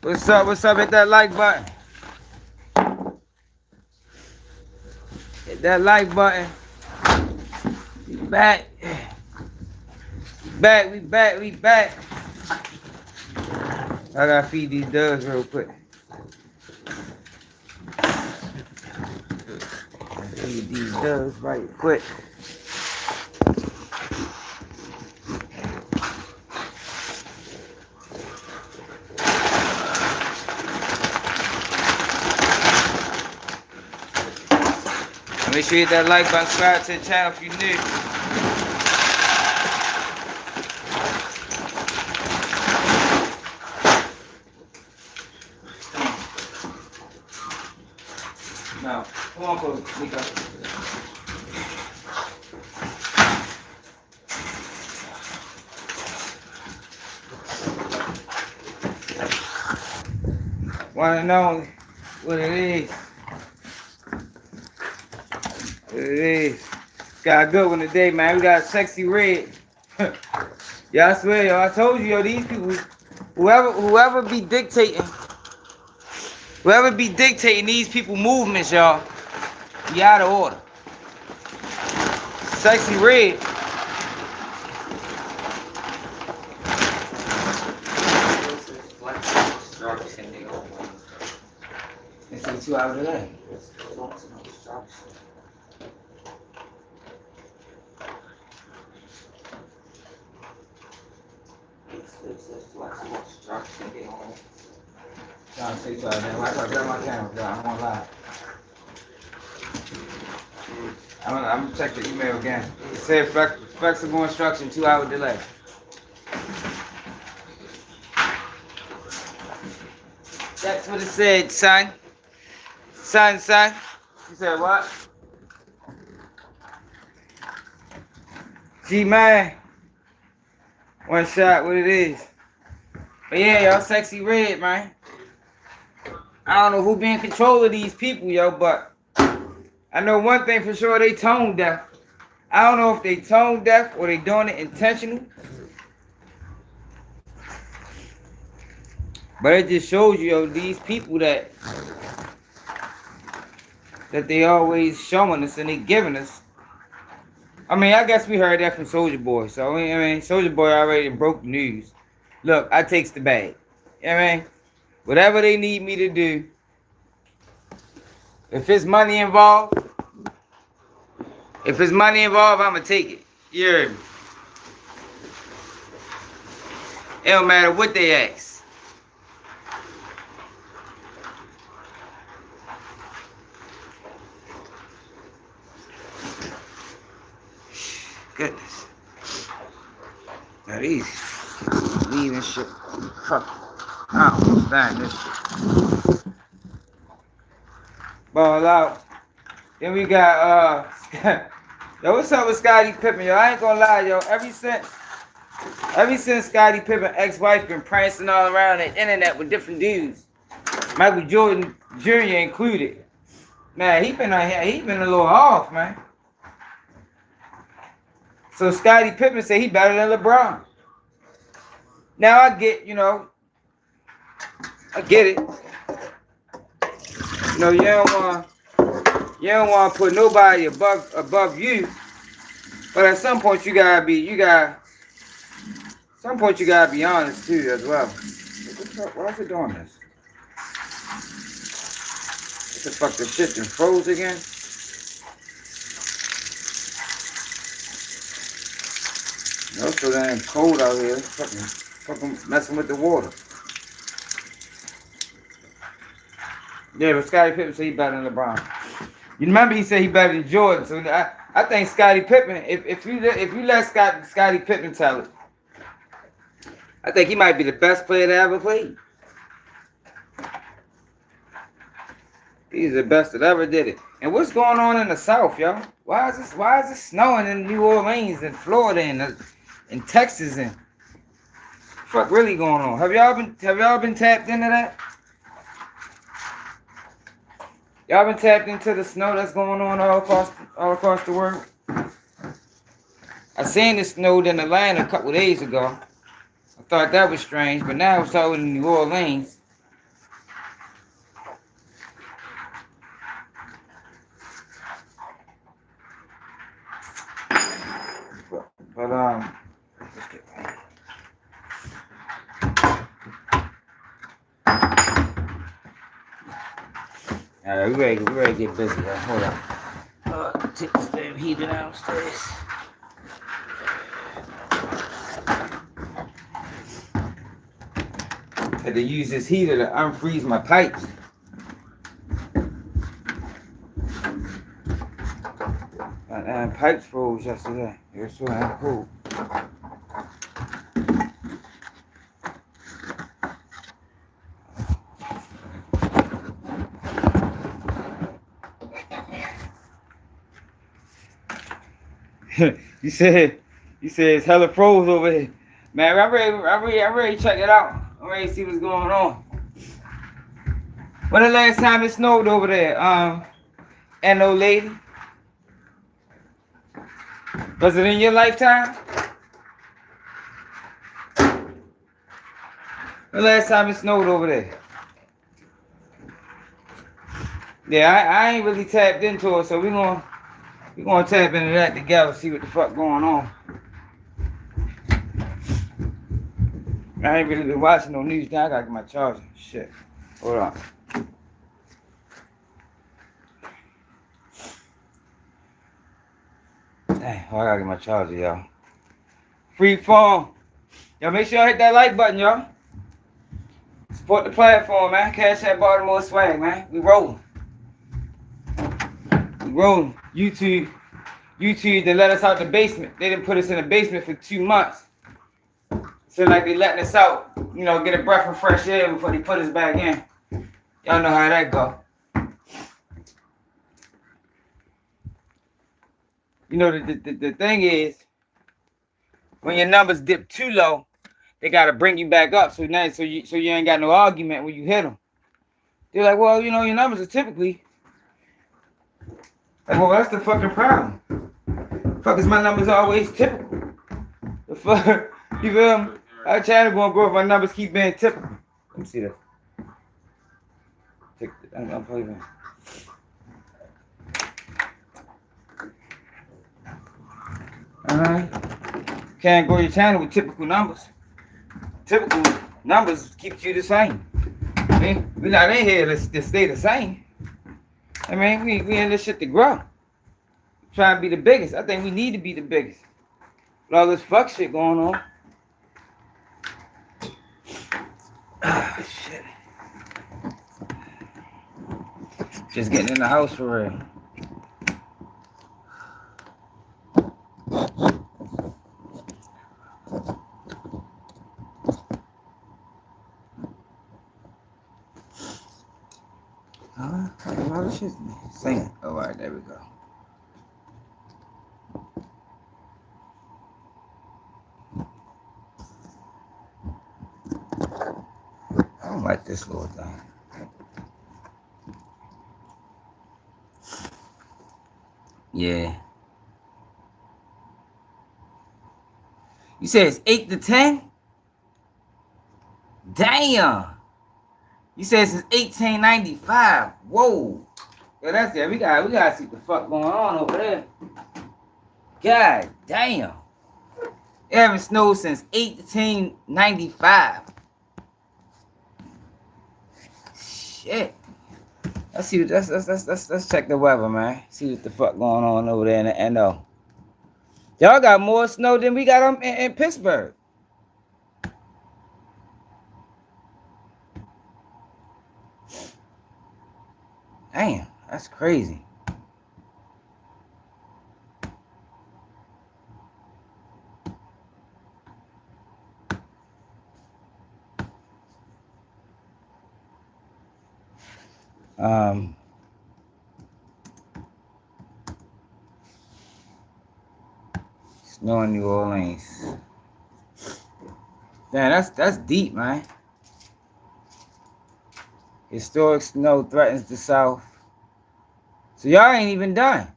What's up? What's up? Hit that like button. Hit that like button. We back. We back. I gotta feed these doves real quick. Feed these doves right quick. Make sure you hit that like button, subscribe to the channel if you're new. No, come on, close, Nico. Wanna know what it is? What it is? Got a good one today, man. We got Sexyy Red. Yeah, I swear, yo. I told you, yo. These people, whoever be dictating these people movements, y'all, you out of order. Sexyy Red. It's like 2 hours a day. Trying to say to her, man, I gotta grab my camera, bro. I'm gonna lie. I'm gonna check the email again. It said flexible instruction, 2 hour delay. That's what it said, son. Son. You said what? G-Man. One shot, what it is. But yeah, y'all, Sexyy Red, man. I don't know who be in control of these people, yo, but I know one thing for sure, they tone deaf. I don't know if they tone deaf or they doing it intentionally. But it just shows you, yo, these people that they always showing us and they giving us. I mean, I guess we heard that from Soulja Boy. So, I mean, Soulja Boy already broke the news. Look, I takes the bag. You know what I mean? Whatever they need me to do. If it's money involved, I'm going to take it. You heard me? It don't matter what they ask. Goodness. Now these leaving shit. Fuck. I don't understand this shit. Ball out. Then we got yo, what's up with Scottie Pippen, yo? I ain't gonna lie, yo. Ever since Scottie Pippen ex-wife been prancing all around the internet with different dudes, Michael Jordan Jr. included. Man, he been a little off, man. So Scottie Pippen said he better than LeBron. Now I get, I get it. You know, you don't want to put nobody above you. But at some point you gotta be honest too as well. Why is it doing this? What the fuck, the shit done froze again? No, it's so damn cold out here. Fucking messing with the water. Yeah, but Scottie Pippen said he better than LeBron. You remember he said he better than Jordan. So I think Scottie Pippen, if you let Scottie Pippen tell it, I think he might be the best player that ever played. He's the best that ever did it. And what's going on in the South, yo? Why is it snowing in New Orleans and Florida and Texas and fuck really going on? Have y'all been tapped into that? Y'all been tapped into the snow that's going on all across the world? I seen it snowed in Atlanta a couple days ago. thought that was strange, but now it's over in New Orleans. But let's get right. All right, we ready to get busy. Right? Hold on. Take this damn heater downstairs. Had to use this heater to unfreeze my pipes. And pipes froze yesterday. It was so damn cool. You said it's hella froze over here. Man, I'm ready to check it out. I'm ready to see what's going on. When the last time it snowed over there? And no lady? Was it in your lifetime? The last time it snowed over there? Yeah, I ain't really tapped into it, so we're gonna tap into that together, see what the fuck going on. I ain't really been watching no news. Now I gotta get my charger. Shit. Hold on. Dang, I gotta get my charger, y'all. Free phone. Y'all make sure y'all hit that like button, y'all. Support the platform, man. Cash App Baltimore swag, man. We rolling. We rolling. YouTube, they let us out the basement. They didn't put us in the basement for 2 months. So like they letting us out, you know, get a breath of fresh air before they put us back in. Y'all know how that go. You know, the thing is, when your numbers dip too low, they gotta bring you back up. So now, so you ain't got no argument when you hit them. They're like, well, you know, your numbers are typically. Like, well, that's the fucking problem. Fuck is my numbers always typical? The fuck, you feel me? Our channel gonna grow if my numbers keep being typical. Let me see this. I'm playing. Can't grow your channel with typical numbers. Typical numbers keep you the same. I mean, we're not in here to stay the same. I mean, we in this shit to grow. Trying to be the biggest. I think we need to be the biggest. With all this fuck shit going on. Ah, shit. Just getting in the house for real. How this shit singing? Oh, all right, there we go. I don't like this little thing. Yeah. You said it's 8 to 10? Damn. You said since 1895. Whoa. Yeah, that's it. We gotta see what the fuck going on over there. God damn. It haven't snowed since 1895. Shit. Let's see. Let's check the weather, man. See what the fuck going on over there in the NO. Y'all got more snow than we got in Pittsburgh. Damn, that's crazy. Snow in New Orleans. Damn, that's deep, man. Historic snow threatens the South. So y'all ain't even done.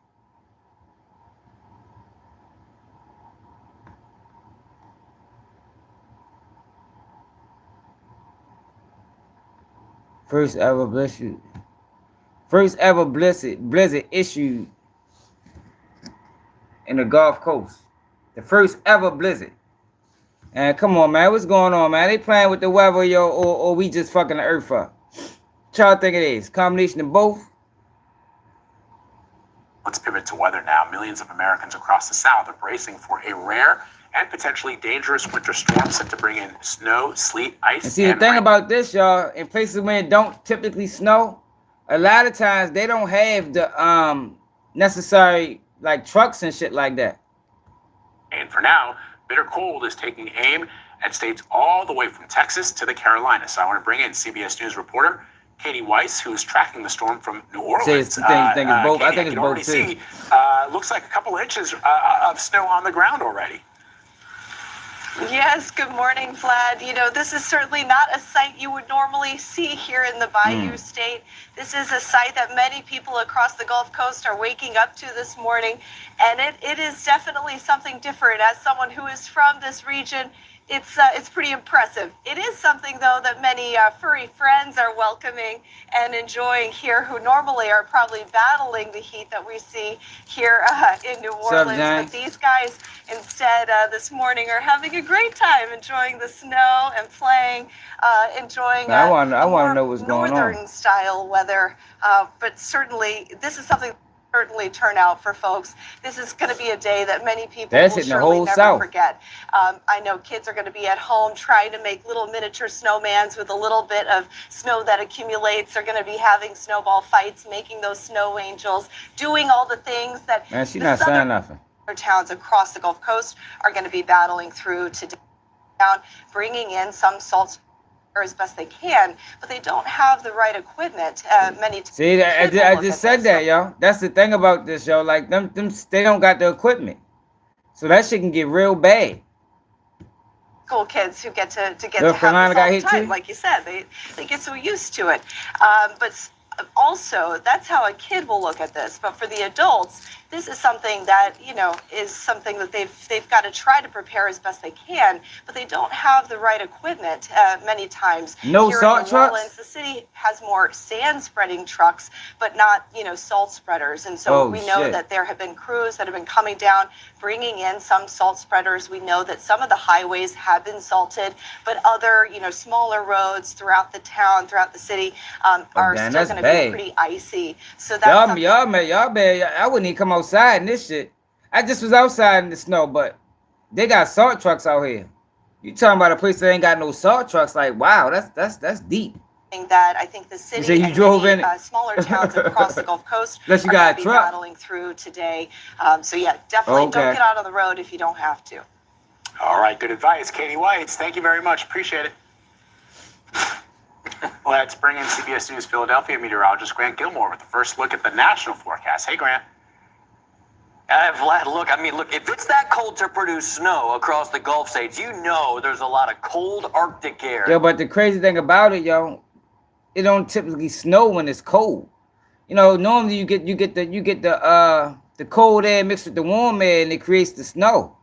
First ever blizzard. First ever blizzard issued in the Gulf Coast. The first ever blizzard. And come on, man, what's going on, man? They playing with the weather, yo, or we just fucking the earth up? What y'all think it is? Combination of both? Let's pivot to weather now. Millions of Americans across the South are bracing for a rare and potentially dangerous winter storm set to bring in snow, sleet, ice, and see, the thing rain. about this, y'all, in places where it don't typically snow, a lot of times they don't have the necessary like trucks and shit like that. And for now, bitter cold is taking aim at states all the way from Texas to the Carolinas. So I want to bring in CBS News reporter Katie Weiss, who is tracking the storm from New Orleans. You think it's both? Katie, I think it's both too. Looks like a couple inches of snow on the ground already. Yes, good morning, Vlad. You know, this is certainly not a sight you would normally see here in the Bayou State. This is a sight that many people across the Gulf Coast are waking up to this morning, and it is definitely something different. As someone who is from this region, it's pretty impressive. It is something, though, that many furry friends are welcoming and enjoying here, who normally are probably battling the heat that we see here in New Orleans. But these guys, instead, this morning are having a great time enjoying the snow and playing, enjoying I want to know what's going on. Northern style weather. But certainly, this is something certainly turn out for folks. This is going to be a day that many people will surely never forget. I know kids are going to be at home trying to make little miniature snowmans with a little bit of snow that accumulates. They're going to be having snowball fights, making those snow angels, doing all the things that she's not saying nothing. Towns across the Gulf Coast are going to be battling through today, bringing in some salt as best they can, but they don't have the right equipment. Many times. See, I just said that, y'all. That's the thing about this, yo. Like them, they don't got the equipment, so that shit can get real bad. School kids who get to have this all the time, like you said, they get so used to it. But also, that's how a kid will look at this. But for the adults, this is something that, you know, is something that they've got to try to prepare as best they can, but they don't have the right equipment many times. No Here salt in New trucks? Orleans, the city has more sand spreading trucks, but not, you know, salt spreaders. And so we know that there have been crews that have been coming down, bringing in some salt spreaders. We know that some of the highways have been salted, but other, you know, smaller roads throughout the town, throughout the city, are still going to be pretty icy. So that's y'all bad. I wouldn't even come outside in this shit. I just was outside in the snow, but they got salt trucks out here. You talking about a place that ain't got no salt trucks? Like, wow, that's deep. That I think the city you drove in smaller towns across the Gulf Coast are going to be battling through today. So yeah, definitely don't get out on the road if you don't have to. All right, good advice, Katie Whites. Thank you very much. Appreciate it. Let's bring in CBS News Philadelphia meteorologist Grant Gilmore with the first look at the national forecast. Hey, Grant. Vlad, look, if it's that cold to produce snow across the Gulf states, you know there's a lot of cold Arctic air. Yeah, but the crazy thing about it, yo, it don't typically snow when it's cold. You know, normally you get the cold air mixed with the warm air and it creates the snow.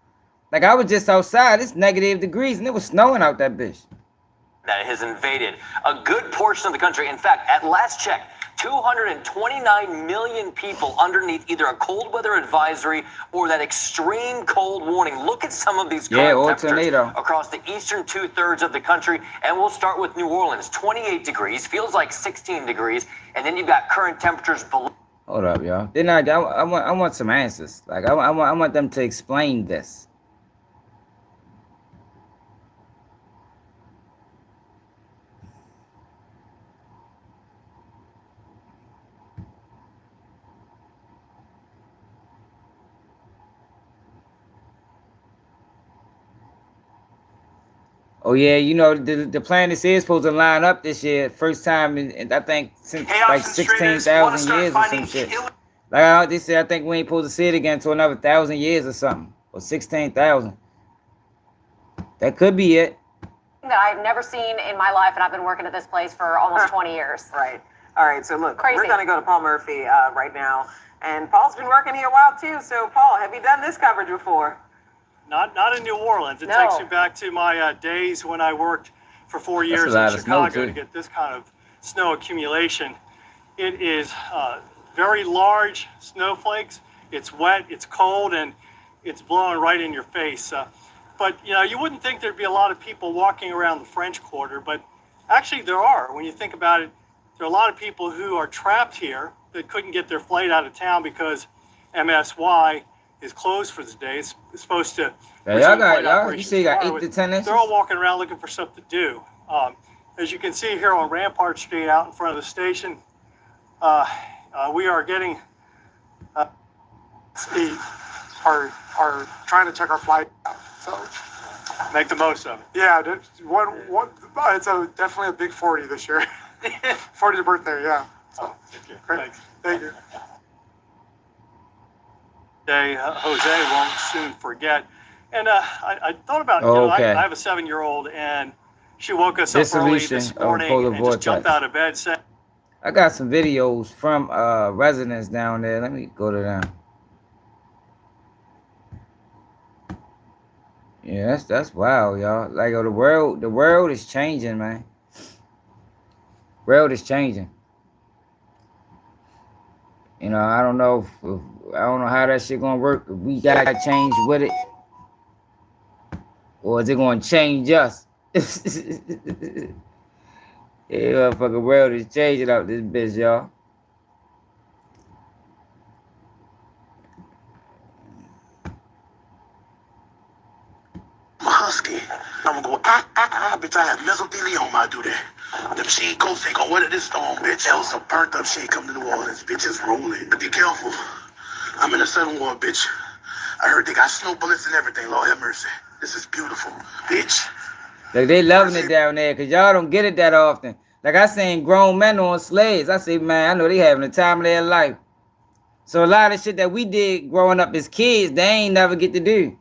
Like I was just outside, it's -degrees and it was snowing out that bitch. That has invaded a good portion of the country. In fact, at last check, 229 million people underneath either a cold weather advisory or that extreme cold warning. Look at some of these current temperatures across the eastern 2/3 of the country. And we'll start with New Orleans, 28 degrees, feels like 16 degrees. And then you've got current temperatures below. Hold up, y'all. I want some answers. Like I want them to explain this. Oh yeah, you know the planets is supposed to line up this year, first time in I think since like 16,000 years or some shit. Like they said, I think we ain't supposed to see it again until another 1,000 years or something, or 16,000. That could be it. That I've never seen in my life, and I've been working at this place for almost 20 years. Right. All right. So look, we're gonna go to Paul Murphy right now, and Paul's been working here a while too. So Paul, have you done this coverage before? Not in New Orleans. It takes you back to my days when I worked for 4 years in Chicago to get this kind of snow accumulation. It is very large snowflakes. It's wet, it's cold, and it's blowing right in your face. But you know, you wouldn't think there'd be a lot of people walking around the French Quarter, but actually there are. When you think about it, there are a lot of people who are trapped here that couldn't get their flight out of town because MSY is closed for the day. It's supposed to. Y'all, you say you got 8 to 10 inches? They're all walking around looking for something to do. As you can see here on Rampart Street out in front of the station, we are getting are trying to check our flight out. So make the most of it. Yeah, it's definitely a big 40 this year. 40th birthday, yeah. So, thank you. Great. Thanks. Thank you. Jose won't soon forget. And I thought about, okay. I have a 7-year-old, and she woke us up early this morning and just jumped out of bed saying, I got some videos from residents down there. Let me go to them. Yeah, that's wild, y'all. Like, the world is changing, man. World is changing. You know, I don't know how that shit gonna work. If we gotta change with it, or is it gonna change us? Yeah, motherfucking world is changing out this bitch, y'all. Husky. I'm gonna go, bitch, I have mesothelioma, I do that. Them she ghosts ain't gonna weather this storm, bitch. Else some burnt up shit come to New Orleans, bitch, it's rolling. But be careful. I'm in a southern war, bitch. I heard they got snow bullets and everything, Lord have mercy. This is beautiful, bitch. Like, they loving it down there, because y'all don't get it that often. Like, I seen grown men on sleds. I say, man, I know they having the time of their life. So a lot of shit that we did growing up as kids, they ain't never get to do.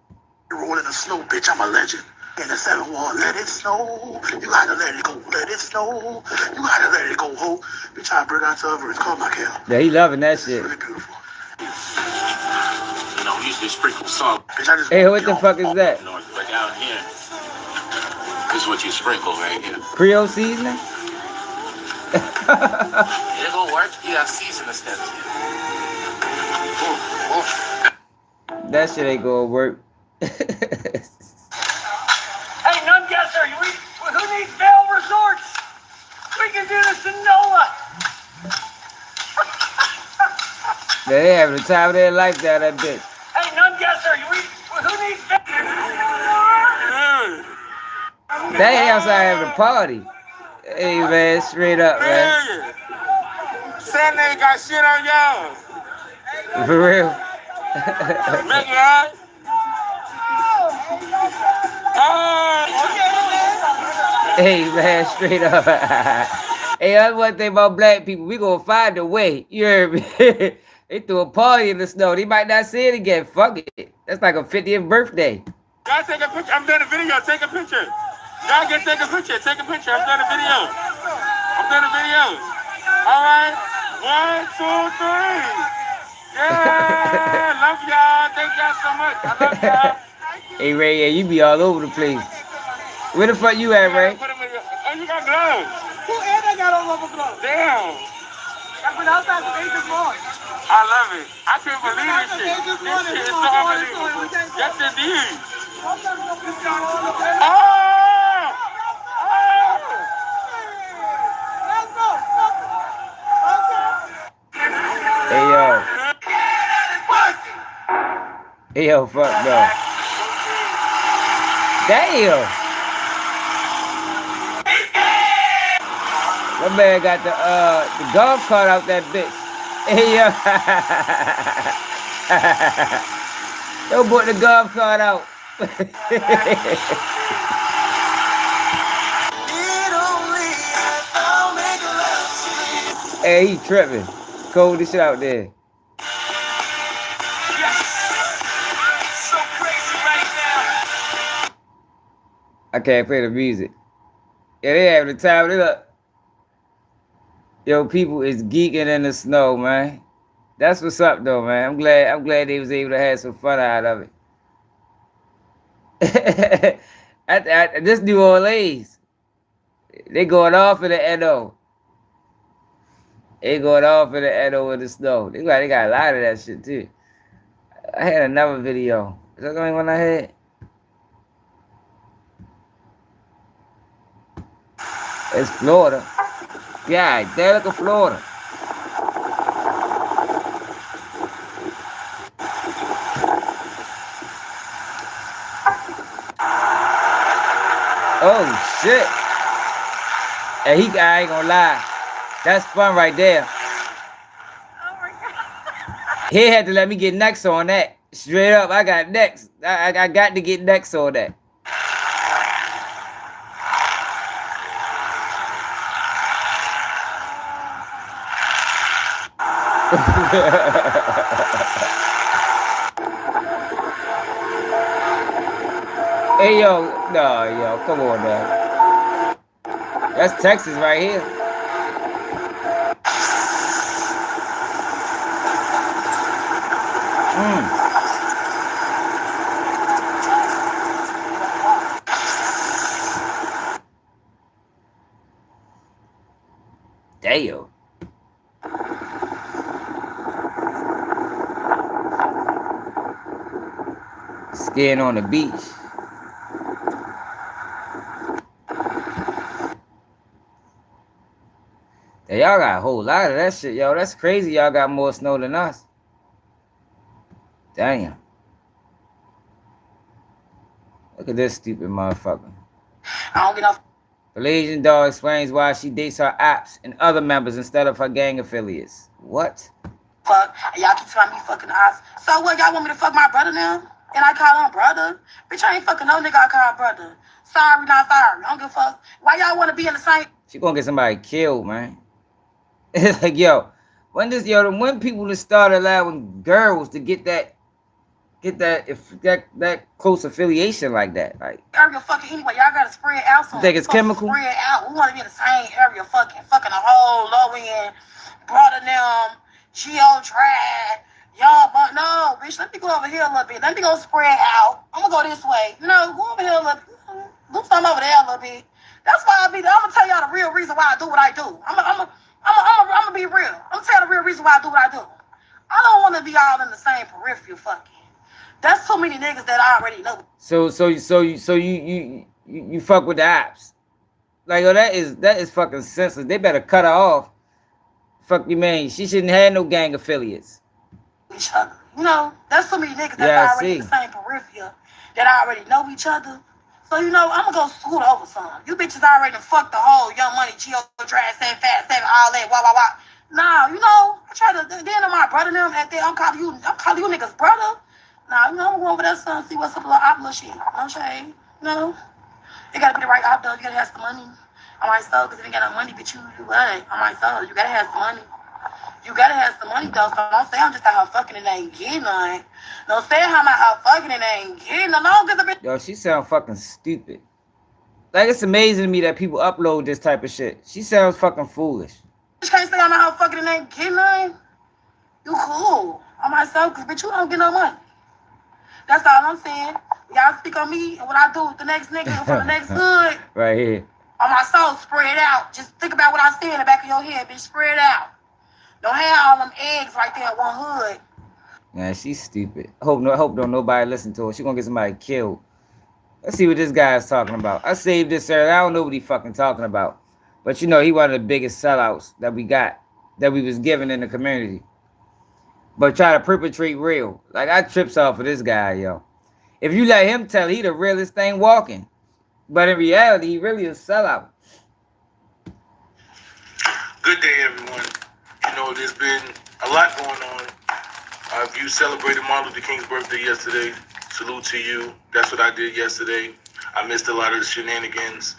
Rolling in the snow, bitch, I'm a legend. In the 7-1, let it snow. You gotta let it go, let it snow. You gotta let it go, ho. Bitch, I bring out to a verse, call my cow. Yeah, he loving that shit. Really beautiful. You know, usually sprinkle salt. Bitch, I just hey, what the fuck is that? But down here, this is what you sprinkle right here. Creole seasoning? It gonna work? You gotta season the steps. That shit ain't gonna work. hey, none guesser, who needs Vail Resorts? We can do this in NOLA. They having the time of their life down that bitch. Hey, none guesser, who needs Vail? They outside having a party. Hey, man, straight up, man. Saturday got shit on y'all. For real. Make it right. Hey, man, straight up. Hey, that's one thing about black people. We gonna find a way. You heard me? They threw a party in the snow. They might not see it again. Fuck it. That's like a 50th birthday. Y'all take a picture. I'm doing a video. Take a picture. Y'all get take a picture. Take a picture. I'm doing a video. All right. 1, 2, 3. Yeah. Love y'all. Thank y'all so much. I love y'all. Hey, Ray, yeah, you be all over the place. Where the fuck you at, Ray? Oh, you got gloves. Who and I got on rubber gloves? Damn. I've been outside for 8 this morning. I love it. I can't believe this shit. This shit is so unbelievable. Yes, indeed. Oh! Hey, yo. Hey, yo, fuck no. Damn. That man got the golf cart out that bitch. Hey, yo. Yo, put the golf cart out. Hey, he tripping. Cold as shit out there. So crazy right now. I can't play the music. Yeah, they having the time of it up. Yo, people is geeking in the snow, man. That's what's up, though, man. I'm glad they was able to have some fun out of it. This New Orleans, they going off in the NO. They going off in the Edo in the snow. They got a lot of that shit too. I had another video. Is that the only one I had? It's Florida. Yeah, there look at Florida. Oh shit. And I ain't gonna lie. That's fun right there. Oh my God. He had to let me get next on that. Straight up, I got next. I got to get next on that. Hey yo, no yo, come on now. That's Texas right here. Damn. Skiing on the beach. Hey, y'all got a whole lot of that shit, yo. That's crazy. Y'all got more snow than us. Damn. Look at this stupid motherfucker. I don't get off. Blasian dog explains why she dates her apps and other members instead of her gang affiliates. What? Fuck. Y'all keep telling me fucking ops. So what, y'all want me to fuck my brother now? And I call him brother? Bitch, I ain't fucking no nigga I call brother. Sorry, not sorry. I don't give a fuck. Why y'all want to be in the same? She gonna get somebody killed, man. It's like, yo, when people just start allowing girls to get that close affiliation like that, like area fucking anyway, y'all gotta spread out some. You think it's chemical? Spread out. We wanna be in the same area fucking a whole low end, brother them, Geo Drag, y'all, but no, bitch, let me go over here a little bit. Let me go spread out. I'm gonna go this way. No, go over here a little bit. Do something over there a little bit. That's why I'm gonna tell y'all the real reason why I do what I do. I'm gonna be real. I'm gonna tell you the real reason why I do what I do. I don't wanna be all in the same peripheral fucking. That's too many niggas that I already know. So you fuck with the apps. Like, yo, that is fucking senseless. They better cut her off. Fuck you, man. She shouldn't have no gang affiliates. Each other. You know, that's too many niggas that already in the same peripheral that already know each other. So, you know, I'm gonna go scoot over some. You bitches already fucked the whole Young Money, Geo Drag, 7 Fat 7, all that, wah. Nah, you know, I try to, then my brother them at there, I'm calling you niggas brother. Nah, you know, I'm going to go over there, son, see what's up with the shit. No shade. You know? You got to be the right op, though. You got to have some money. I might sell, because if you ain't got no money, bitch, you what? I might sell. You got to have some money. You got to have some money, though. So don't say I'm just out here fucking and ain't getting none. Don't say I'm out fucking and ain't getting none. No, because yo, she sound fucking stupid. Like, it's amazing to me that people upload this type of shit. She sounds fucking foolish. You can't say I'm out fucking and ain't getting none. You cool. I might sell, because, bitch, you don't get no money. That's all I'm saying. Y'all speak on me and what I do with the next nigga from the next hood. Right here. On my soul, spread out. Just think about what I say in the back of your head, bitch. Spread out. Don't have all them eggs right there in one hood. Man, she's stupid. I hope don't nobody listen to her. She gonna get somebody killed. Let's see what this guy is talking about. I saved this earlier. I don't know what he fucking talking about. But you know, he one of the biggest sellouts that we got, that we was given in the community. But try to perpetrate real. Like, I trips off of this guy, yo. If you let him tell, he the realest thing walking. But in reality, he really a sellout. Good day, everyone. You know, there's been a lot going on. You celebrated Martin Luther King's birthday yesterday. Salute to you. That's what I did yesterday. I missed a lot of the shenanigans.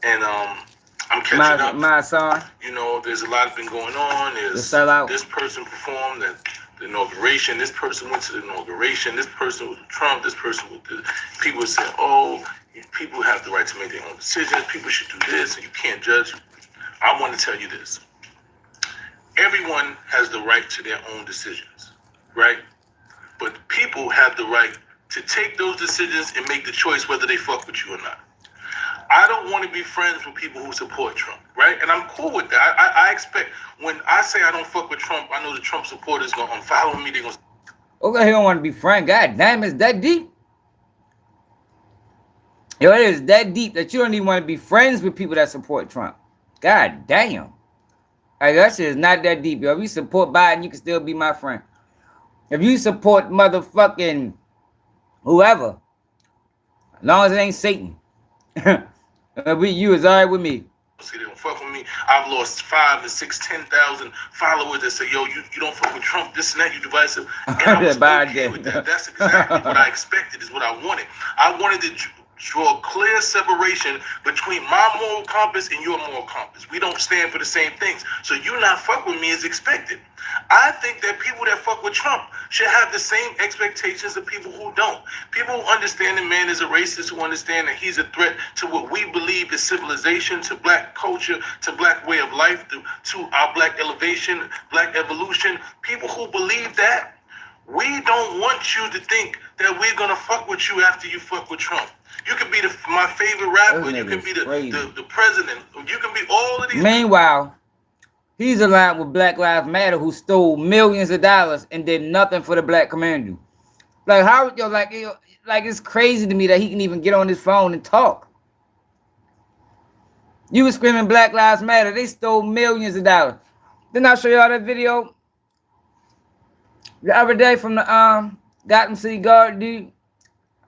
And I'm catching up. Mysonne. You know, there's a lot been going on. There's this person performed at the inauguration. This person went to the inauguration. This person was with Trump. This person with the people said, oh, people have the right to make their own decisions. People should do this, and you can't judge. I want to tell you this. Everyone has the right to their own decisions, right? But people have the right to take those decisions and make the choice whether they fuck with you or not. I don't want to be friends with people who support Trump, right? And I'm cool with that. I expect when I say I don't fuck with Trump, I know the Trump supporters gonna unfollow me. They're gonna. Okay, he don't want to be friends. God damn, it's that deep. Yo, it is that deep that you don't even want to be friends with people that support Trump. God damn. Like, that shit is not that deep, yo. If you support Biden, you can still be my friend. If you support motherfucking whoever, as long as it ain't Satan, you is all right with me. See, they don't fuck with me. I've lost 5 and 6, 10,000 followers that say, yo, you don't fuck with Trump, this and that, you divisive. And I was okay with that. That's exactly what I expected, is what I wanted. I wanted to draw a clear separation between my moral compass and your moral compass. We don't stand for the same things. So you not fuck with me is expected. I think that people that fuck with Trump should have the same expectations of people who don't. People who understand that man is a racist, who understand that he's a threat to what we believe is civilization, to black culture, to black way of life, to our black elevation, black evolution. People who believe that, we don't want you to think that we're going to fuck with you after you fuck with Trump. You can be my favorite rapper. You can be the president. You can be all of these. Meanwhile, he's aligned with Black Lives Matter, who stole millions of dollars and did nothing for the black community. Like, how, yo, like it's crazy to me that he can even get on his phone and talk. You were screaming Black Lives Matter. They stole millions of dollars. Didn't I show y'all that video the other day from the Gotham City Guard dude?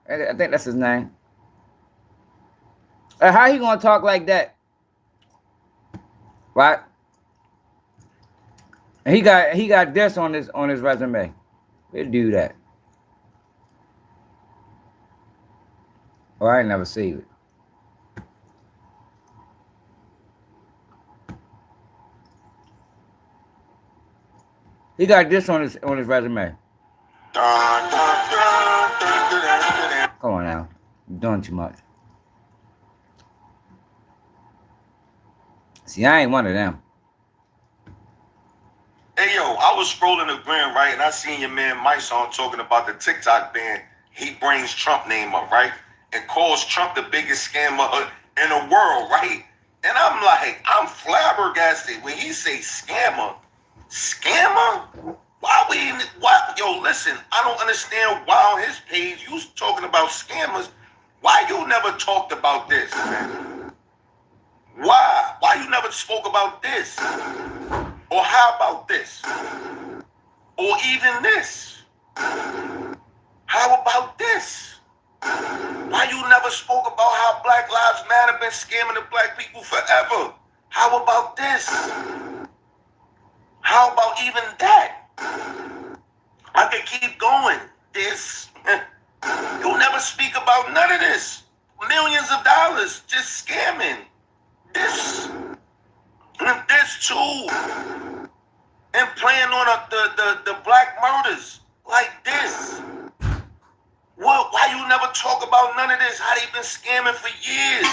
I think that's his name. How he gonna talk like that? Right? And he got this on his resume. We'll do that. Oh, I ain't never seen it. He got this on his resume. Come on now. You're doing too much. See, I ain't one of them. Hey, yo, I was scrolling the gram, right, and I seen your man Mysonne talking about the TikTok ban. He brings Trump name up, right, and calls Trump the biggest scammer in the world, right? And I'm like, I'm flabbergasted when he say scammer. Scammer? Why? Yo, listen, I don't understand why on his page you talking about scammers. Why you never talked about this, man? Why? Why you never spoke about this? Or how about this? Or even this? How about this? Why you never spoke about how Black Lives Matter been scamming the black people forever? How about this? How about even that? I could keep going. This. You'll never speak about none of this. Millions of dollars just scamming. This too. And playing on the black murders like this. Why you never talk about none of this? How they been scamming for years?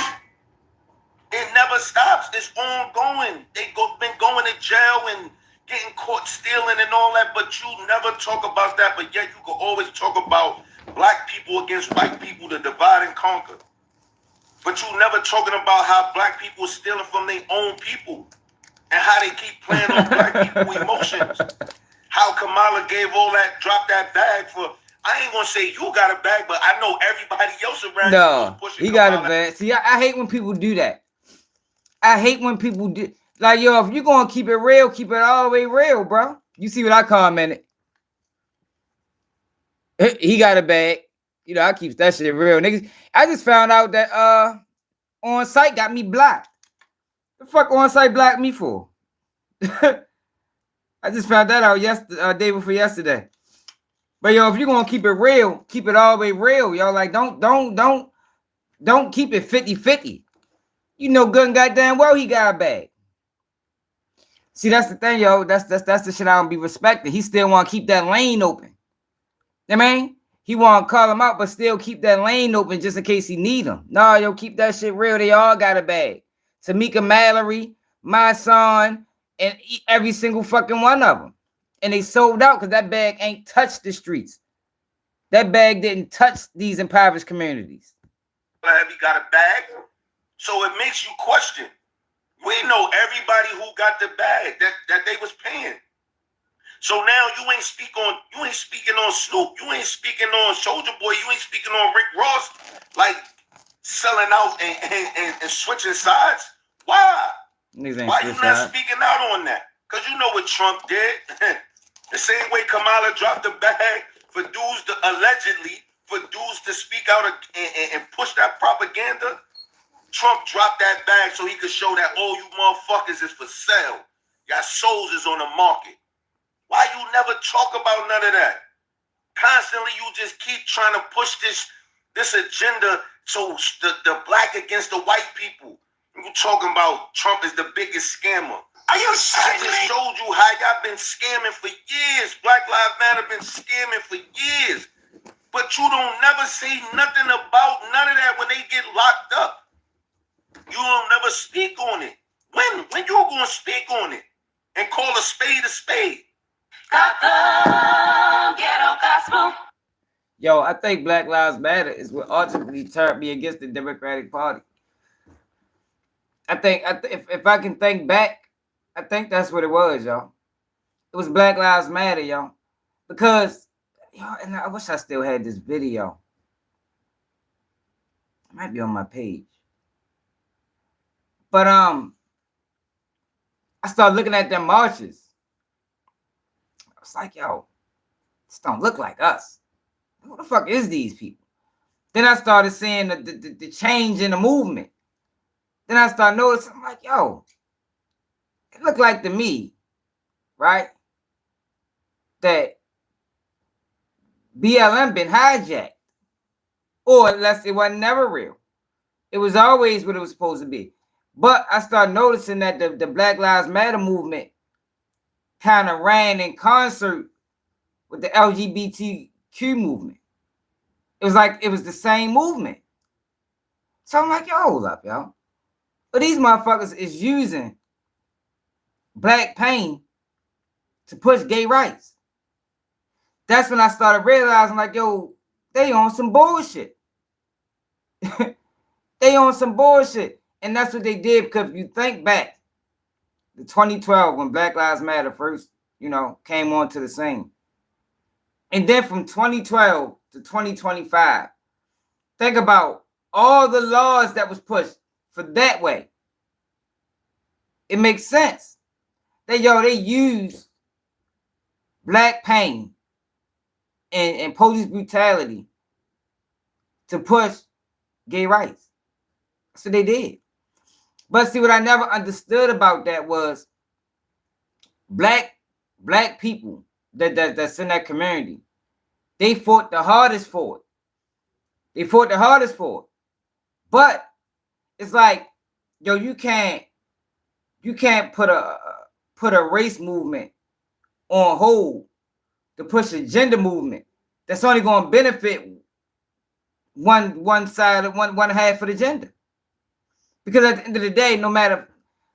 It never stops. It's ongoing. Been going to jail and getting caught stealing and all that, but you never talk about that. But yet you can always talk about black people against white people to divide and conquer. But you never talking about how black people are stealing from their own people and how they keep playing on black people's emotions. How Kamala gave all that, dropped that bag for. I ain't gonna say you got a bag, but I know everybody else around you was pushing. He got a bag. See, I hate when people do that. I hate when people do. Like, yo, if you're gonna keep it real, keep it all the way real, bro. You see what I commented? He got a bag. You know, I keep that shit real, niggas. I just found out that On Site got me blocked. The fuck On Site blocked me for? I just found that out day before yesterday. But yo, if you're gonna keep it real, keep it all the way real, yo. Like, don't keep it 50-50. You know good and goddamn well he got a bag. See, that's the thing, yo. That's the shit I don't be respecting. He still want to keep that lane open. You know what I mean? He want to call him out, but still keep that lane open just in case he need him. No, yo, keep that shit real. They all got a bag. Tamika Mallory, Mysonne, and every single fucking one of them. And they sold out because that bag ain't touched the streets. That bag didn't touch these impoverished communities. Have you got a bag? So it makes you question. We know everybody who got the bag that they was paying. So now you ain't speaking on Snoop, you ain't speaking on Soulja Boy, you ain't speaking on Rick Ross, like selling out and switching sides. Why? Why you not speaking out on that? Because you know what Trump did. The same way Kamala dropped the bag for dudes to allegedly, for dudes to speak out and push that propaganda, Trump dropped that bag so he could show that all you motherfuckers is for sale. Your souls is on the market. Why you never talk about none of that? Constantly you just keep trying to push this agenda, so the black against the white people. You talking about Trump is the biggest scammer. Are you shitting me? I just showed you how y'all been scamming for years. Black Lives Matter been scamming for years. But you don't never say nothing about none of that when they get locked up. You don't never speak on it. When you gonna speak on it and call a spade a spade? Ghetto gospel. Yo, I think Black Lives Matter is what ultimately turned me against the Democratic Party. I think if I can think back, I think that's what it was, y'all. It was Black Lives Matter, y'all. Because, and I wish I still had this video. It might be on my page. But I started looking at them marches. I was like, yo, this don't look like us. Who the fuck is these people? Then I started seeing the change in the movement. Then I started noticing, I'm like, yo, it looked like to me, right, that BLM been hijacked. Or unless it wasn't never real. It was always what it was supposed to be. But I started noticing that the Black Lives Matter movement kind of ran in concert with the LGBTQ movement. It was like it was the same movement. So I'm like, yo, hold up, y'all. But these motherfuckers is using black pain to push gay rights. That's when I started realizing, like, yo, they on some bullshit. They on some bullshit. And that's what they did, because if you think back to 2012 when Black Lives Matter first, came onto the scene. And then from 2012 to 2025, think about all the laws that was pushed for that way. It makes sense. They use black pain and police brutality to push gay rights. That's what they did. But see, what I never understood about that was black people that's in that community. They fought the hardest for it. But it's like, yo, you can't put a race movement on hold to push a gender movement that's only going to benefit one side of one half of the gender. Because at the end of the day, no matter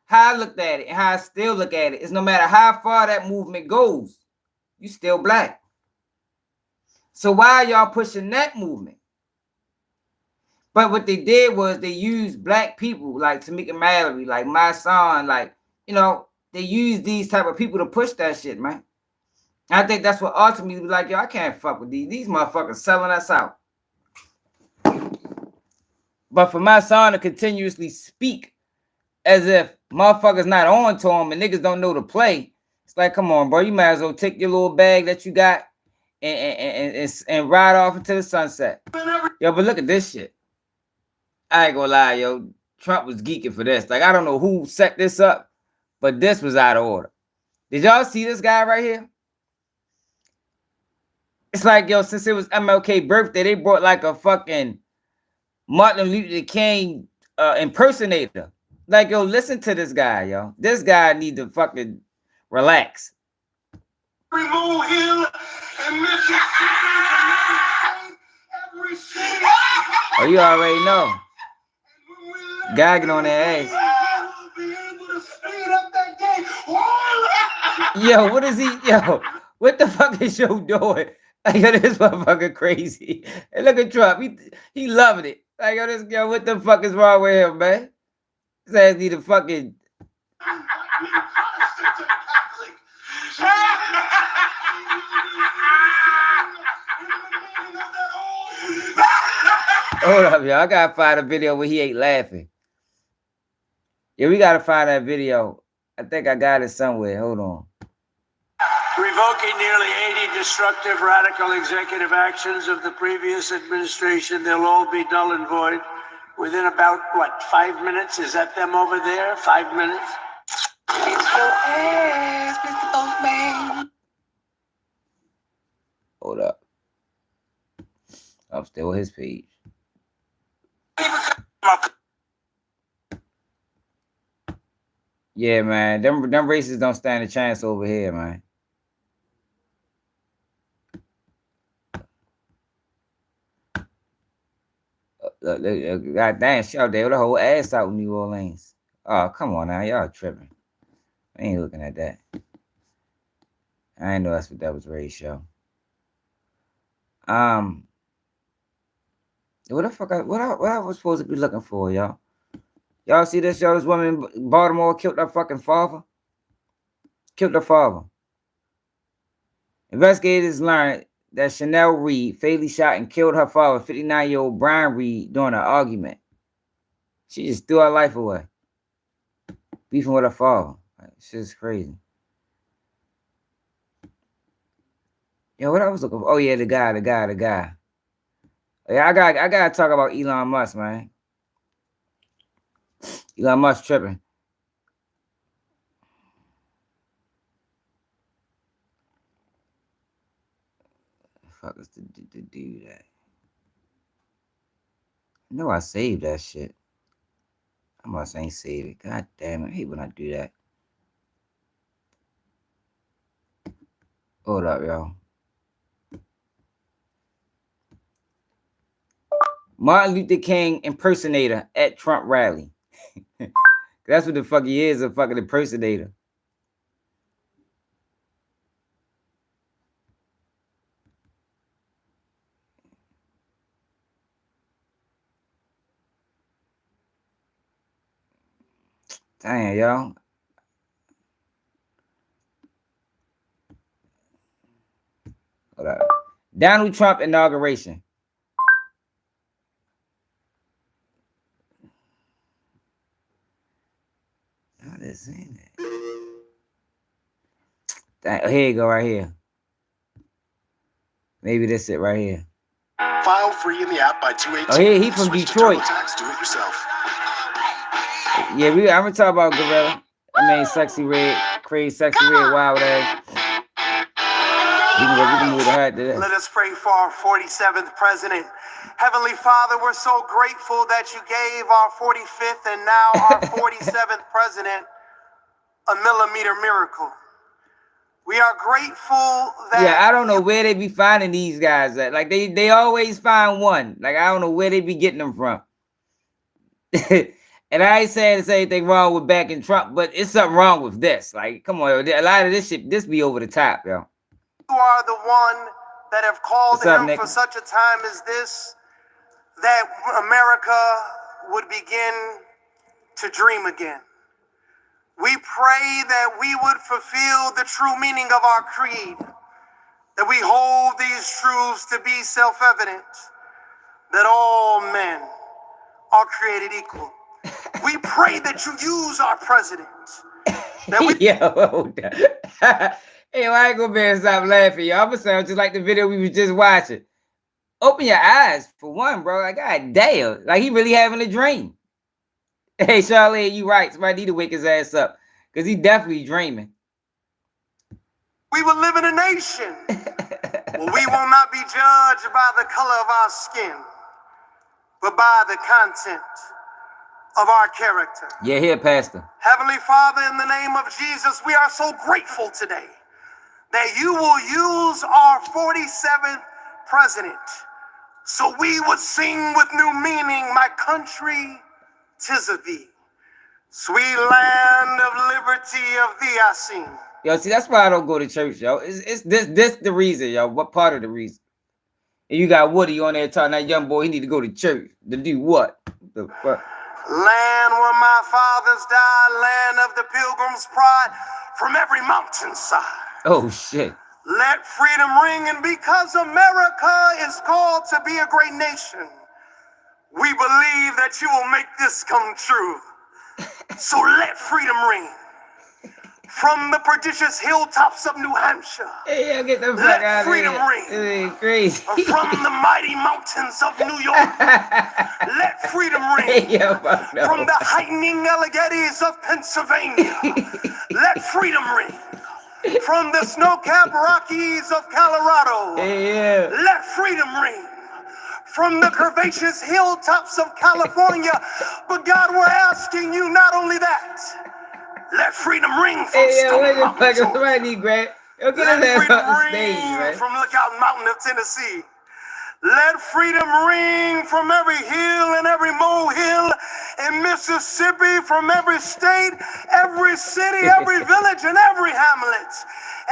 how I looked at it and how I still look at it, is no matter how far that movement goes, you still black. So why are y'all pushing that movement? But what they did was they used black people like Tamika Mallory, like Mysonne, like, they used these type of people to push that shit, man. And I think that's what ultimately was like, yo, I can't fuck with these. These motherfuckers selling us out. But for Mysonne to continuously speak as if motherfuckers not on to them and niggas don't know to play, it's like, come on, bro, you might as well take your little bag that you got and ride off into the sunset. Yo, but look at this shit. I ain't gonna lie, yo. Trump was geeking for this. Like, I don't know who set this up, but this was out of order. Did y'all see this guy right here? It's like, yo, since it was MLK birthday, they brought like a fucking Martin Luther King impersonator. Like, yo, listen to this guy, yo. This guy need to fucking relax. Remove him and Mississippi. Oh, you already know. Gagging on their ass. Yo, what is he? Yo, what the fuck is yo doing? Like, yo, this motherfucker crazy. And look at Trump. He loving it. Like, yo, what the fuck is wrong with him, man? Says need a fucking. Hold up, y'all. I gotta find a video where he ain't laughing. Yeah, we gotta find that video. I think I got it somewhere. Hold on. Revoking nearly 80 destructive radical executive actions of the previous administration, they'll all be null and void within about, what, 5 minutes? Is that them over there? 5 minutes? It's your ass, Mr. Postman. Hold up. I'm still on his page. Yeah, man. Them racists don't stand a chance over here, man. God damn, shout there with the whole ass out in New Orleans. Oh, come on now. Y'all tripping. I ain't looking at that. I ain't know that's what that was Ray's show. What the fuck? What I was supposed to be looking for, y'all? Y'all see this show? This woman in Baltimore killed her fucking father. Killed her father. Investigators learned that Chanel Reed fatally shot and killed her father, 59-year-old Brian Reed, during an argument. She just threw her life away. Beefing with her father. Like, shit's crazy. Yo, what I was looking for? Oh yeah, the guy. Yeah, I gotta talk about Elon Musk, man. Elon Musk tripping. Fuck is to do that? I know I saved that shit. I must ain't save it. God damn it. I hate when I do that. Hold up, y'all. Martin Luther King impersonator at Trump rally. That's what the fuck he is, a fucking impersonator. Damn, y'all. Hold up. Donald Trump inauguration. How they saying that? Here you go, right here. Maybe that's it right here. File free in the app by 218. Oh, yeah, he from Detroit. Do it yourself. Yeah, I'm gonna talk about Gorilla. I mean, Sexyy Red, crazy Sexyy Red, wild ass. We can move the hat to that. Let us pray for our 47th president. Heavenly Father, we're so grateful that you gave our 45th and now our 47th president a millimeter miracle. We are grateful that... Yeah, I don't know where they be finding these guys at. Like, they always find one. Like, I don't know where they be getting them from. And I ain't saying there's anything wrong with backing Trump, but it's something wrong with this. Like, come on, a lot of this shit, this be over the top, yo. You are the one that have called him for such a time as this, that America would begin to dream again. We pray that we would fulfill the true meaning of our creed, that we hold these truths to be self-evident, that all men are created equal. We pray that you use our president. Yo, hey, I ain't gonna be able to stop laughing, y'all. I'm gonna sound just like the video we was just watching. Open your eyes, for one, bro. Like, god damn. Like, he really having a dream. Hey, Charlene, you right. Somebody need to wake his ass up. Because he definitely dreaming. We will live in a nation where we will not be judged by the color of our skin, but by the content of our character. Yeah, here, Pastor. Heavenly Father, in the name of Jesus, we are so grateful today that you will use our 47th president so we would sing with new meaning, my country, 'tis of thee. Sweet land of liberty, of thee I sing. Yo, see, that's why I don't go to church, yo. It's this the reason, yo. What part of the reason? And you got Woody on there telling that young boy he need to go to church. To do what? The fuck? Land where my fathers died, land of the pilgrim's pride, from every mountainside. Oh, shit. Let freedom ring, and because America is called to be a great nation, we believe that you will make this come true. So let freedom ring. From the prodigious hilltops of New Hampshire, hey, get the fuck let freedom ring. This is crazy. From the mighty mountains of New York, let freedom ring. Hey, yo, no. From the heightening Alleghenies of Pennsylvania, let freedom ring. From the snow-capped Rockies of Colorado, hey, let freedom ring. From the curvaceous hilltops of California, but God, we're asking you not only that. Let freedom ring from Stone Mountain, Georgia. Let freedom ring from Lookout Mountain of Tennessee. Let freedom ring from every hill and every molehill in Mississippi, from every state, every city, every village, and every hamlet.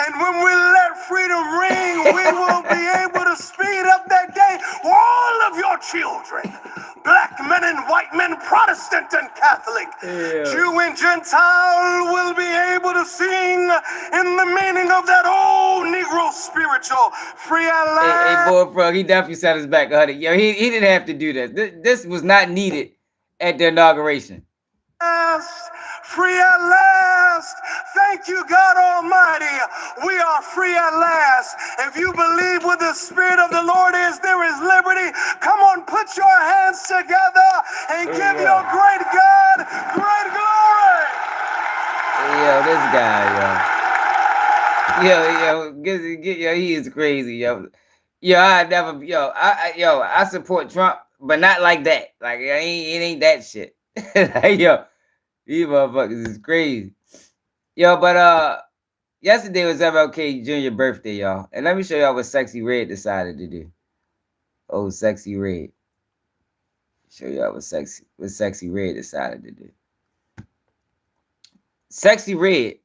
And when we let freedom ring, we will be able to speed up that day for all of your children. Black men and white men, Protestant and Catholic, Jew and Gentile will be able to sing in the meaning of that old Negro spiritual. Free at last. Hey, boy, bro, he definitely set us back 100. Yo, he didn't have to do that. This was not needed at the inauguration. Free at last. Thank you, God Almighty. We are free at last. If you believe where the Spirit of the Lord is, there is liberty. Come on, put your hands together and give your great God great glory. Yo, this guy, yo, he is crazy, yo. I support Trump, but not like that. Like, it ain't that shit. Like, yo, these motherfuckers is crazy. Yo, but yesterday was MLK Jr. birthday, y'all. And let me show y'all what Sexyy Red decided to do. Oh, Sexyy Red. Show y'all what Sexyy Red decided to do. Sexyy Red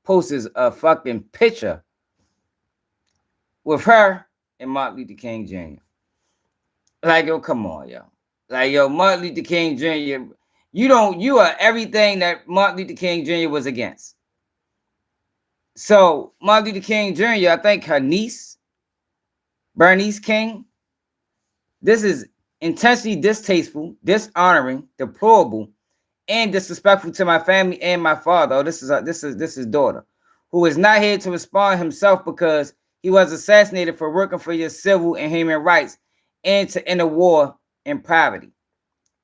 posts a fucking picture with her and Martin Luther King Jr. Like, yo, come on, yo. Like, yo, Martin Luther King Jr., you are everything that Martin Luther King Jr. was against. So, Martin Luther King Jr., I think her niece, Bernice King, this is intentionally distasteful, dishonoring, deplorable, and disrespectful to my family and my father. Oh, this is his daughter, who is not here to respond himself because he was assassinated for working for your civil and human rights and to end a war in poverty.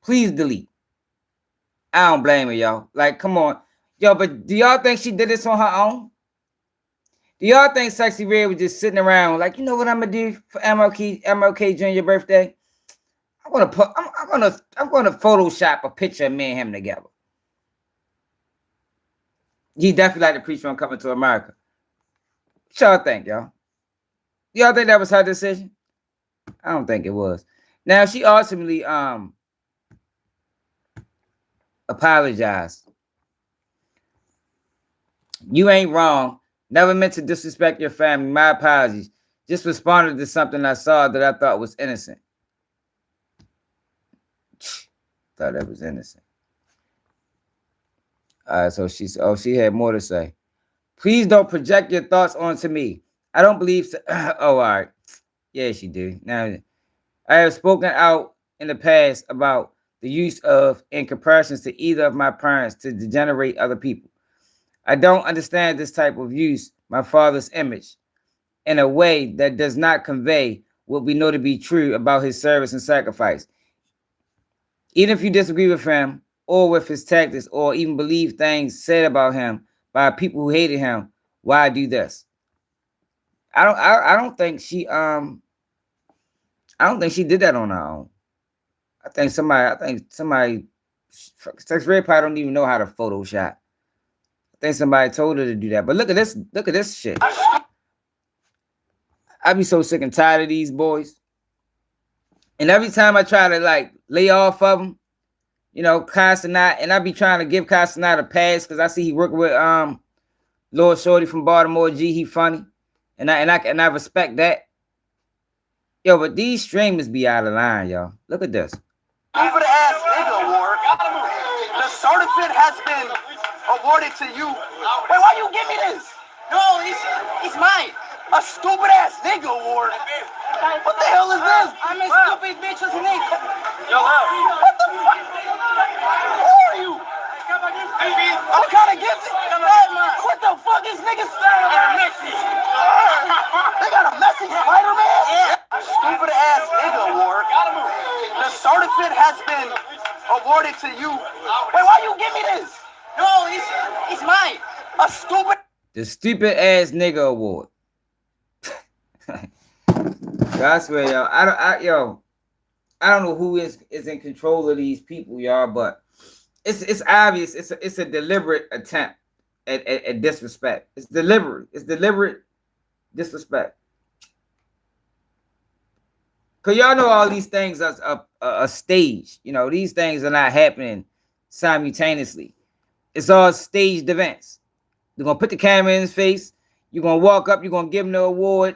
Please delete. I don't blame her, y'all. Like, come on. Yo, but do y'all think she did this on her own? Do y'all think Sexyy Red was just sitting around like, you know what I'm gonna do for MLK Jr. birthday? I'm gonna Photoshop a picture of me and him together. He definitely like to preach on coming to America. What y'all think, y'all? Y'all think that was her decision? I don't think it was. Now she ultimately apologized. You ain't wrong. Never meant to disrespect your family. My apologies. Just responded to something I saw that I thought was innocent. Thought that was innocent. All right, so she had more to say. Please don't project your thoughts onto me. I don't believe so. Oh, all right. Yeah, she do. Now, I have spoken out in the past about the use of in comparisons to either of my parents to degenerate other people. I don't understand this type of use, my father's image, in a way that does not convey what we know to be true about his service and sacrifice. Even if you disagree with him or with his tactics or even believe things said about him by people who hated him, why do this? I don't think she did that on her own. I think somebody Sexyy Red probably don't even know how to Photoshop. I think somebody told her to do that. But look at this shit. I be so sick and tired of these boys. And every time I try to like lay off of them, you know, Castanat, and I be trying to give Castanat a pass because I see he working with Lord Shorty from Baltimore G. He funny, and I respect that. Yo, but these streamers be out of line, y'all. Look at this. Over the ass nigga award certificate has been awarded to you. Wait, why you give me this? No, it's mine. A stupid ass nigga award. What the hell is this? I'm a stupid bitch as a nigga. Yo, what the fuck? Who are you? I'm kind of gifted. What the fuck is niggas? They got a messy Spider-Man? A stupid ass nigga award. The certificate has been awarded to you. Wait, why you give me this? No, it's mine. A stupid. The stupid ass nigga award. I swear, y'all. I don't know who is in control of these people, y'all, but it's obvious. It's a deliberate attempt at disrespect. It's deliberate. It's deliberate disrespect. Cause y'all know all these things are a stage. You know, these things are not happening simultaneously. It's all staged events. They're gonna put the camera in his face. You're gonna walk up. You're gonna give him the award,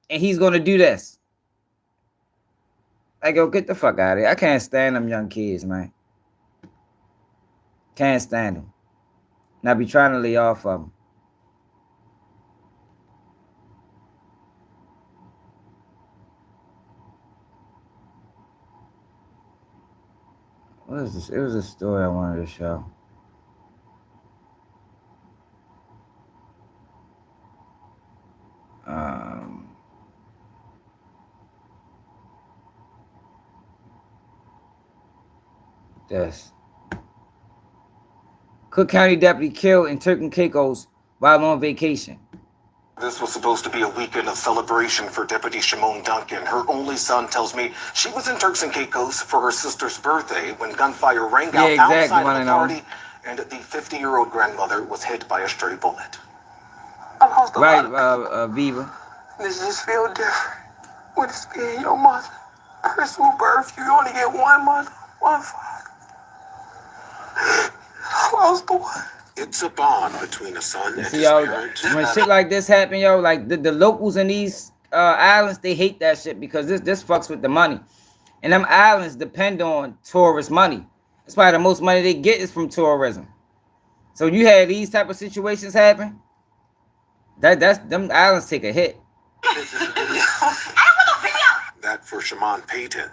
and he's gonna do this. Like, yo, get the fuck out of here. I can't stand them young kids, man. Can't stand them. And I be trying to lay off of them. What is this? It was a story I wanted to show. This. Cook County deputy killed in Turks and Caicos while on vacation. This was supposed to be a weekend of celebration for Deputy Mysonne Duncan. Her only son tells me she was in Turks and Caicos for her sister's birthday when gunfire rang out outside of the party, and the 50-year-old grandmother was hit by a stray bullet. I lost a lot of Viva. This just feel different. When it's being your mother. Personal birth, you only get one mother, one father. Lost the one. It's a bond between a son and his parent. When shit like this happen, yo, like the locals in these islands, they hate that shit because this fucks with the money. And them islands depend on tourist money. That's why the most money they get is from tourism. So you had these type of situations happen, that's them islands take a hit. That for Shaman Payton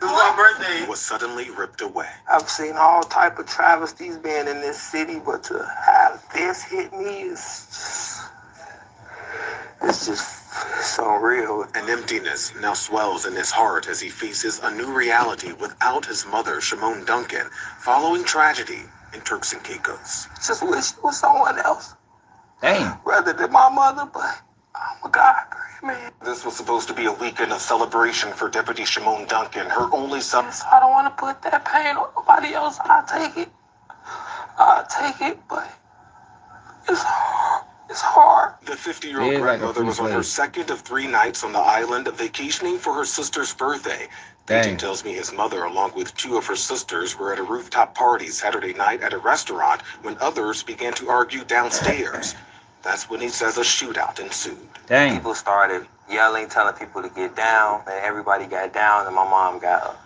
was suddenly ripped away. I've seen all type of travesties being in this city, but to have this hit me is just so real. An emptiness now swells in his heart as he faces a new reality without his mother, Mysonne Duncan, following tragedy in Turks and Caicos. Just wish it was someone else. Damn. Rather than my mother, but I'm a God, man. This was supposed to be a weekend of celebration for Deputy Mysonne Duncan, her only son. I don't want to put that pain on nobody else. I'll take it, but it's hard. It's hard. The 50-year-old grandmother was on her second of 3 nights on the island vacationing for her sister's birthday. Payton tells me his mother, along with 2 of her sisters, were at a rooftop party Saturday night at a restaurant when others began to argue downstairs. That's when he says a shootout ensued. Dang. People started yelling, telling people to get down, and everybody got down, and my mom got up.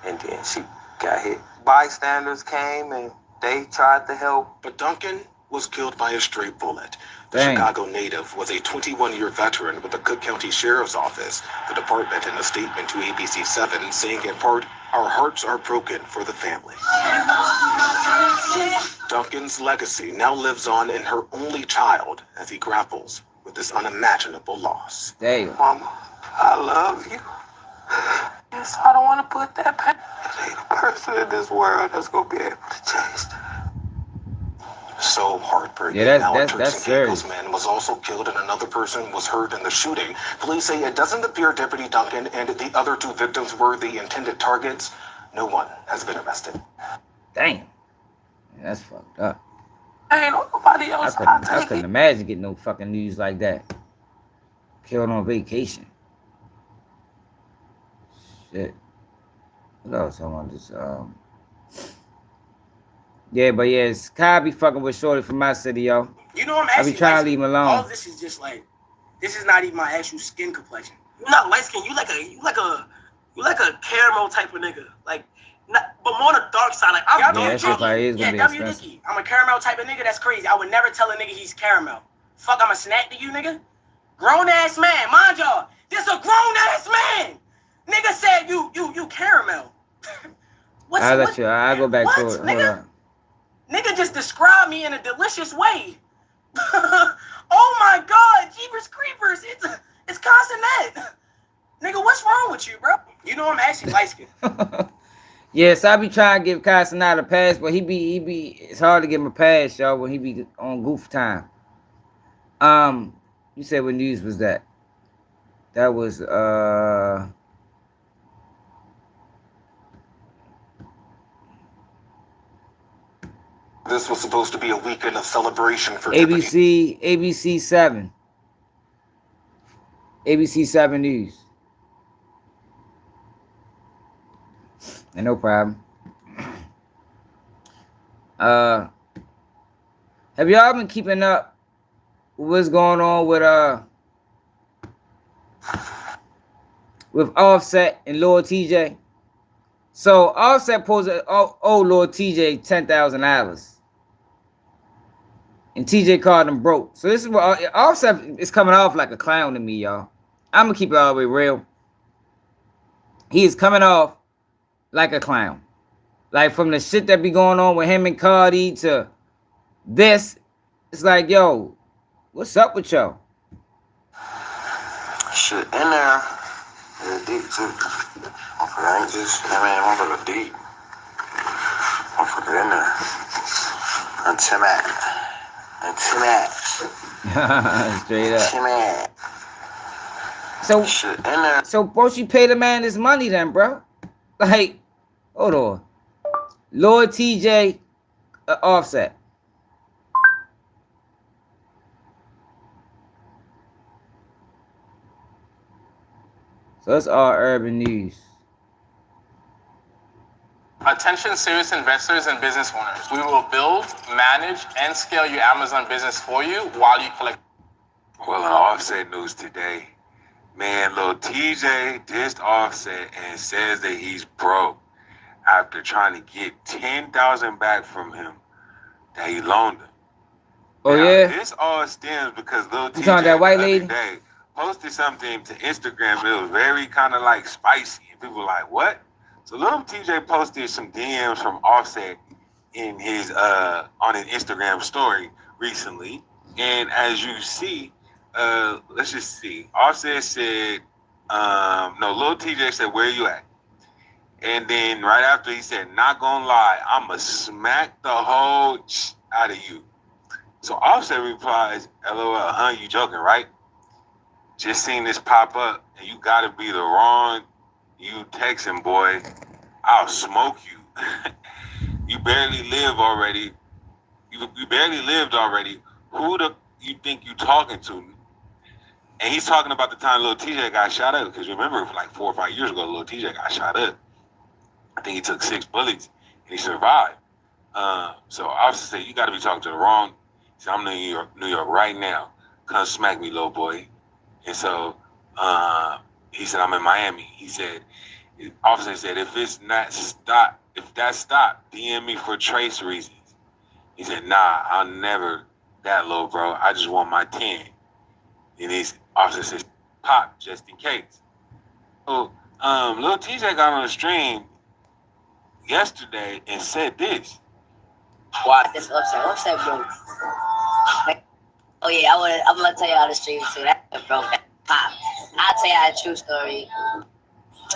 And then she got hit. Bystanders came, and they tried to help. But Duncan was killed by a stray bullet. The Dang. Chicago native was a 21-year veteran with the Cook County Sheriff's Office. The department in a statement to ABC 7 saying in part, "Our hearts are broken for the family." Duncan's legacy now lives on in her only child as he grapples with this unimaginable loss. Damn. Mama, I love you. Yes, I don't want to put that pain. There ain't a person in this world that's going to be able to change that. So heartbreaking. Yeah, now that's a Turks and serious. Caicos man was also killed and another person was hurt in the shooting. Police say it doesn't appear Deputy Duncan and the other 2 victims were the intended targets. No one has been arrested. Damn. Yeah, that's fucked up. Ain't nobody else. I couldn't imagine getting no fucking news like that. Killed on vacation. Shit. What else I wanted to yeah, but yes, Kyle be fucking with Shorty from my city, yo. You know I'm I actually be trying to leave him alone. All of this is just like, this is not even my actual skin complexion. You're not light skin. You like a caramel type of nigga. Like But more on the dark side. Like, I'm that shit probably is gonna be W expensive. Dicky. I'm a caramel type of nigga. That's crazy. I would never tell a nigga he's caramel. Fuck, I'm a snack to you, nigga. Grown ass man, mind y'all. This a grown ass man. Nigga said you caramel. I'll go back to it. Hold Nigga? on. Nigga just described me in a delicious way. Oh my God, Jeepers Creepers. It's Casanet. Nigga, what's wrong with you, bro? You know I'm actually light skinned. Yes, I be trying to give Casanat a pass, but he be it's hard to give him a pass, y'all, when he be on goof time. You said what news was that? That was This was supposed to be a weekend of celebration for ABC 7. ABC 7 News. And no problem. Have y'all been keeping up with what's going on with Offset and Lil TJay? So Offset posted Lil TJay $10,000. And TJ called him broke. So this is what Offset is coming off like a clown to me, y'all. I'm gonna keep it all the way real. He is coming off like a clown. Like from the shit that be going on with him and Cardi to this, it's like, yo, what's up with y'all? Shit in there. Yeah, deep too. Motherfucker ain't just, motherfucker deep. Motherfucker in there. Straight up. Timid. So, Shit in there. So won't you pay the man his money then, bro? Like, hold on. Lil TJay, Offset. So that's all urban news. Attention serious investors and business owners. We will build, manage, and scale your Amazon business for you while you collect. Well, in Offset news today, man, Lil TJay dissed Offset and says that he's broke after trying to get $10,000 back from him that he loaned him. Oh, now, yeah? This all stems because Lil TJay talking that white the lady? other day posted something to Instagram, but it was very kind of like spicy. And people were like, what? So Lil TJay posted some DMs from Offset in his on his Instagram story recently. And as you see, let's just see. Offset said, Lil TJay said, where you at? And then right after he said, not gonna lie, I'ma smack the whole out of you. So Offset replies, LOL, you joking, right? Just seen this pop up and you gotta be the wrong you texting, boy. I'll smoke you. You barely live already. You barely lived already. Who the you think you talking to? And he's talking about the time Lil TJay got shot up. Because remember, like 4 or 5 years ago, Lil TJay got shot up. I think he took 6 bullets and he survived. So Offset said, you got to be talking to the wrong. He said, I'm in New York right now. Come smack me, little boy. And so he said, I'm in Miami. He said, Offset said, if that's stopped, DM me for trace reasons. He said, nah, I'll never that low, bro. I just want my 10. And his Offset says, pop, just in case. So Lil TJay got on the stream yesterday and said this. Wow, this Offset broke. Oh yeah, I'm gonna tell you how the stream too. That broke. That pop. I'll tell you a true story. I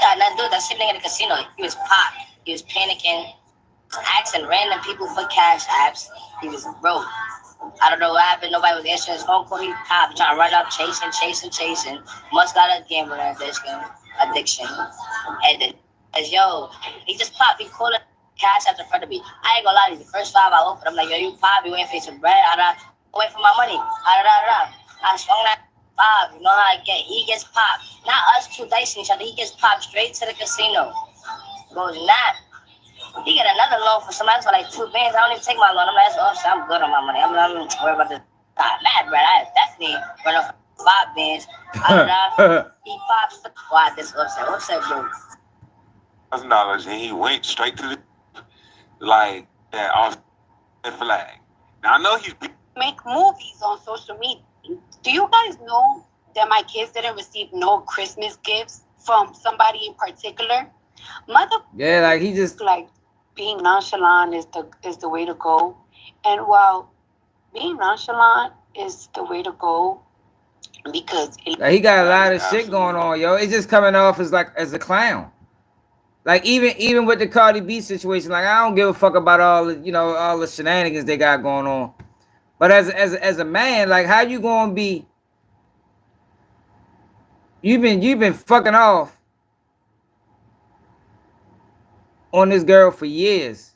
got nothing to do with that shit nigga in the casino. He was pop. He was panicking, asking random people for cash apps. He was broke. I don't know what happened. Nobody was answering his phone call. He popped, trying to run up, chasing. Must got a gambling addiction. And then, yo, he just popped. He called it cash apps in front of me. I ain't gonna lie to you. The first 5 I opened, I'm like, yo, you pop. You waiting for some bread? Wait for my money. I swung that 5. You know how I get? He gets popped. Not us two dicing each other. He gets popped straight to the casino. Goes not. He get another loan for somebody else for like 2 bands. I don't even take my loan. I'm like, that's Offset. I'm good on my money. I'm worried about this. Mad, bro. I definitely run off 5 bands. He pops. Why this upset? Upset, bro. $1,000 and he went straight to the like that off the flag. Now I know he's make movies on social media. Do you guys know that my kids didn't receive no Christmas gifts from somebody in particular? Yeah, like he just like being nonchalant is the way to go. And while being nonchalant is the way to go, because like he got a lot of shit going on, yo. It's just coming off as like as a clown. Like even with the Cardi B situation, like I don't give a fuck about all the, all the shenanigans they got going on. But as a man, like how you gonna be? You've been fucking off on this girl for years,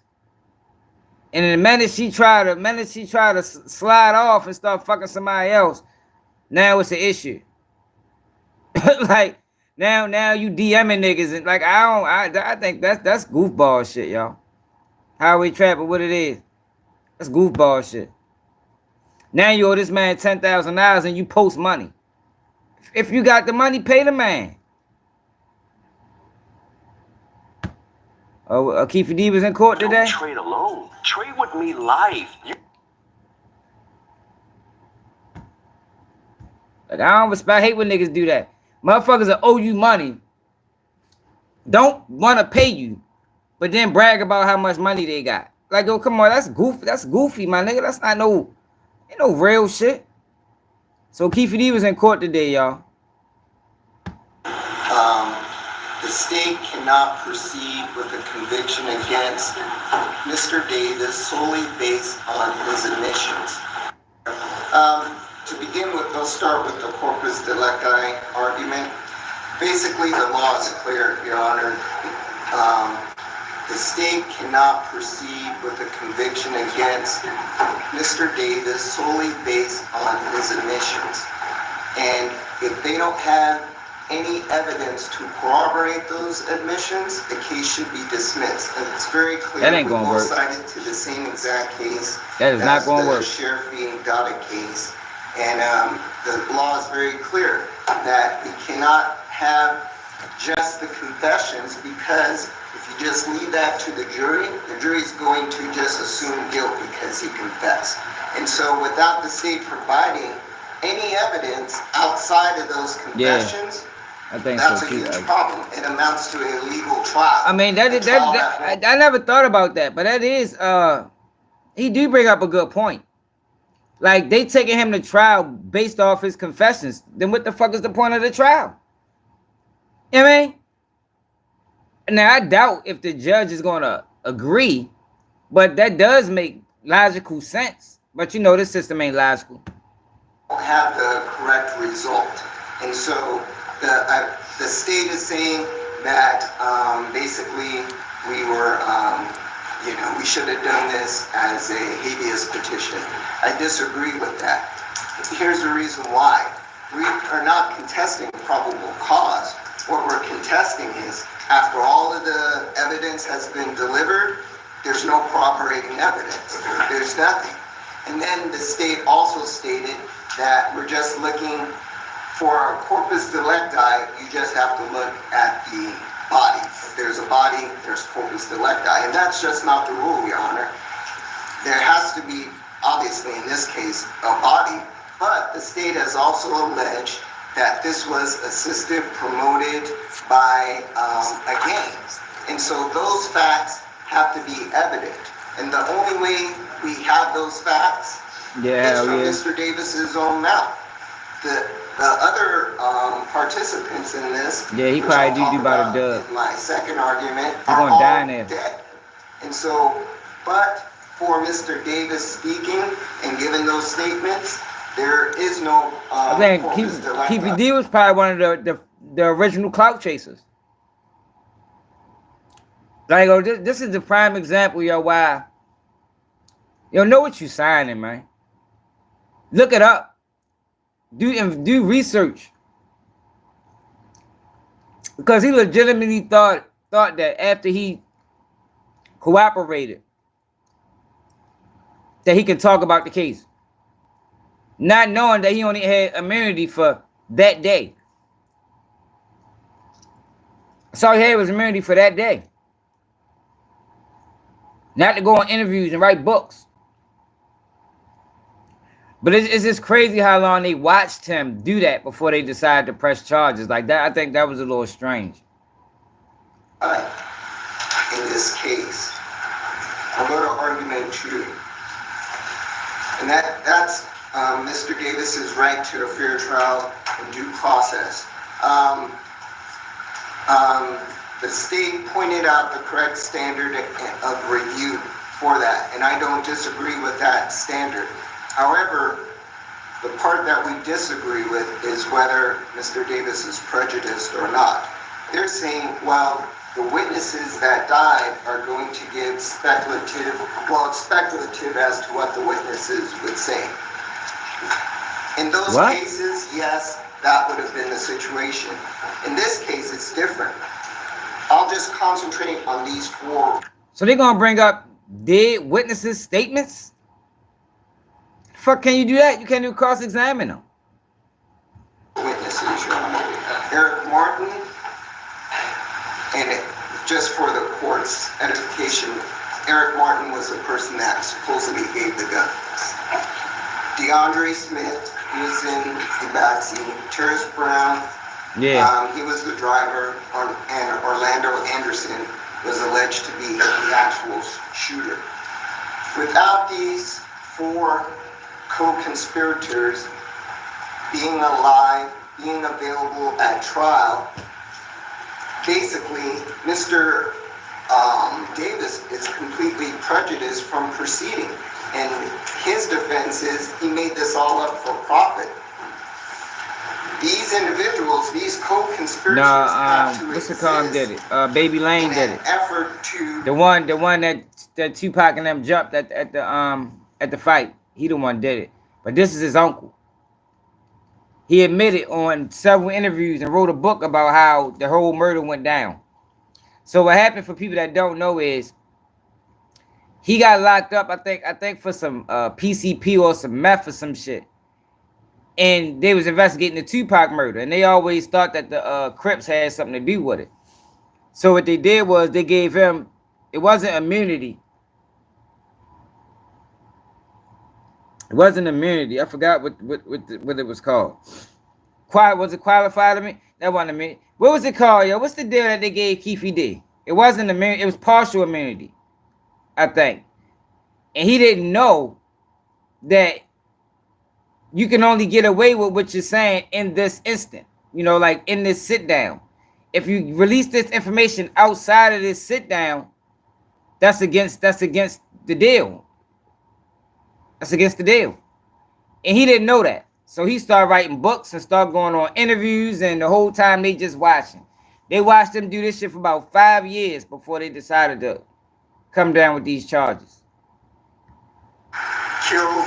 and the minute she try to slide off and start fucking somebody else, now it's an issue. Like now you DMing niggas and like I think that's goofball shit, y'all. Highway trapper, what it is? That's goofball shit. Now you owe this man $10,000 and you post money. If you got the money, pay the man. Oh, Keefe D was in court today? Don't trade alone. Trade with me live. Like, I hate when niggas do that. Motherfuckers that owe you money don't want to pay you, but then brag about how much money they got. Like, yo, come on, that's goofy, my nigga. That's not ain't no real shit. So Keefe D was in court today, y'all. The state cannot proceed with a conviction against Mr. Davis solely based on his admissions. To begin with, they'll start with the corpus delicti argument. Basically, the law is clear, Your Honor. The state cannot proceed with a conviction against Mr. Davis solely based on his admissions. And if they don't have any evidence to corroborate those admissions, the case should be dismissed. And it's very clear. That ain't gonna work. Cited to the same exact case. That is not gonna work. The Sheriff Dada case. And the law is very clear that we cannot have just the confessions, because if you just leave that to the jury is going to just assume guilt because he confessed. And so without the state providing any evidence outside of those confessions, I think that's so a too. huge problem. It amounts to a legal trial. I mean, I never thought about that, but that is, he do bring up a good point. Like, they taking him to trial based off his confessions. Then what the fuck is the point of the trial? You know what I mean? Now, I doubt if the judge is going to agree, but that does make logical sense. But this system ain't logical. Have the correct result. And so the state is saying that basically we were, we should have done this as a habeas petition. I disagree with that. Here's the reason why. We are not contesting probable cause. What we're contesting is, after all of the evidence has been delivered, there's no corroborating evidence. There's nothing. And then the state also stated that we're just looking for a corpus delicti. You just have to look at the body. If there's a body, there's corpus delicti. And that's just not the rule, Your Honor. There has to be, obviously in this case, a body. But the state has also alleged that this was assisted, promoted by a gang. And so those facts have to be evident. And the only way we have those facts is from Mr. Davis's own mouth. The other participants in this, he probably do about a dub. My second argument, You're are gonna die in all there. dead. And so, but for Mr. Davis speaking and giving those statements, there is no I think Keefe D was probably one of the original clout chasers. Like, this is the prime example, yo, why. Know what you signing, man. Look it up. Do research. Because he legitimately thought that after he cooperated, that he can talk about the case. not knowing that he only had immunity for that day. That's all he had was immunity for that day. Not to go on interviews and write books. But it's just crazy how long they watched him do that before they decided to press charges like that. I think that was a little strange. In this case, I'm going to argument true. And that's Mr. Davis's right to a fair trial and due process. The state pointed out the correct standard of review for that, and I don't disagree with that standard. However, the part that we disagree with is whether Mr. Davis is prejudiced or not. They're saying, well, the witnesses that died are going to give speculative, well, it's speculative as to what the witnesses would say. In those cases, yes, that would have been the situation. In this case, it's different. I'll just concentrate on these 4. So they're gonna bring up dead witnesses' statements? Fuck, can you do that? You can't do cross-examine them. Witnesses, Eric Martin, and just for the court's edification, Eric Martin was the person that supposedly gave the gun. DeAndre Smith, he was in the backseat. Terrence Brown, he was the driver, and Orlando Anderson was alleged to be the actual shooter. Without these 4 co-conspirators being alive, being available at trial, basically, Mr. Davis is completely prejudiced from proceeding. And his defense is he made this all up for profit. These individuals, these co-conspirators, have to what's the call did it? Baby Lane did it. Effort to the one that Tupac and them jumped at the fight. He the one did it. But this is his uncle. He admitted on several interviews and wrote a book about how the whole murder went down. So what happened, for people that don't know, is he got locked up, I think for some PCP or some meth or some shit. And they was investigating the Tupac murder, and they always thought that the Crips had something to do with it. So what they did was they gave him, it wasn't immunity. It wasn't immunity. I forgot what it was called. Was it qualified immunity? That wasn't immunity. What was it called, yo? What's the deal that they gave Keefe D? It wasn't immunity. It was partial immunity, I think. And he didn't know that you can only get away with what you're saying in this instant. You know, like in this sit down. If you release this information outside of this sit down, that's against the deal. That's against the deal. And he didn't know that. So he started writing books and started going on interviews, and the whole time they just watching. They watched him do this shit for about 5 years before they decided to come down with these charges. Kill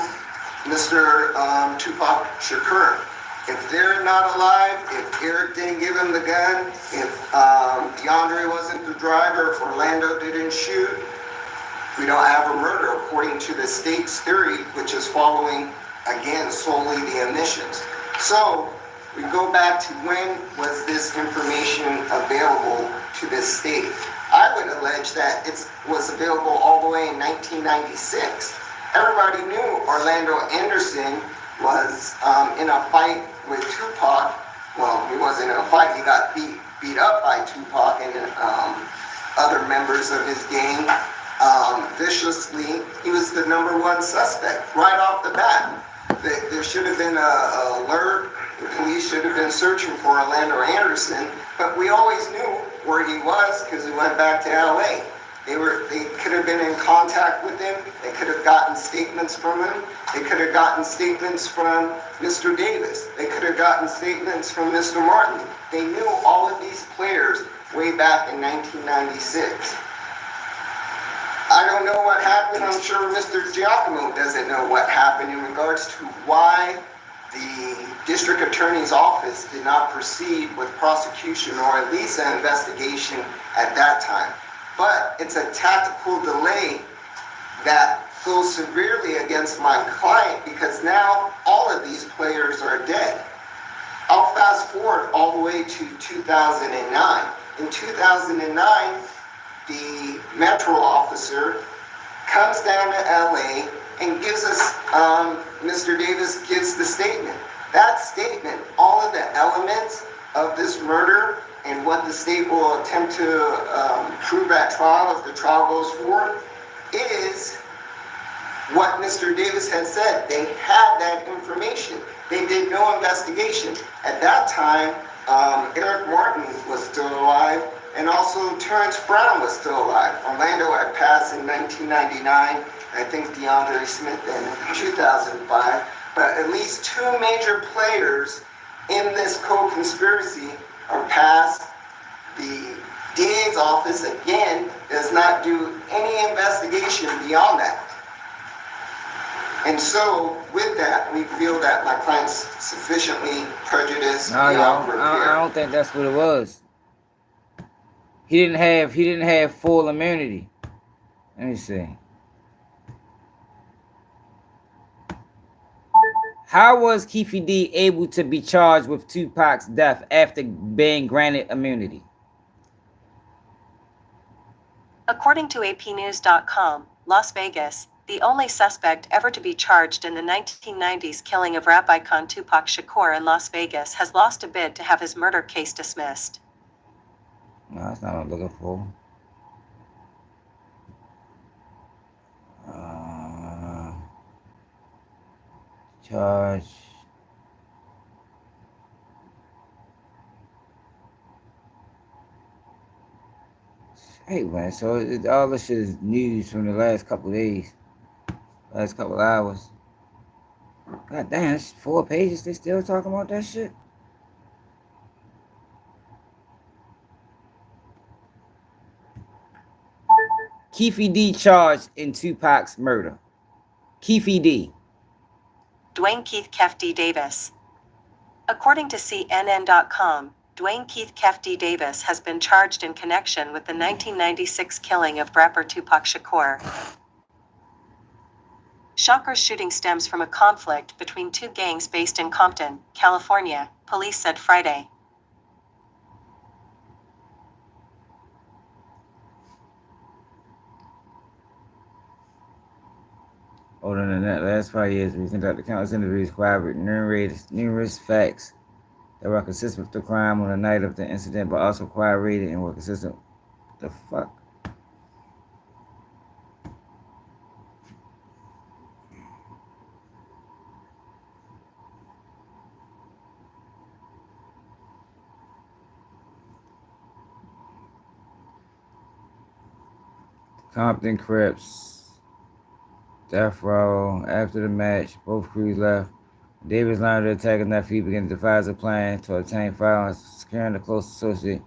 Mr. Tupac Shakur. If they're not alive, if Eric didn't give him the gun, if DeAndre wasn't the driver, if Orlando didn't shoot, we don't have a murder according to the state's theory, which is following, again, solely the omissions. So we go back to when was this information available to this state? I would allege that it was available all the way in 1996. Everybody knew Orlando Anderson was in a fight with Tupac. Well, he wasn't in a fight. He got beat up by Tupac and other members of his gang viciously. He was the #1 suspect right off the bat. There should have been an alert. The police should have been searching for Orlando Anderson, but we always knew where he was because he went back to LA. They could have been in contact with him. They could have gotten statements from him. They could have gotten statements from Mr. Davis. They could have gotten statements from Mr. Martin. They knew all of these players way back in 1996. I don't know what happened. I'm sure Mr. Giacomo doesn't know what happened in regards to why the district attorney's office did not proceed with prosecution or at least an investigation at that time. But it's a tactical delay that goes severely against my client because now all of all the way to 2009. In 2009, the Metro officer comes down to LA and gives us, Mr. Davis gives the statement. That statement, all of the elements of this murder and what the state will attempt to prove at trial if the trial goes forward, is what Mr. Davis had said. They had that information. They did no investigation. At that time, Eric Martin was still alive, and also Terrence Brown was still alive. Orlando had passed in 1999. I think DeAndre Smith in 2005. But at least two major players in this co-conspiracy are passed. The DA's office, again, does not do any investigation beyond that. And so, with that, we feel that my client's sufficiently prejudiced. No, y'all, I don't think that's what it was. He didn't have full immunity. Let me see. How was Keefe D able to be charged with Tupac's death after being granted immunity? According to APnews.com, Las Vegas, the only suspect ever to be charged in the 1990s killing of rap icon Tupac Shakur in Las Vegas, has lost a bid to have his murder case dismissed. No, that's not what I'm looking for. Charge. Hey man, so all this shit is news from the last couple of days, last couple of hours. God damn, it's 4 pages. They still talking about that shit. Keefe D charged in Tupac's murder. Keefe D. Dwayne Keith D. Davis. According to CNN.com, Dwayne Keith D. Davis has been charged in connection with the 1996 killing of rapper Tupac Shakur. Shakur's shooting stems from a conflict between two gangs based in Compton, California, police said Friday. Older than that, last 5 years, we conducted countless interviews, corroborating numerous facts that were consistent with the crime on the night of the incident, but also corroborated and were consistent. The fuck? Compton Crips. Death Row. After the match, both crews left. Davis learned the attack enough, he began to devise a plan to obtain firearms, securing the close associate.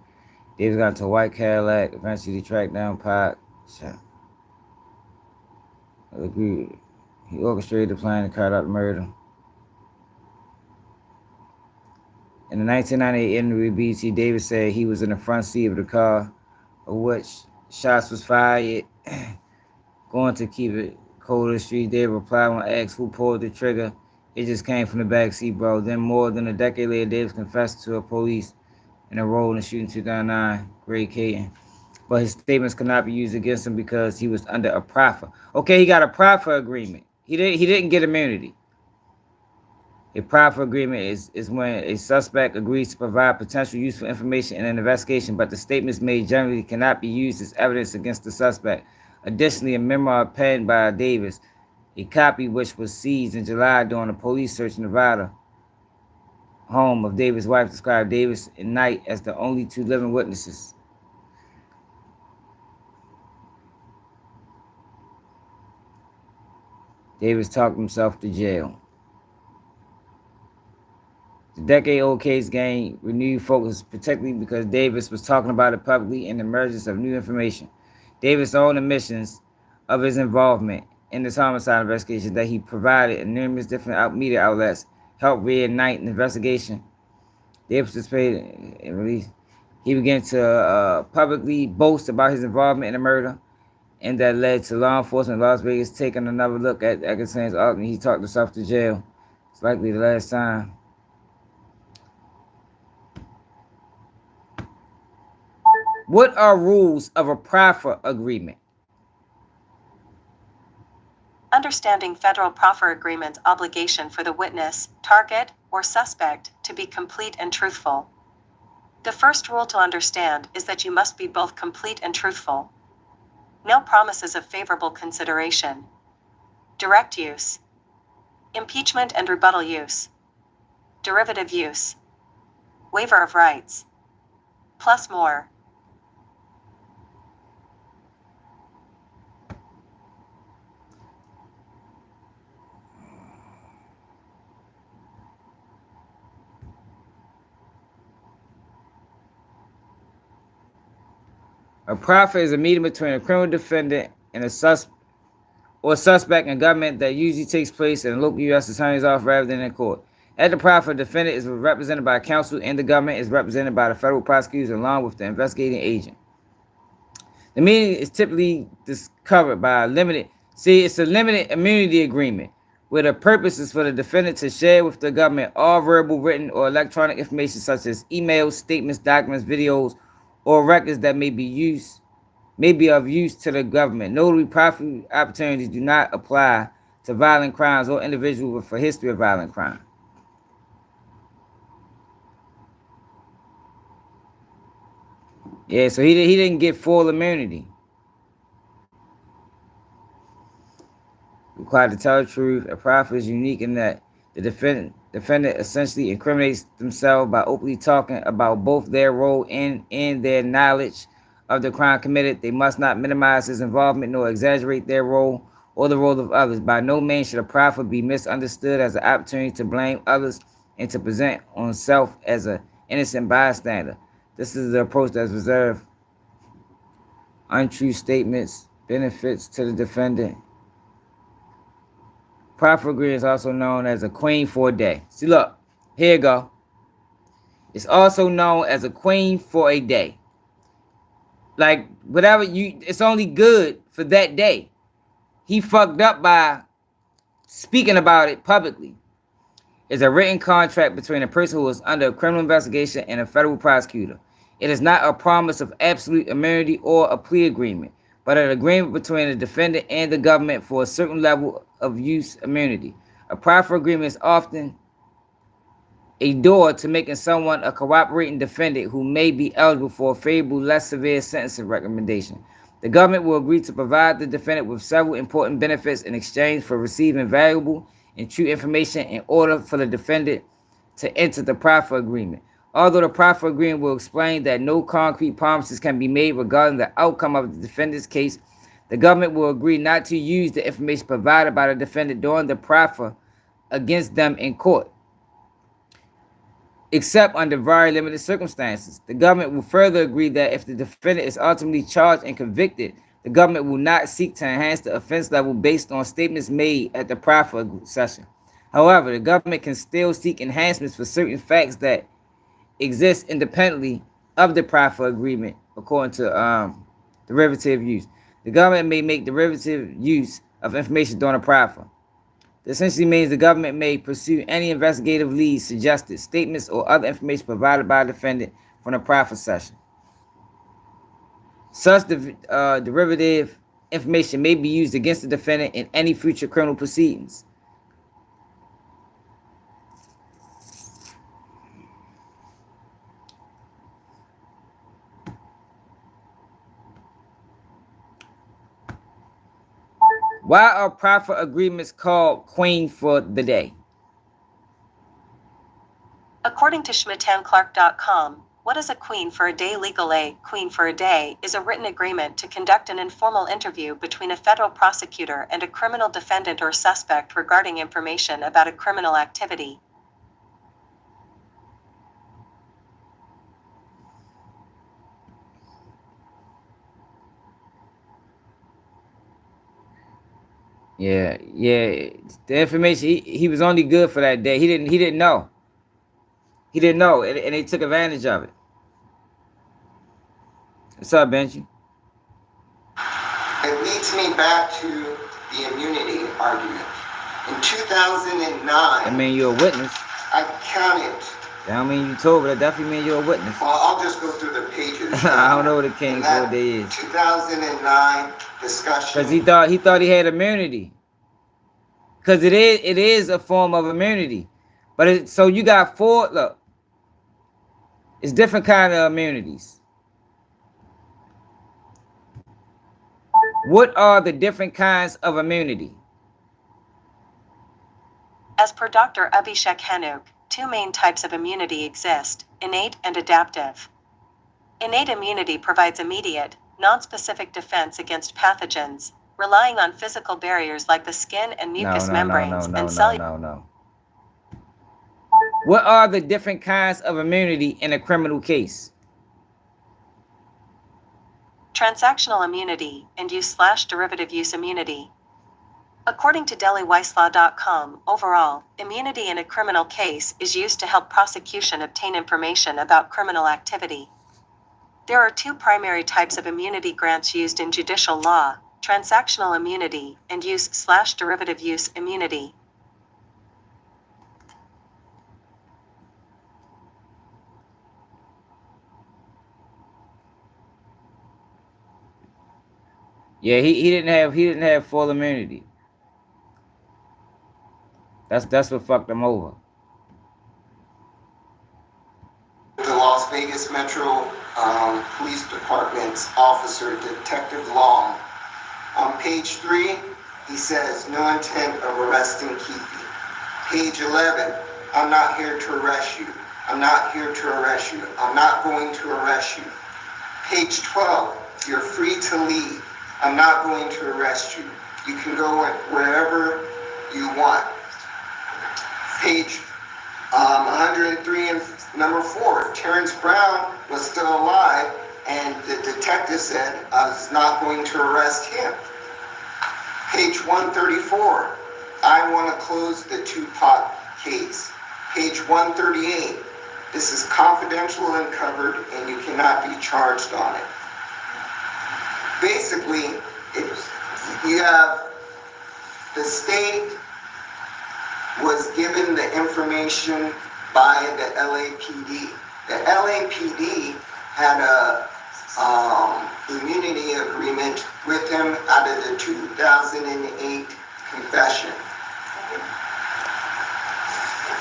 Davis got into a white Cadillac, eventually tracked down Pac. Agreed. He orchestrated the plan and carried out the murder. In the 1998 interview, BT Davis said he was in the front seat of the car, of which shots was fired. Going to keep it cold in the street, Davis replied when asked who pulled the trigger. It just came from the back seat, bro. Then more than a decade later, Davis confessed to a police in a role in the shooting in 2009, Greg Caton. But his statements could not be used against him because he was under a proffer. Okay, he got a proffer agreement. He didn't get immunity. A proffer agreement is when a suspect agrees to provide potential useful information in an investigation, but the statements made generally cannot be used as evidence against the suspect. Additionally, a memoir penned by Davis, a copy which was seized in July during a police search in Nevada home of Davis' wife, described Davis and Knight as the only two living witnesses. Davis talked himself to jail. The decade-old case gained renewed focus, particularly because Davis was talking about it publicly and the emergence of new information. Davis' own admissions of his involvement in this homicide investigation that he provided in numerous different media outlets helped reignite an investigation. Davis participated in release. He began to publicly boast about his involvement in the murder, and that led to law enforcement in Las Vegas taking another look at Atkinson's argument. He talked himself to jail. It's likely the last time. What are rules of a proffer agreement? Understanding federal proffer agreement's obligation for the witness, target, or suspect to be complete and truthful. The first rule to understand is that you must be both complete and truthful. No promises of favorable consideration. Direct use. Impeachment and rebuttal use. Derivative use. Waiver of rights. Plus more. A proffer is a meeting between a criminal defendant and a suspect in government that usually takes place in a local U.S. attorney's office rather than in court. At the proffer, the defendant is represented by counsel and the government is represented by the federal prosecutors along with the investigating agent. The meeting is typically covered by a limited immunity agreement where the purpose is for the defendant to share with the government all verbal, written, or electronic information such as emails, statements, documents, videos, or records that may be of use to the government. Notably, proffer opportunities do not apply to violent crimes or individuals with a history of violent crime. Yeah, so he didn't get full immunity. Required to tell the truth. A proffer is unique in that the defendant essentially incriminates themselves by openly talking about both their role and their knowledge of the crime committed. They must not minimize his involvement nor exaggerate their role or the role of others. By no means should a proffer be misunderstood as an opportunity to blame others and to present on self as an innocent bystander. This is the approach that's reserved. Untrue statements, benefits to the defendant. Proffer agreement is also known as a queen for a day. See, look, here you go. It's also known as a queen for a day. Like, whatever it's only good for that day. He fucked up by speaking about it publicly. It's a written contract between a person who is under a criminal investigation and a federal prosecutor. It is not a promise of absolute immunity or a plea agreement, but an agreement between the defendant and the government for a certain level of use immunity. A proffer agreement is often a door to making someone a cooperating defendant who may be eligible for a favorable, less severe sentencing recommendation. The government will agree to provide the defendant with several important benefits in exchange for receiving valuable and true information in order for the defendant to enter the proffer agreement. Although the proffer agreement will explain that no concrete promises can be made regarding the outcome of the defendant's case, the government will agree not to use the information provided by the defendant during the proffer against them in court, except under very limited circumstances. The government will further agree that if the defendant is ultimately charged and convicted, the government will not seek to enhance the offense level based on statements made at the proffer session. However, the government can still seek enhancements for certain facts that exist independently of the proffer agreement, according to derivative use. The government may make derivative use of information during a proffer. This essentially means the government may pursue any investigative leads, suggested statements, or other information provided by the defendant from the proffer session. Such derivative information may be used against the defendant in any future criminal proceedings. Why are proffer agreements called queen for the day? According to schmidtandclark.com, what is a queen for a day legal? A queen for a day is a written agreement to conduct an informal interview between a federal prosecutor and a criminal defendant or suspect regarding information about a criminal activity. Yeah. The information he was only good for that day. He didn't know. He didn't know, and they took advantage of it. What's up, Benji? It leads me back to the immunity argument. In 2009, I mean, you're a witness. I counted That don't mean you told, but that definitely mean you're a witness. Well, I'll just go through the pages. I don't know what the King's what day is. 2009 discussion. Because he thought he had immunity. Because it is a form of immunity. But so you got four, look. It's different kind of immunities. What are the different kinds of immunity? As per Dr. Abhishek Henuk, two main types of immunity exist, innate and adaptive. Innate immunity provides immediate, non-specific defense against pathogens, relying on physical barriers like the skin and mucous membranes and cellular. No. What are the different kinds of immunity in a criminal case? Transactional immunity and use/derivative use immunity. According to DelhiWislaw.com, overall, immunity in a criminal case is used to help prosecution obtain information about criminal activity. There are two primary types of immunity grants used in judicial law: transactional immunity and use/derivative use immunity. Yeah, he didn't have full immunity. That's what fucked him over. The Las Vegas Metro Police Department's officer, Detective Long. On page 3, he says, no intent of arresting Keefe. Page 11, I'm not here to arrest you. I'm not here to arrest you. I'm not going to arrest you. Page 12, you're free to leave. I'm not going to arrest you. You can go wherever you want. Page 103 and number 4, Terrence Brown was still alive, and the detective said, I was not going to arrest him. Page 134, I want to close the Tupac case. Page 138, this is confidential and covered, and you cannot be charged on it. Basically, you have the state was given the information by the LAPD. The LAPD had a immunity agreement with him out of the 2008 confession.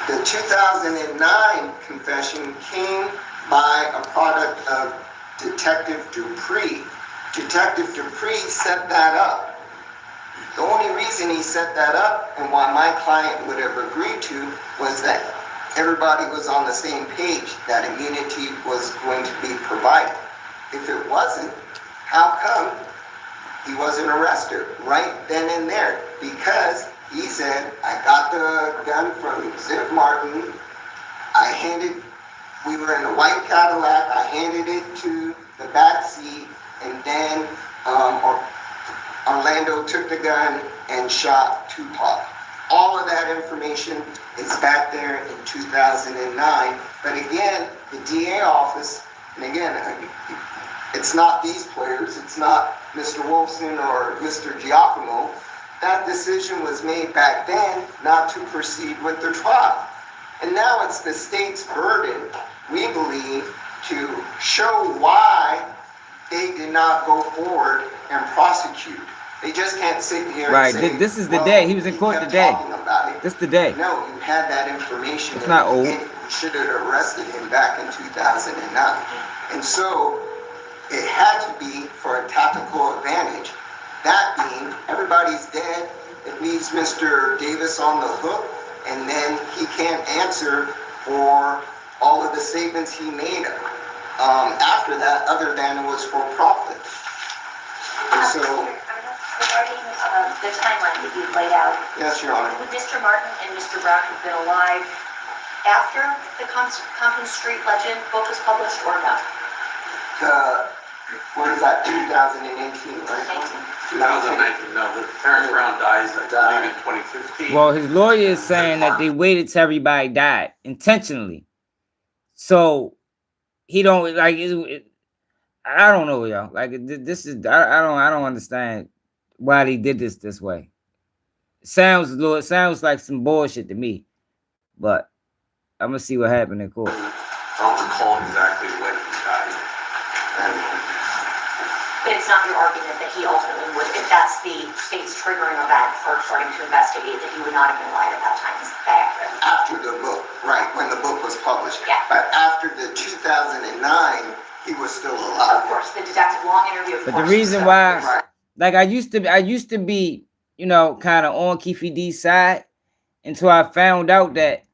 The 2009 confession came by a product of Detective Dupree. Detective Dupree set that up. The only reason he set that up and why my client would have agreed to was that everybody was on the same page, that immunity was going to be provided. If it wasn't, how come he wasn't arrested right then and there? Because he said, I got the gun from Zip Martin. We were in a white Cadillac, I handed it to the back seat, and then Orlando took the gun and shot Tupac. All of that information is back there in 2009. But again, the DA office, and again, it's not these players, it's not Mr. Wolfson or Mr. Giacomo. That decision was made back then not to proceed with the trial. And now it's the state's burden, we believe, to show why they did not go forward and prosecute. They just can't sit here and say, this is the day. He was in court today. This is the day. No, you had that information. It's not old. You should have arrested him back in 2009. And so it had to be for a tactical advantage. That being, everybody's dead. It leaves Mr. Davis on the hook, and then he can't answer for all of the statements he made after that, other than it was for profit. And so, regarding the timeline that you've laid out. Yes, Your Honor. Would Mr. Martin and Mr. Brown have been alive after the Compton Street Legend book was published or not? What is that, 2018, right? 2019, no. Terrence Brown dies, I believe, in 2015. Well, his lawyer is saying that they waited till everybody died intentionally. So he don't like it. I don't know, y'all. Like this is I don't understand why they did this way. Sounds like some bullshit to me, but I'm gonna see what happened in court. I don't recall exactly when he died. But it's not your argument that he ultimately would, if that's the state's triggering event for starting to investigate, that he would not have been alive at that time. Is that accurate? After the book, right, when the book was published. Yeah. But after the 2009, he was still alive. Of course, the detective long interview. But the reason why, like I used to be, you know, kind of on Keefe D's side until I found out that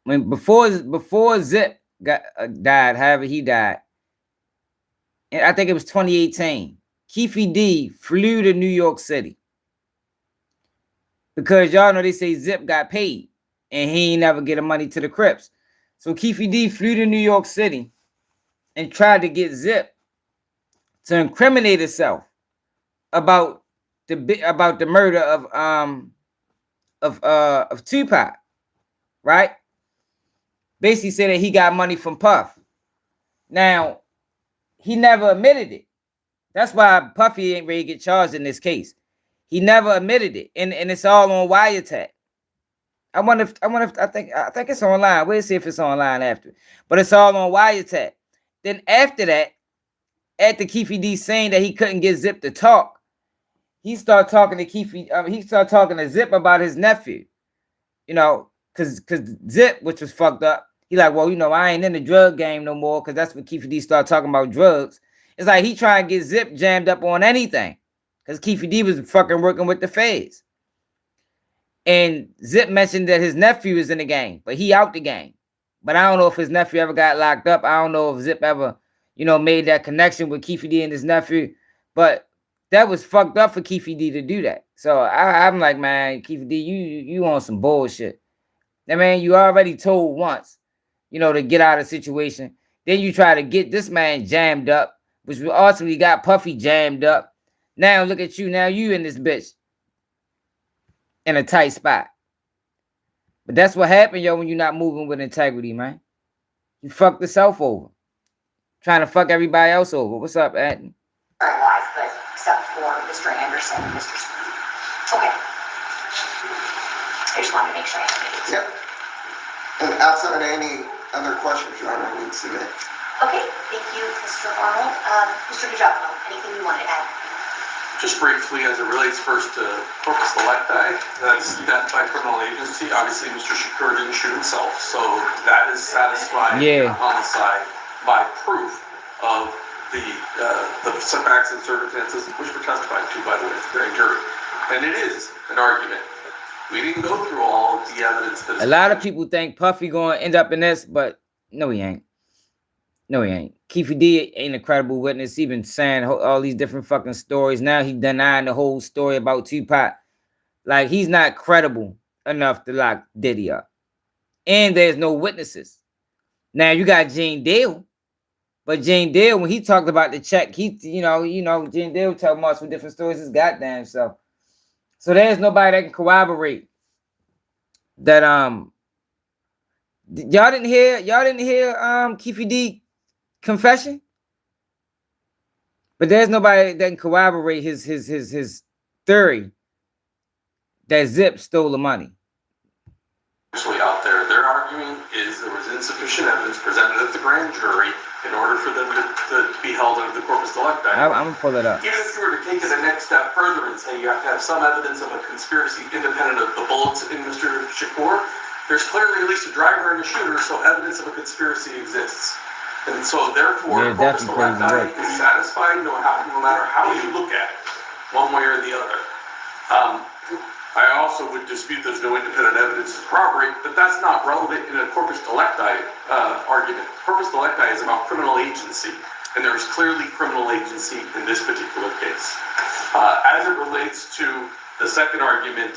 before Zip died, however he died, and I think it was 2018, Keefe D flew to New York City because y'all know they say Zip got paid and he ain't never get the money to the Crips. So Keefe D flew to New York City and tried to get Zip to incriminate himself about the murder of Tupac, right? Basically said that he got money from Puff. Now, he never admitted it. That's why Puffy ain't ready to get charged in this case. He never admitted it, and it's all on wiretap. I think it's online. We'll see if it's online after, but it's all on wiretap. Then after that, after Keefe D saying that he couldn't get Zip to talk, he started talking to he started talking to Zip about his nephew. You know, cause Zip, which was fucked up. He like, well, you know, I ain't in the drug game no more, because that's when Keefe D started talking about drugs. It's like he trying to get Zip jammed up on anything, because Keefe D was fucking working with the feds. And Zip mentioned that his nephew is in the game, but he out the game. But I don't know if his nephew ever got locked up. I don't know if Zip ever, you know, made that connection with Keefe D and his nephew. But that was fucked up for Keefe D to do that. So I'm like, man, Keefe D, you on some bullshit. I mean, you already told once, you know, to get out of the situation. Then you try to get this man jammed up, which ultimately got Puffy jammed up. Now look at you. Now you in this bitch in a tight spot. But that's what happened, yo, when you're not moving with integrity, man. You fucked yourself over. Trying to fuck everybody else over. What's up, Atten? Alive, but except for Mr. Anderson and Mr. Smith. Okay. I just wanted to make sure I had it. Yep. And outside of any other questions, Your Honor, we submit. Okay, thank you, Mr. Arnold. Mr. DiGiacomo, anything you wanted to add? Just briefly, as it relates first to corpus delicti, that's death by criminal agency. Obviously, Mr. Shakur didn't shoot himself, so that is satisfying homicide by proof of the facts and circumstances which were testified to by the grand jury. And it is an argument. We didn't go through all of the evidence. A lot of people think Puffy going to end up in this, but no, he ain't. No, he ain't. Keefe D ain't a credible witness. He been saying all these different fucking stories. Now he denying the whole story about Tupac. Like, he's not credible enough to lock Diddy up. And there's no witnesses. Now, you got Gene Deal. But Gene Deal, when he talked about the check, he, you know, Gene Deal tell multiple different stories his goddamn self. So there's nobody that can corroborate that y'all didn't hear Keefe D confession? But there's nobody that can corroborate his theory that Zip stole the money. Actually out there, their argument is there was insufficient evidence presented at the grand jury in order for them to be held under the corpus delicti. I'm gonna pull it up. Even if you were to take it a next step further and say you have to have some evidence of a conspiracy independent of the bullets in Mr. Shakur, there's clearly at least a driver and a shooter, so evidence of a conspiracy exists. And so therefore, corpus delicti is satisfied no matter how you look at it, one way or the other. I also would dispute there's no independent evidence to corroborate, but that's not relevant in a corpus delicti argument. Corpus delicti is about criminal agency, and there is clearly criminal agency in this particular case. As it relates to the second argument,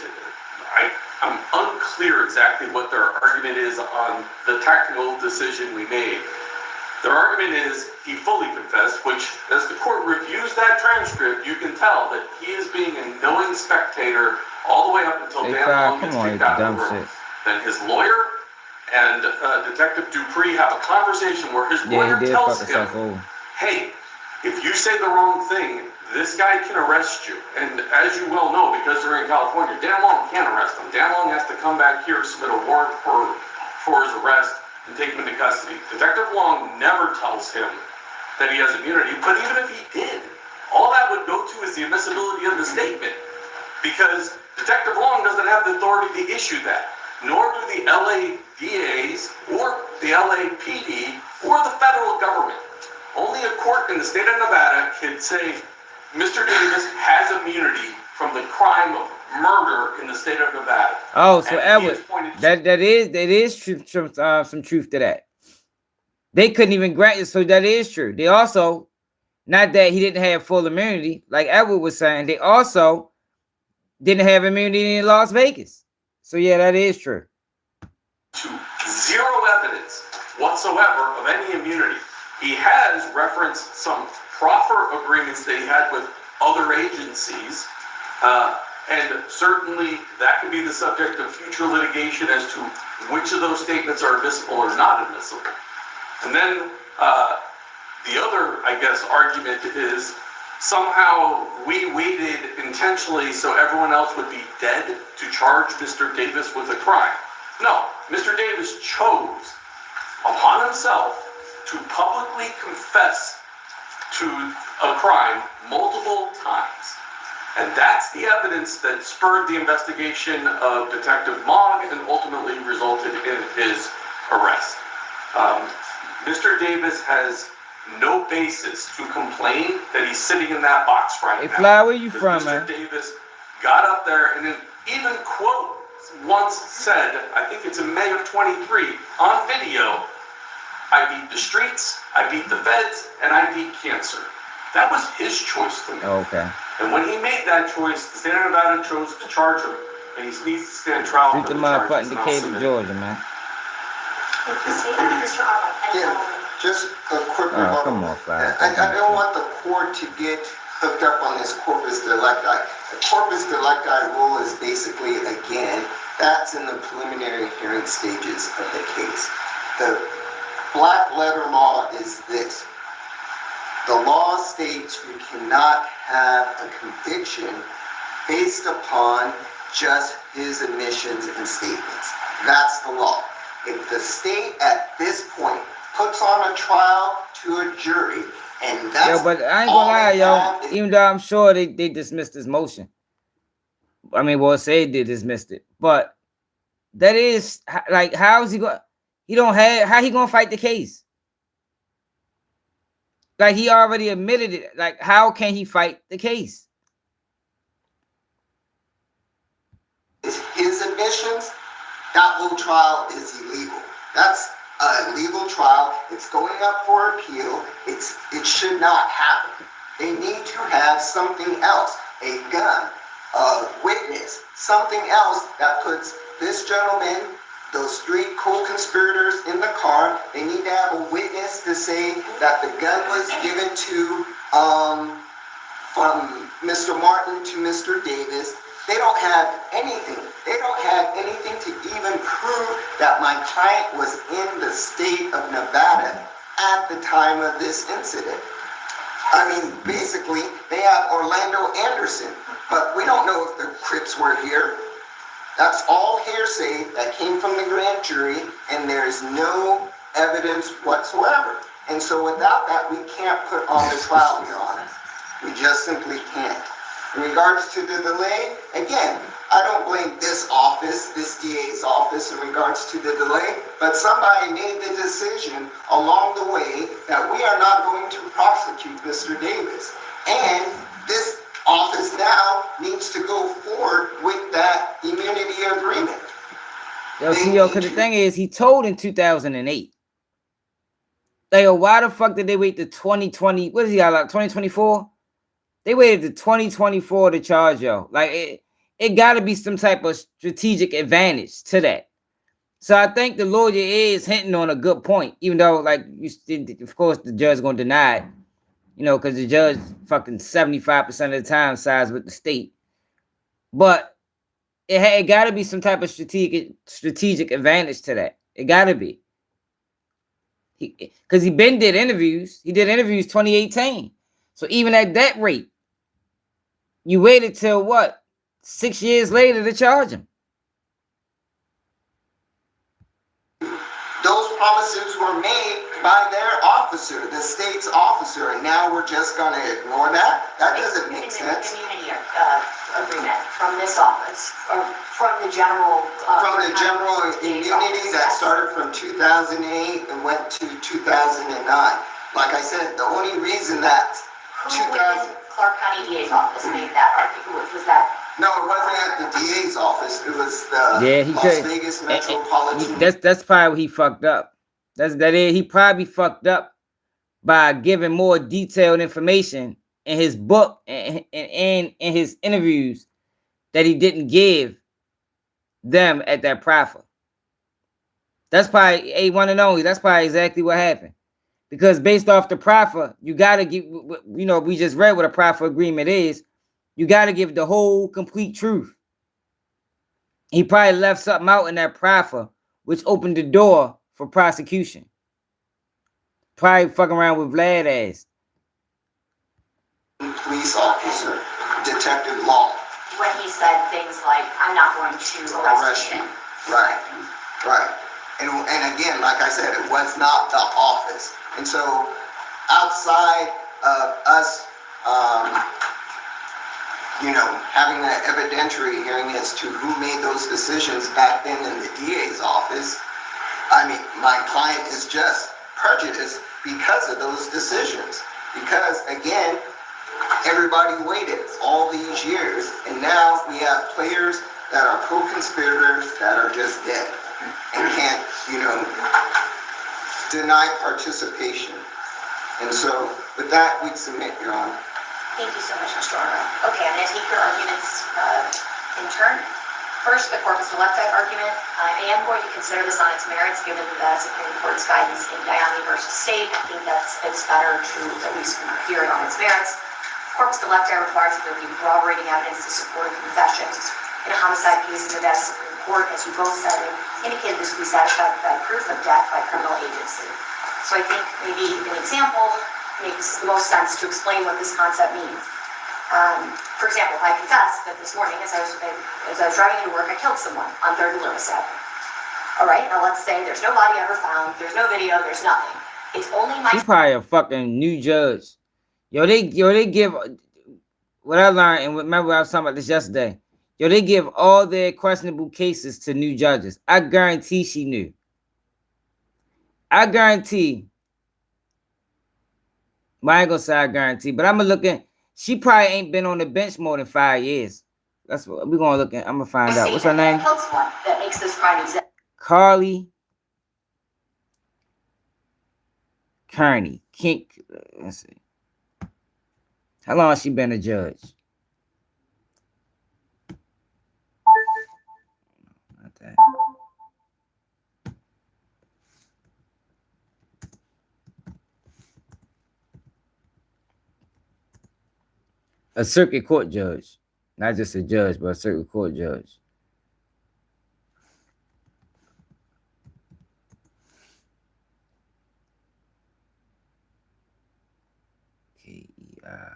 I'm unclear exactly what their argument is on the tactical decision we made. Their argument is he fully confessed, which, as the court reviews that transcript, you can tell that he is being a knowing spectator all the way up until Dan Long gets kicked out of the room. Then his lawyer and Detective Dupree have a conversation where his lawyer tells him, hey, if you say the wrong thing, this guy can arrest you. And as you well know, because they're in California, Dan Long can't arrest him. Dan Long has to come back here, submit a warrant for for his arrest and take him into custody. Detective Long never tells him that he has immunity, but even if he did, all that would go to is the admissibility of the statement, because Detective Long doesn't have the authority to issue that, nor do the LA DAs or the LAPD or the federal government. Only a court in the state of Nevada can say Mr. Davis has immunity from the crime of murder in the state of Nevada. Oh, so Edward, that is true, some truth to that. They couldn't even grant it, so that is true. They also, not that he didn't have full immunity, like Edward was saying, they also didn't have immunity in Las Vegas. So yeah, that is true. Zero evidence whatsoever of any immunity. He has referenced some proffer agreements that he had with other agencies, and certainly that could be the subject of future litigation as to which of those statements are admissible or not admissible. And then the other, I guess, argument is somehow we waited intentionally so everyone else would be dead to charge Mr. Davis with a crime. No, Mr. Davis chose upon himself to publicly confess to a crime multiple times. And that's the evidence that spurred the investigation of Detective Mogg and ultimately resulted in his arrest. Mr. Davis has no basis to complain that he's sitting in that box right now. Fly, where you from, Mr. man? Davis got up there and then even quote once said, I think it's in May of 23, on video, I beat the streets, I beat the feds, and I beat cancer. That was his choice to make. Okay. And when he made that choice, the state of Nevada chose to charge him, and he needs to stand trial Treat for the the charges. motherfucking Decatur, Georgia, man. Yeah, just a quick Oh, rebuttal. come on, Fly. I don't want the court to get hooked up on this corpus delicti. The corpus delicti rule is basically, again, that's in the preliminary hearing stages of the case. The black letter law is this. The law states you cannot have a conviction based upon just his admissions and statements. That's the law. If the state at this point puts on a trial to a jury, and that's Yo, but I ain't gonna lie, yo. Even though I'm sure they dismissed this motion. I mean, well, say they dismissed it, but that is like, how is he going? He don't have how he gonna fight the case? Like, he already admitted it. Like, how can he fight the case? His admissions, that whole trial is illegal. That's a legal trial. It's going up for appeal. It should not happen. They need to have something else, a gun, a witness, something else that puts this gentleman, those three co-conspirators in the car. They need to have a witness to say that the gun was given to, from Mr. Martin to Mr. Davis. They don't have anything. They don't have anything to even prove that my client was in the state of Nevada at the time of this incident. I mean, basically, they have Orlando Anderson, but we don't know if the Crips were here. That's all hearsay that came from the grand jury, and there's no evidence whatsoever. And so without that, we can't put on the trial, Your Honor. We just simply can't. In regards to the delay, again, I don't blame this office, this DA's office in regards to the delay, but somebody made the decision along the way that we are not going to prosecute Mr. Davis. And this office now needs to go forward with that immunity agreement. Yo, see, yo, because the thing is, he told in 2008. Like, yo, why the fuck did they wait to 2020? What is he got, like 2024? They waited to 2024 to charge yo. Like, it got to be some type of strategic advantage to that. So I think the lawyer is hinting on a good point, even though, like, of course, the judge going to deny it, you know, because the judge fucking 75% of the time sides with the state. But it got to be some type of strategic advantage to that. It got to be. Because he been did interviews. He did interviews 2018. So even at that rate, you waited till what? 6 years later to charge him. promises were made by their officer, the state's officer, and now we're just going to ignore that? That doesn't make sense. Immunity agreement from this office, or from the general... From the general immunity that started from 2008 and went to 2009. Like I said, the only reason that... Clark County DA's office made that argument. Was that... No, it wasn't at the DA's office. It was the Las Vegas Metropolitan. That's probably what he fucked up. He probably fucked up by giving more detailed information in his book and in his interviews that he didn't give them at that proffer. That's probably a one and only. That's probably exactly what happened. Because based off the proffer, you gotta give. You know, we just read what a proffer agreement is. You got to give the whole complete truth. He probably left something out in that proffer, which opened the door for prosecution. Probably fucking around with Vlad ass. Police officer, Detective Law. When he said things like, I'm not going to arrest you. Right. And again, like I said, it was not the office. And so outside of us, having an evidentiary hearing as to who made those decisions back then in the DA's office, I mean, my client is just prejudiced because of those decisions. Because, again, everybody waited all these years, and now we have players that are co-conspirators that are just dead and can't, deny participation. And so, with that, we submit, Your Honor. Thank you so much, Mr. Arno. Okay, I'm going to take your arguments in turn. First, the corpus delicti argument. I am going to consider this on its merits, given the Supreme Court's guidance in Diami versus State. I think it's better to at least hear it on its merits. Corpus delicti requires that there be corroborating evidence to support a confession. In a homicide case in the Nevada Supreme Court, as you both said, indicated this would be satisfied by proof of death by criminal agency. So I think maybe an example makes the most sense to explain what this concept means. For example, if I confess that this morning, as I was driving to work, I killed someone on 3rd and Lewis Avenue. All right, now let's say there's no body ever found, there's no video, there's nothing. It's only my... He's probably a fucking new judge. They give... What I learned, and remember I was talking about this yesterday, they give all their questionable cases to new judges. I guarantee she knew. I guarantee... Well, I ain't gonna say I guarantee, but I'm gonna look at. She probably ain't been on the bench more than 5 years. That's what we're gonna look at. I'm gonna find out. What's her name? That makes this crime exempt. Carly Kearney. Let's see. How long has she been a judge? Not that. A circuit court judge. Not just a judge, but a circuit court judge. K-E-I-R-N-Y.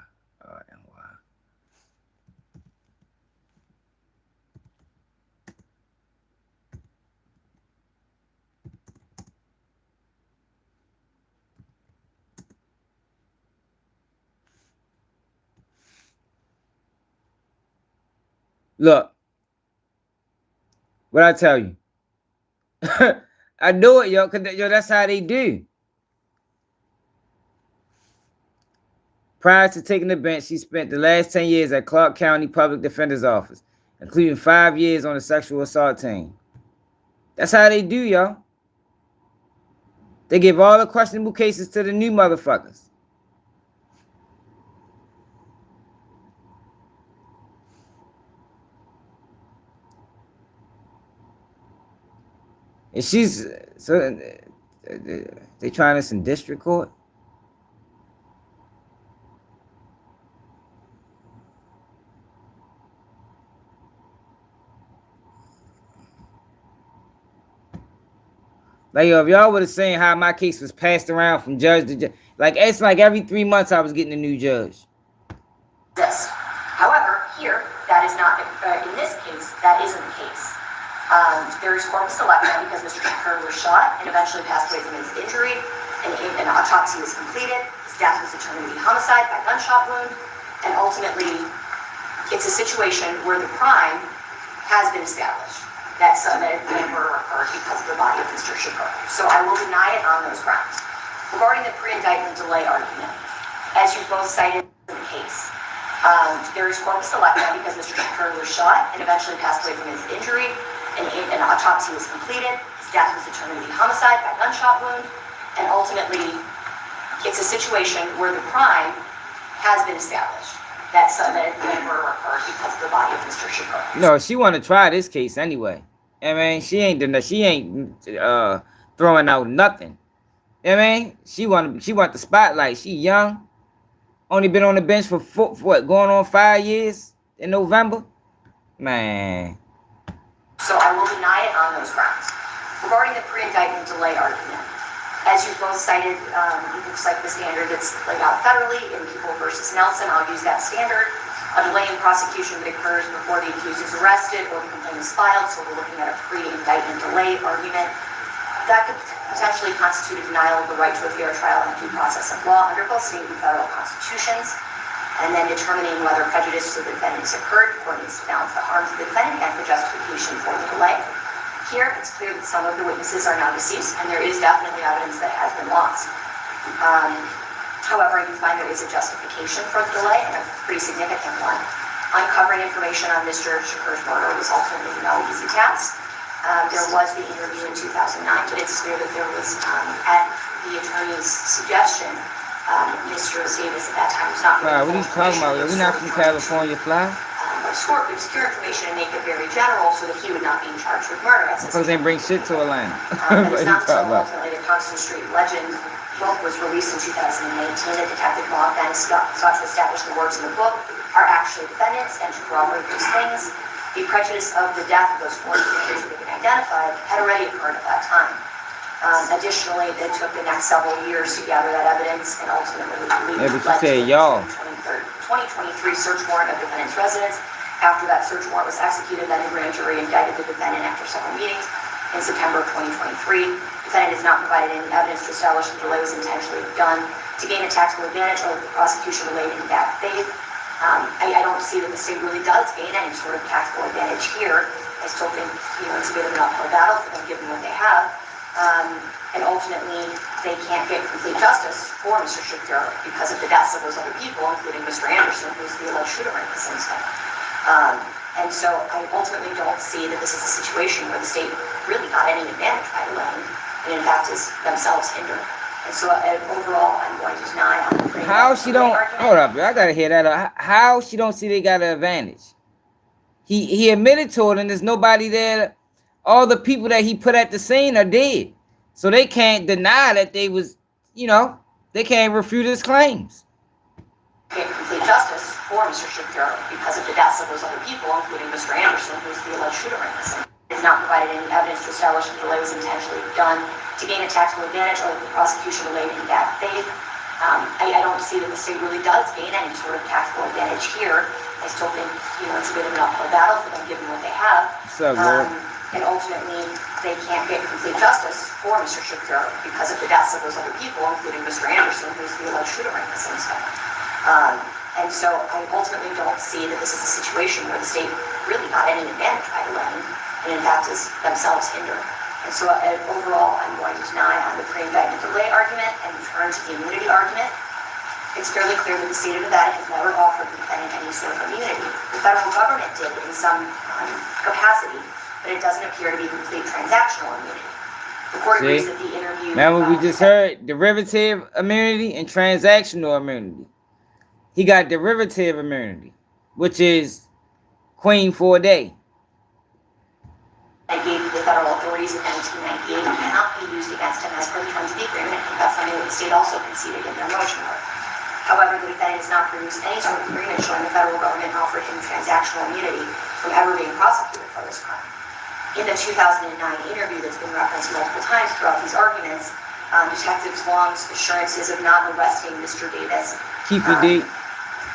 Look, what I tell you, I know it, yo, because that's how they do. Prior to taking the bench, she spent the last 10 years at Clark County Public Defender's Office, including 5 years on the sexual assault team. That's how they do, yo. They give all the questionable cases to the new motherfuckers. And she's, so they trying this in district court? Like, yo, if y'all would have seen how my case was passed around from judge to judge, like, it's like every 3 months I was getting a new judge. However, here, that is not, in this case, that isn't the case. There is corpus delicti because Mr. Shakur was shot and eventually passed away from his injury. An autopsy was completed. His death was determined to be homicide by gunshot wound. And ultimately, it's a situation where the crime has been established. That murder occurred because of the body of Mr. Shakur. So I will deny it on those grounds. Regarding the pre-indictment delay argument, as you both cited in the case, there is corpus delicti because Mr. Shakur was shot and eventually passed away from his injury. An autopsy was completed. His death was determined to be homicide by gunshot wound. And ultimately, it's a situation where the crime has been established. That murder occurred because of the body of Mr. Shakur. No, she want to try this case anyway. I mean, she ain't throwing out nothing. I mean, she want the spotlight. She young, only been on the bench for what, going on 5 years in November, man. So I will deny it on those grounds. Regarding the pre-indictment delay argument, as you both cited, it looks like the standard that's laid out federally in People v. Nelson. I'll use that standard. A delay in prosecution that occurs before the accused is arrested or the complaint is filed, so we're looking at a pre-indictment delay argument. That could potentially constitute a denial of the right to a fair trial and due process of law under both state and federal constitutions. And then determining whether prejudice to the defendant has occurred, the court needs to balance the harm to the defendant against the justification for the delay. Here, it's clear that some of the witnesses are now deceased, and there is definitely evidence that has been lost. However, I do find there is a justification for the delay, and a pretty significant one. Uncovering information on Mr. Shakur's murder was ultimately no easy task. There was the interview in 2009, but it's clear that there was, at the attorney's suggestion, Mr. Davis at that time was not. Wow, what are you talking about? We're not from California, Fly. Obscure information and make it very general so that he would not be charged with murder. Because they bring shit to Atlanta. It's not until ultimately the Constant Street Legend book was released in 2018 that Detective Wack then sought to establish the words in the book are actually defendants and to corroborate those things. The prejudice of the death of those 4 individuals that have been identified had already occurred at that time. Additionally, it took the next several years to gather that evidence and ultimately led to the 2023 search warrant of the defendant's residence. After that search warrant was executed, then the grand jury indicted the defendant after several meetings in September of 2023. The defendant has not provided any evidence to establish the delay was intentionally done to gain a tactical advantage or that the prosecution related in bad faith. I don't see that the state really does gain any sort of tactical advantage here. I still think it's a bit of an uphill battle for them given what they have. And ultimately, they can't get complete justice for Mr. Shakur because of the deaths of those other people, including Mr. Anderson, who's the alleged shooter in this incident. And so I ultimately don't see that this is a situation where the state really got any advantage by delaying, and in fact is themselves hindered. And so overall, I'm going to deny on the how she don't, hold up, I gotta hear that out. How she don't see they got an advantage? He admitted to it and there's nobody there. All the people that he put at the scene are dead. So they can't deny that they was, they can't refute his claims. Get complete justice for Mr. Shakur because of the deaths of those other people, including Mr. Anderson, who's the alleged shooter in this. Has not provided any evidence to establish the delay was intentionally done to gain a tactical advantage or that the prosecution related in bad faith. I don't see that the state really does gain any sort of tactical advantage here. I still think, it's a bit of an uphill battle for them given what they have. And ultimately, they can't get complete justice for Mr. Shakur because of the deaths of those other people, including Mr. Anderson, who's the alleged shooter in this incident. And so I ultimately don't see that this is a situation where the state really got any advantage by delaying, and in fact is themselves hindered. And so overall, I'm going to deny on the pre-indictment delay argument and return to the immunity argument. It's fairly clear that the state of Nevada has never offered the defendant any sort of immunity. The federal government did in some capacity, but it doesn't appear to be complete transactional immunity. The court agrees that the interview... Remember we just heard derivative immunity and transactional immunity. He got derivative immunity, which is queen for a day. I gave the federal authorities in 1998 and cannot be used against him as per the terms of the agreement. I think that's something that the state also conceded in their motion. However, the defendant has not produced any sort of agreement showing the federal government offered him transactional immunity from ever being prosecuted for this crime. In the 2009 interview that's been referenced multiple times throughout these arguments, Detective Long's assurances of not arresting Mr. Davis Keefe D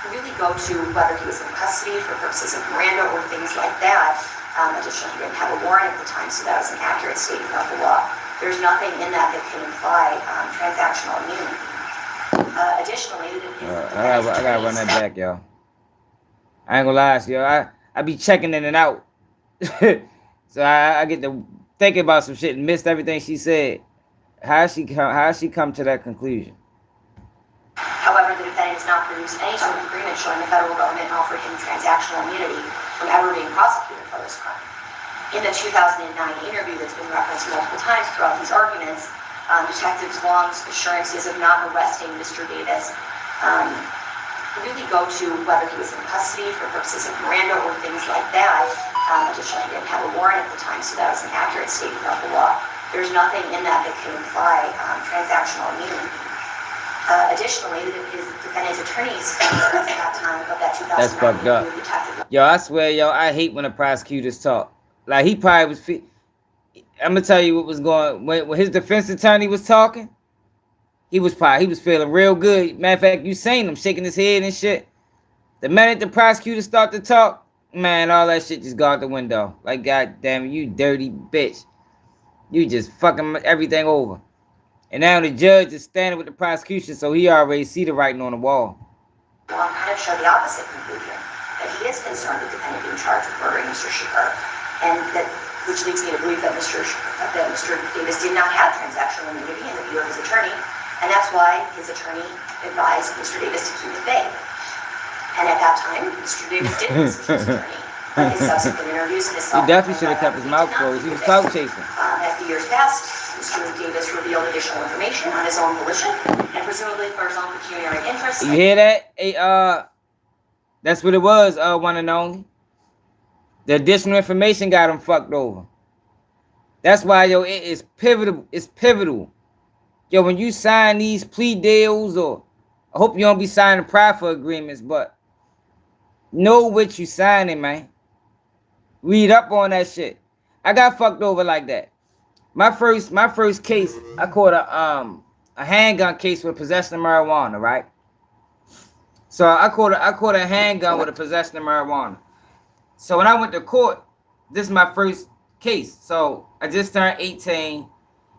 really go to whether he was in custody for purposes of Miranda or things like that. Additionally, he didn't have a warrant at the time, so that was an accurate statement of the law. There's nothing in that that can imply transactional immunity. Additionally, I gotta run that back, y'all. I ain't gonna lie to you, I be checking in and out. So I get to thinking about some shit and missed everything she said. How she come to that conclusion? However, the defendant has not produced any sort of agreement showing the federal government offered him transactional immunity from ever being prosecuted for this crime. In the 2009 interview that's been referenced multiple times throughout these arguments, Detective Long's assurances of not arresting Mr. Davis really go to whether he was in custody for purposes of Miranda or things like that. Additionally, he didn't have a warrant at the time, so that was an accurate statement of the law. There's nothing in that that can imply transactional immunity. Additionally, his defendant's attorneys at that time of that 2009 That's fucked up. Yo, I swear, yo, I hate when the prosecutors talk. Like, he probably was... I'm gonna tell you what was going... When his defense attorney was talking, he was feeling real good. Matter of fact, you seen him shaking his head and shit. The minute the prosecutors start to talk, man, all that shit just go out the window. Like, goddamn, you dirty bitch. You just fucking everything over. And now the judge is standing with the prosecution, so he already see the writing on the wall. Well, kind of show the opposite conclusion, that he is concerned with the defendant being charged with murdering Mr. Shakur, and that, which leads me to believe that Mr. Davis did not have transactional immunity in the view of his attorney, and that's why his attorney advised Mr. Davis to keep it vague. And at that time, Mr. Davis didn't listen to his attorney. But his subsequent interviews and his He definitely should have kept his mouth closed. He was clout chasing. As the years passed, Mr. Davis revealed additional information on his own volition and presumably for his own pecuniary interests. You hear that? Hey, that's what it was, one and only. The additional information got him fucked over. That's why, yo, it is pivotal. It's pivotal. Yo, when you sign these plea deals, or I hope you don't be signing proffer agreements, but know what you signing, man. Read up on that shit. I got fucked over like that. My first case, I caught a handgun case with possession of marijuana, right? So I caught a handgun with a possession of marijuana. So when I went to court, this is my first case. So I just turned 18.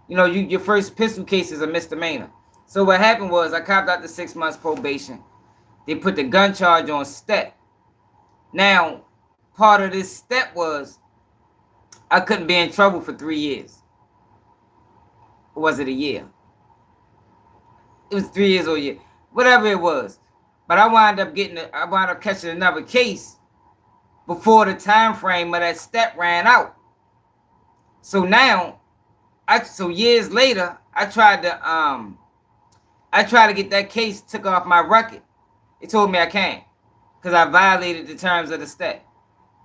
You know, your first pistol case is a misdemeanor. So what happened was I copped out the 6 months probation. They put the gun charge on step. Now, part of this step was I couldn't be in trouble for 3 years. Or was it a year? It was 3 years or a year. Whatever it was. But I wound up catching another case before the time frame of that step ran out. So now, years later, I tried to get that case took off my record. It told me I can't, because I violated the terms of the step.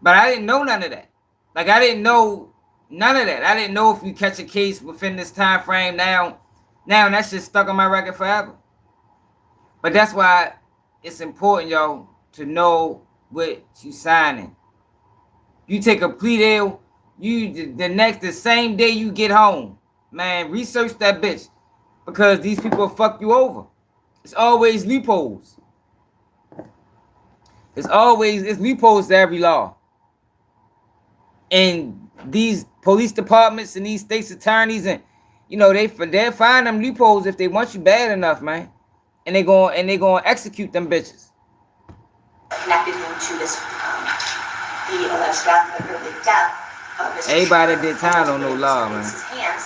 But I didn't know none of that. Like, I didn't know none of that. I didn't know if you catch a case within this time frame. Now that's just stuck on my record forever. But that's why it's important, yo, to know what you signing. You take a plea deal, the same day you get home, man, research that bitch, because these people fuck you over. It's always loopholes. It's loopholes to every law. And these police departments and these state's attorneys, and you know, they'll find them loopholes if they want you bad enough, man. And they gonna execute them bitches. Connected him to this the alleged death of Mr. Everybody that did time don't know law, man. Hands,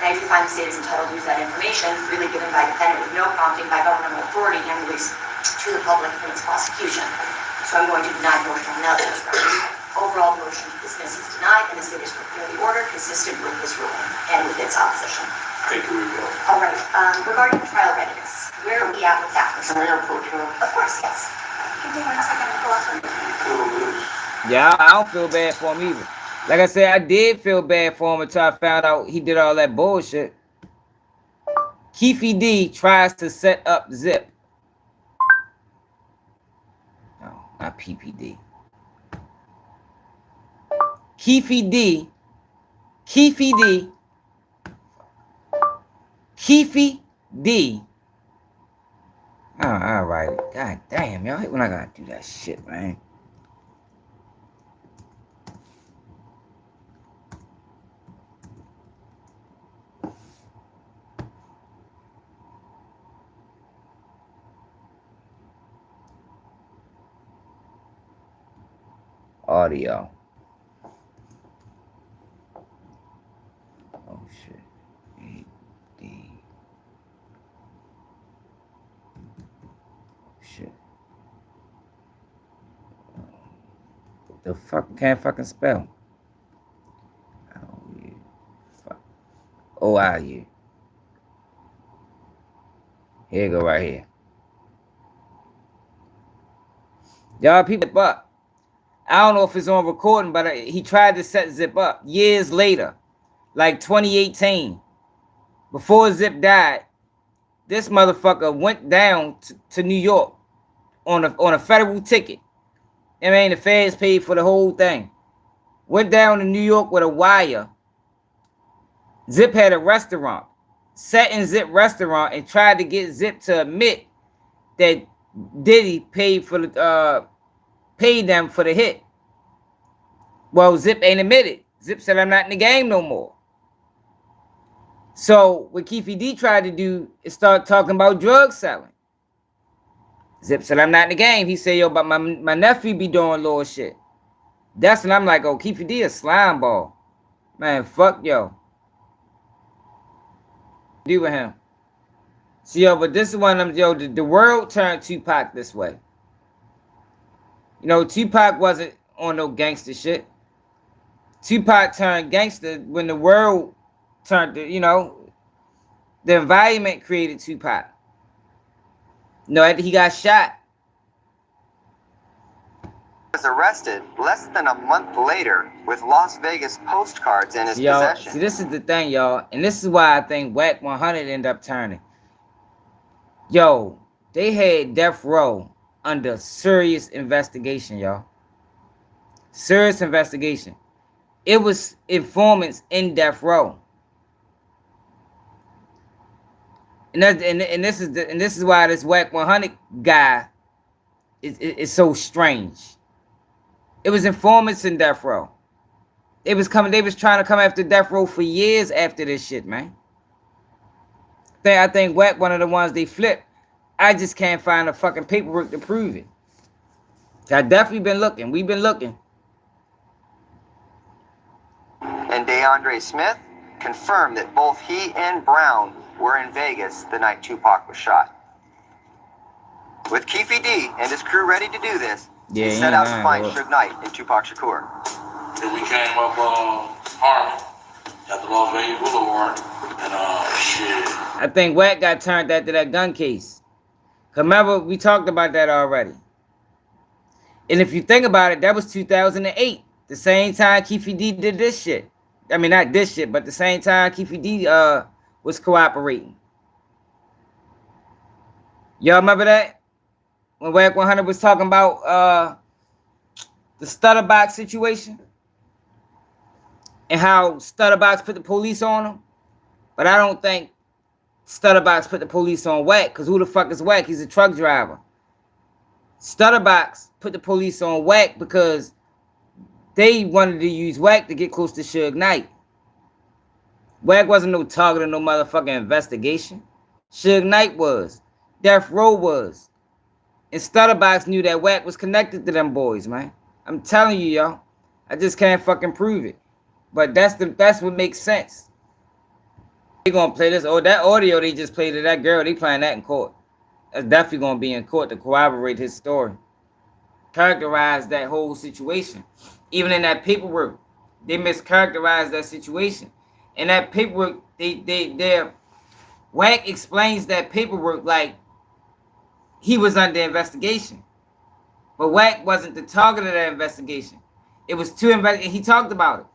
and I do find the state is entitled to use that information, really given by defendant with no prompting by governmental authority and released to the public in its prosecution. So I'm going to deny the motion on that grounds. Overall, the motion to dismiss is denied, and the state is clearly ordered consistent with this ruling and with its opposition. Thank you, Will. All right. Regarding trial readiness, where are we at with that? Can I approach her? Of course, yes. Give me 1 second to pull up. Yeah, I don't feel bad for him either. Like I said, I did feel bad for him until I found out he did all that bullshit. Keefe D tries to set up Zip. No, not PPD. Keefe D. Oh, all right. God damn, y'all hate when I gotta do that shit, man. audio. Oh shit. Keefe D. Shit. The fuck can't fucking spell. OIU. Here you go right here. Y'all people zip up. I don't know if it's on recording, but he tried to set Zip up years later, like 2018. Before Zip died, this motherfucker went down to New York on a federal ticket. I mean, the feds paid for the whole thing. Went down to New York with a wire. Zip had a restaurant. Sat in Zip restaurant and tried to get Zip to admit that Diddy paid them for the hit. Well, Zip ain't admitted. Zip said, I'm not in the game no more. So what Keefe D tried to do is start talking about drug selling. Zip said, I'm not in the game. He said, yo, but my nephew be doing little shit. That's when I'm like, oh, Keefe D a slime ball. Man, fuck yo. Do with him. See, yo, but this is one of them, yo, the world turned Tupac this way. You know, Tupac wasn't on no gangster shit. Tupac turned gangster when the world turned, you know, the environment created Tupac. You know, after he got shot. Was arrested less than a month later with Las Vegas postcards in his possession. See, this is the thing, y'all, and this is why I think Wack 100 ended up turning. Yo, they had Death Row under serious investigation, y'all. Serious investigation. It was informants in Death Row. And this is why this Wack 100 guy is so strange. It was informants in Death Row. They was trying to come after Death Row for years after this shit, man. I think Wack one of the ones they flipped. I just can't find the fucking paperwork to prove it. I definitely been looking. We've been looking. And DeAndre Smith confirmed that both he and Brown were in Vegas the night Tupac was shot. With Keefe D and his crew ready to do this, he set out to find Suge Knight and Tupac Shakur. Then we came up Harmon at the Las Vegas Boulevard, and shit. I think Wack got turned after that gun case. Remember, we talked about that already. And if you think about it, that was 2008. The same time Keefe D did this shit. I mean, not this shit, but the same time Keefe D was cooperating. Y'all remember that? When Wack 100 was talking about the Stutterbox situation? And how Stutterbox put the police on him? But I don't think Stutterbox put the police on Wack, because who the fuck is Wack? He's a truck driver. Stutterbox put the police on Wack because they wanted to use Wack to get close to Suge Knight. Wack wasn't no target of no motherfucking investigation. Suge Knight was. Death Row was. And Stutterbox knew that Wack was connected to them boys, man. I'm telling you, y'all. I just can't fucking prove it. But that's what makes sense. They gonna play this. Oh, that audio they just played of that girl, they playing that in court. That's definitely gonna be in court to corroborate his story. Characterize that whole situation. Even in that paperwork, they mischaracterized that situation. And that paperwork, Wack explains that paperwork like he was under investigation. But Wack wasn't the target of that investigation. It was he talked about it.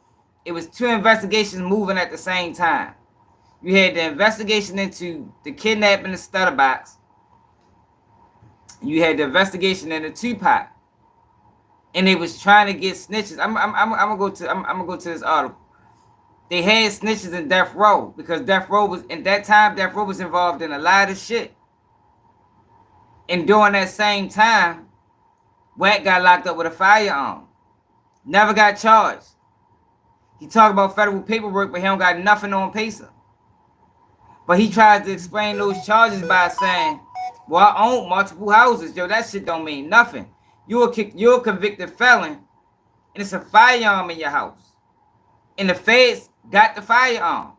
It was two investigations moving at the same time. You had the investigation into the kidnapping of Stutterbox. You had the investigation into Tupac. And they was trying to get snitches. I'm gonna go to this article. They had snitches in Death Row because Death Row was in that time. Death Row was involved in a lot of shit. And during that same time, Wack got locked up with a firearm. Never got charged. He talked about federal paperwork, but he don't got nothing on paper. But he tries to explain those charges by saying, well, I own multiple houses. Yo, that shit don't mean nothing. You're a convicted felon and it's a firearm in your house, and the feds got the firearm.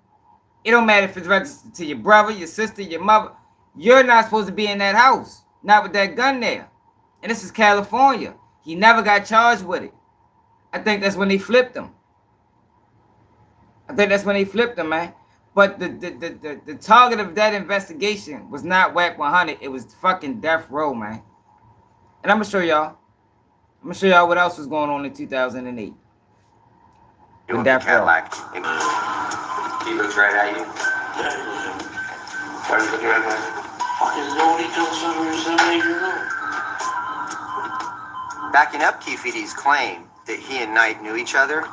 It don't matter if it's registered to your brother, your sister, your mother. You're not supposed to be in that house, not with that gun there. And this is California. He never got charged with it. I think that's when they flipped him. Man. But the target of that investigation was not Wack 100. It was fucking Death Row, man. And I'm going to show y'all. I'm going to show y'all what else was going on in 2008. With Death Row. He looks right at you. Why are you looking at me? Backing up Keefe D's claim that he and Knight knew each other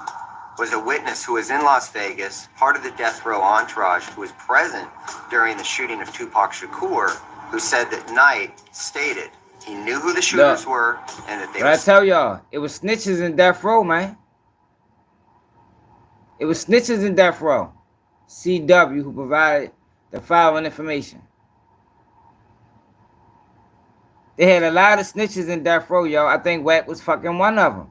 was a witness who was in Las Vegas, part of the Death Row entourage, who was present during the shooting of Tupac Shakur, who said that Knight stated he knew who the shooters were and that they were... I tell y'all, it was snitches in Death Row, man. It was snitches in Death Row. CW who provided the following information. They had a lot of snitches in Death Row, y'all. I think Wack was fucking one of them.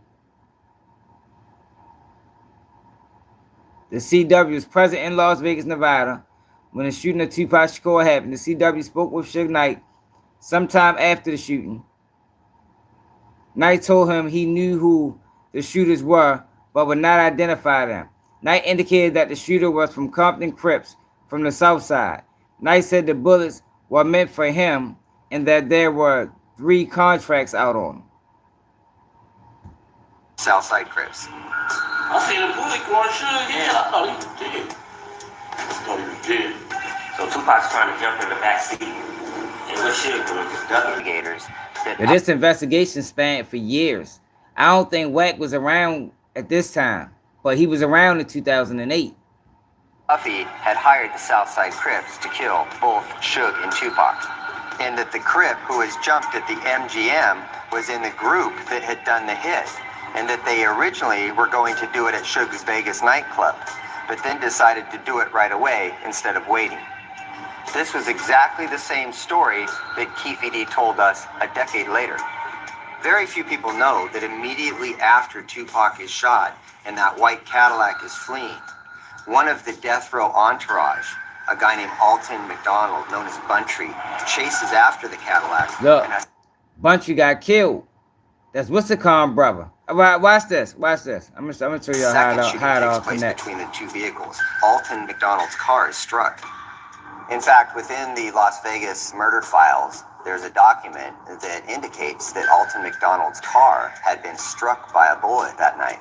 The CW was present in Las Vegas, Nevada, when the shooting of Tupac Shakur happened. The CW spoke with Suge Knight sometime after the shooting. Knight told him he knew who the shooters were, but would not identify them. Knight indicated that the shooter was from Compton Crips from the South Side. Knight said the bullets were meant for him and that there were 3 contracts out on him. Southside Crips. I seen a bullet going Suge in. I thought he was dead. So Tupac's trying to jump in the back seat. And what Suge doing? Investigators. This investigation spanned for years. I don't think Wack was around at this time, but he was around in 2008. Puffy had hired the Southside Crips to kill both Suge and Tupac, and that the Crip who was jumped at the MGM was in the group that had done the hit, and that they originally were going to do it at Suge's Vegas nightclub, but then decided to do it right away instead of waiting. This was exactly the same story that Keefe D told us a decade later. Very few people know that immediately after Tupac is shot and that white Cadillac is fleeing, one of the Death Row entourage, a guy named Alton McDonald, known as Buntry, chases after the Cadillac. Look, Buntry got killed. That's Wissacon's brother. All right, watch this. I'm gonna show you how it all connects. Between the two vehicles, Alton McDonald's car is struck. In fact, within the Las Vegas murder files, there's a document that indicates that Alton McDonald's car had been struck by a bullet that night.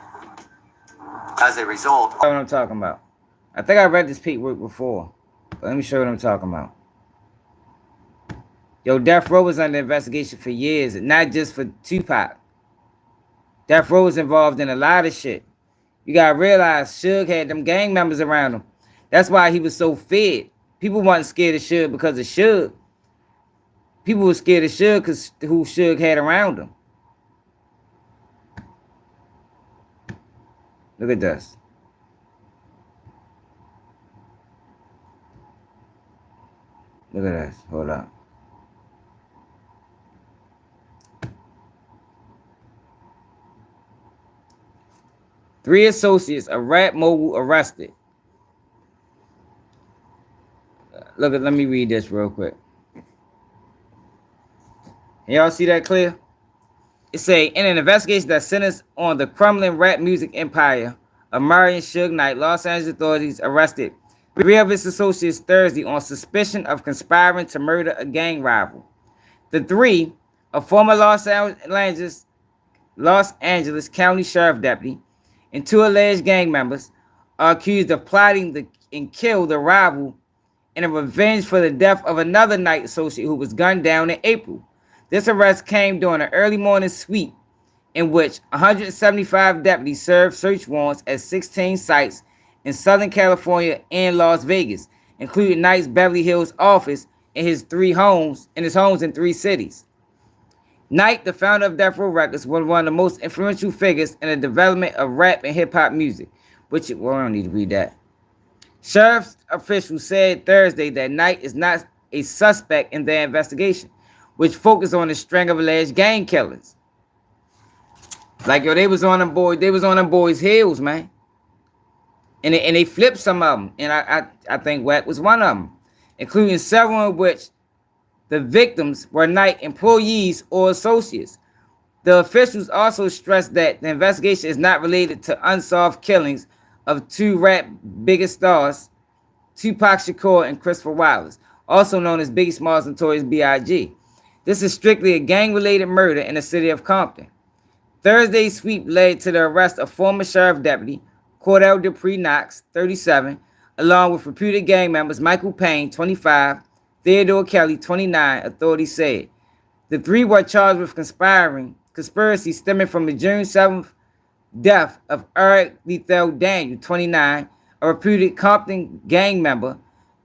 As a result... That's what I'm talking about. I think I read this Pete work before, but let me show you what I'm talking about. Yo, Death Row was under investigation for years, not just for Tupac. Death Row was involved in a lot of shit. You gotta realize Suge had them gang members around him. That's why he was so feared. People wasn't scared of Suge because of Suge. People were scared of Suge because who Suge had around him. Look at this. Look at this. Hold up. Three associates, a rap mogul arrested. Let me read this real quick. Y'all see that clear? It say, in an investigation that centers on the crumbling rap music empire of Murray and Suge Knight, Los Angeles authorities arrested 3 of its associates Thursday on suspicion of conspiring to murder a gang rival. The 3, a former Los Angeles County Sheriff deputy, and 2 alleged gang members, are accused of plotting and kill the rival in a revenge for the death of another Knight associate who was gunned down in April. This arrest came during an early morning sweep in which 175 deputies served search warrants at 16 sites in Southern California and Las Vegas, including Knight's Beverly Hills office and his homes in 3 cities. Knight, the founder of Death Row Records, was one of the most influential figures in the development of rap and hip-hop music, which, well, I don't need to read that. Sheriff's officials said Thursday that Knight is not a suspect in their investigation, which focused on a string of alleged gang killings. Like, yo, they was on them boys' heels, man. And they flipped some of them. And I think Wack was one of them, including several of which the victims were Knight employees or associates. The officials also stressed that the investigation is not related to unsolved killings of two rap biggest stars, Tupac Shakur and Christopher Wallace, also known as Biggie Smalls and Notorious B.I.G. This is strictly a gang-related murder in the city of Compton. Thursday's sweep led to the arrest of former sheriff deputy Cordell Dupree Knox, 37, along with reputed gang members Michael Payne, 25, Theodore Kelly, 29, authorities said. The three were charged with conspiracy stemming from the June 7th death of Eric Lethal Daniel, 29, a reputed Compton gang member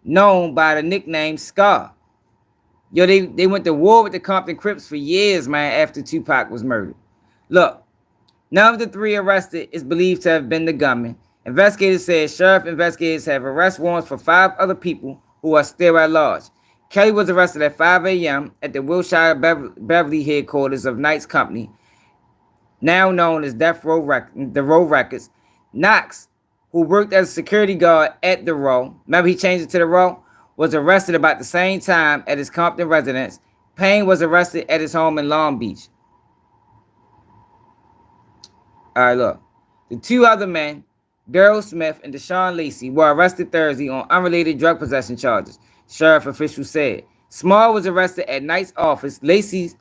known by the nickname Scar. Yo, they went to war with the Compton Crips for years, man, after Tupac was murdered. Look, none of the three arrested is believed to have been the gunman. Investigators said sheriff investigators have arrest warrants for 5 other people who are still at large. Kelly was arrested at 5 a.m. at the Wilshire Beverly headquarters of Knight's company, now known as the Row Records. Knox, who worked as a security guard at the Row, remember he changed it to the Row, was arrested about the same time at his Compton residence. Payne was arrested at his home in Long Beach. All right, look. The 2 other men, Daryl Smith and Deshaun Lacey, were arrested Thursday on unrelated drug possession charges, sheriff officials said. Small was arrested at Knight's office, Lacey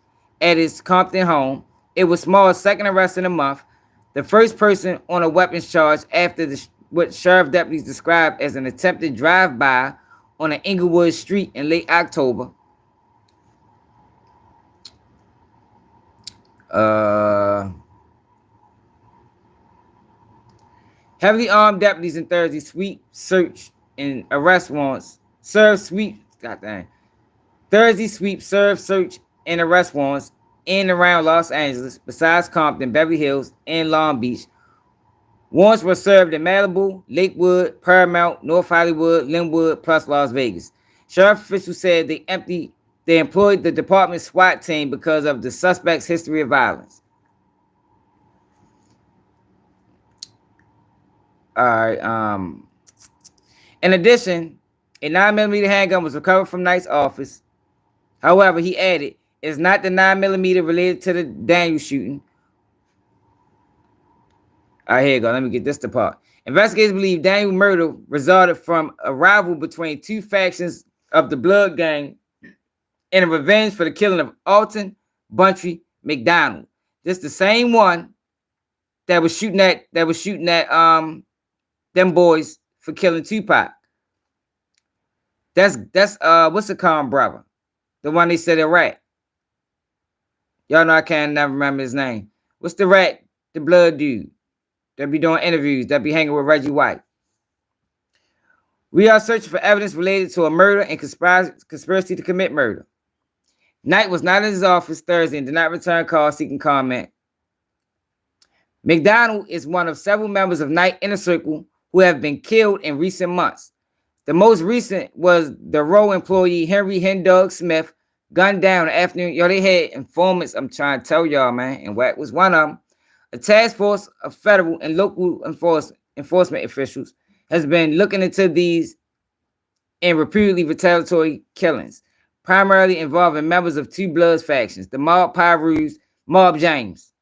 at his Compton home. It was Small's second arrest in a month, the first person on a weapons charge after what sheriff deputies described as an attempted drive-by on an Inglewood street in late October. Heavily armed deputies in Thursday sweep, search, and arrest warrants Thursday sweep, serve, search, and arrest warrants in and around Los Angeles, besides Compton, Beverly Hills, and Long Beach. Warrants were served in Malibu, Lakewood, Paramount, North Hollywood, Linwood, plus Las Vegas. Sheriff officials said they employed the department's SWAT team because of the suspect's history of violence. All right. In addition, a 9mm handgun was recovered from Knight's office. However, he added, it's not the 9mm related to the Daniel shooting. All right, here you go. Let me get this to part. Investigators believe Daniel murder resulted from a rival between 2 factions of the Blood Gang in a revenge for the killing of Alton Buntry McDonald. This the same one that was shooting at them boys for killing Tupac. That's what's the calm brother? The one they said a rat. Y'all know I can't never remember his name. What's the rat? The blood dude that be doing interviews, that be hanging with Reggie White. We are searching for evidence related to a murder and conspiracy to commit murder. Knight was not in his office Thursday and did not return calls seeking comment. McDonald is one of several members of Knight Inner Circle who have been killed in recent months. The most recent was the Row employee Henry Hendog Smith, gunned down in the afternoon. Yo, they had informants, I'm trying to tell y'all, man, and Wack was one of them. A task force of federal and local enforcement officials has been looking into these and repeatedly retaliatory killings, primarily involving members of 2 Bloods factions, the Mob Pyrus, Mob James.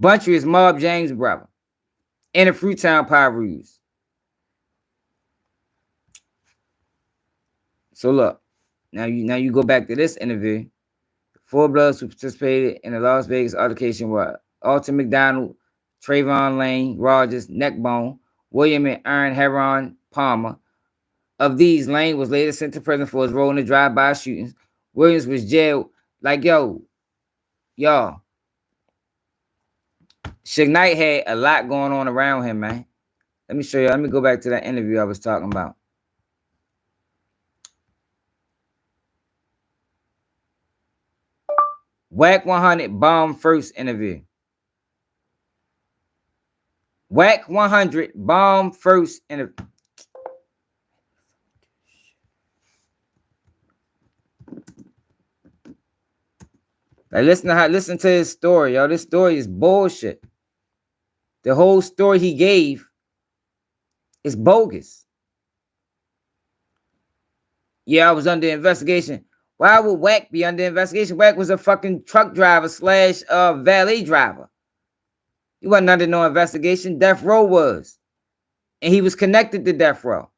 Buntry is Mob James' brother, and the Fruitown Pyrus. So look, now you go back to this interview. 4 Bloods who participated in the Las Vegas altercation were Alton McDonald, Trayvon Lane, Rogers, Neckbone, William and Aaron Heron Palmer. Of these, Lane was later sent to prison for his role in the drive-by shootings. Williams was jailed. Like, y'all. Suge Knight had a lot going on around him, man. Let me show you. Let me go back to that interview I was talking about. Wack 100 bomb first interview. Wack 100 bomb first interview. Like, listen to his story, yo. This story is bullshit. The whole story he gave is bogus. Yeah, I was under investigation. Why would Wack be under investigation? Wack was a fucking truck driver / valet driver. He wasn't under no investigation. Death Row was. And he was connected to Death Row.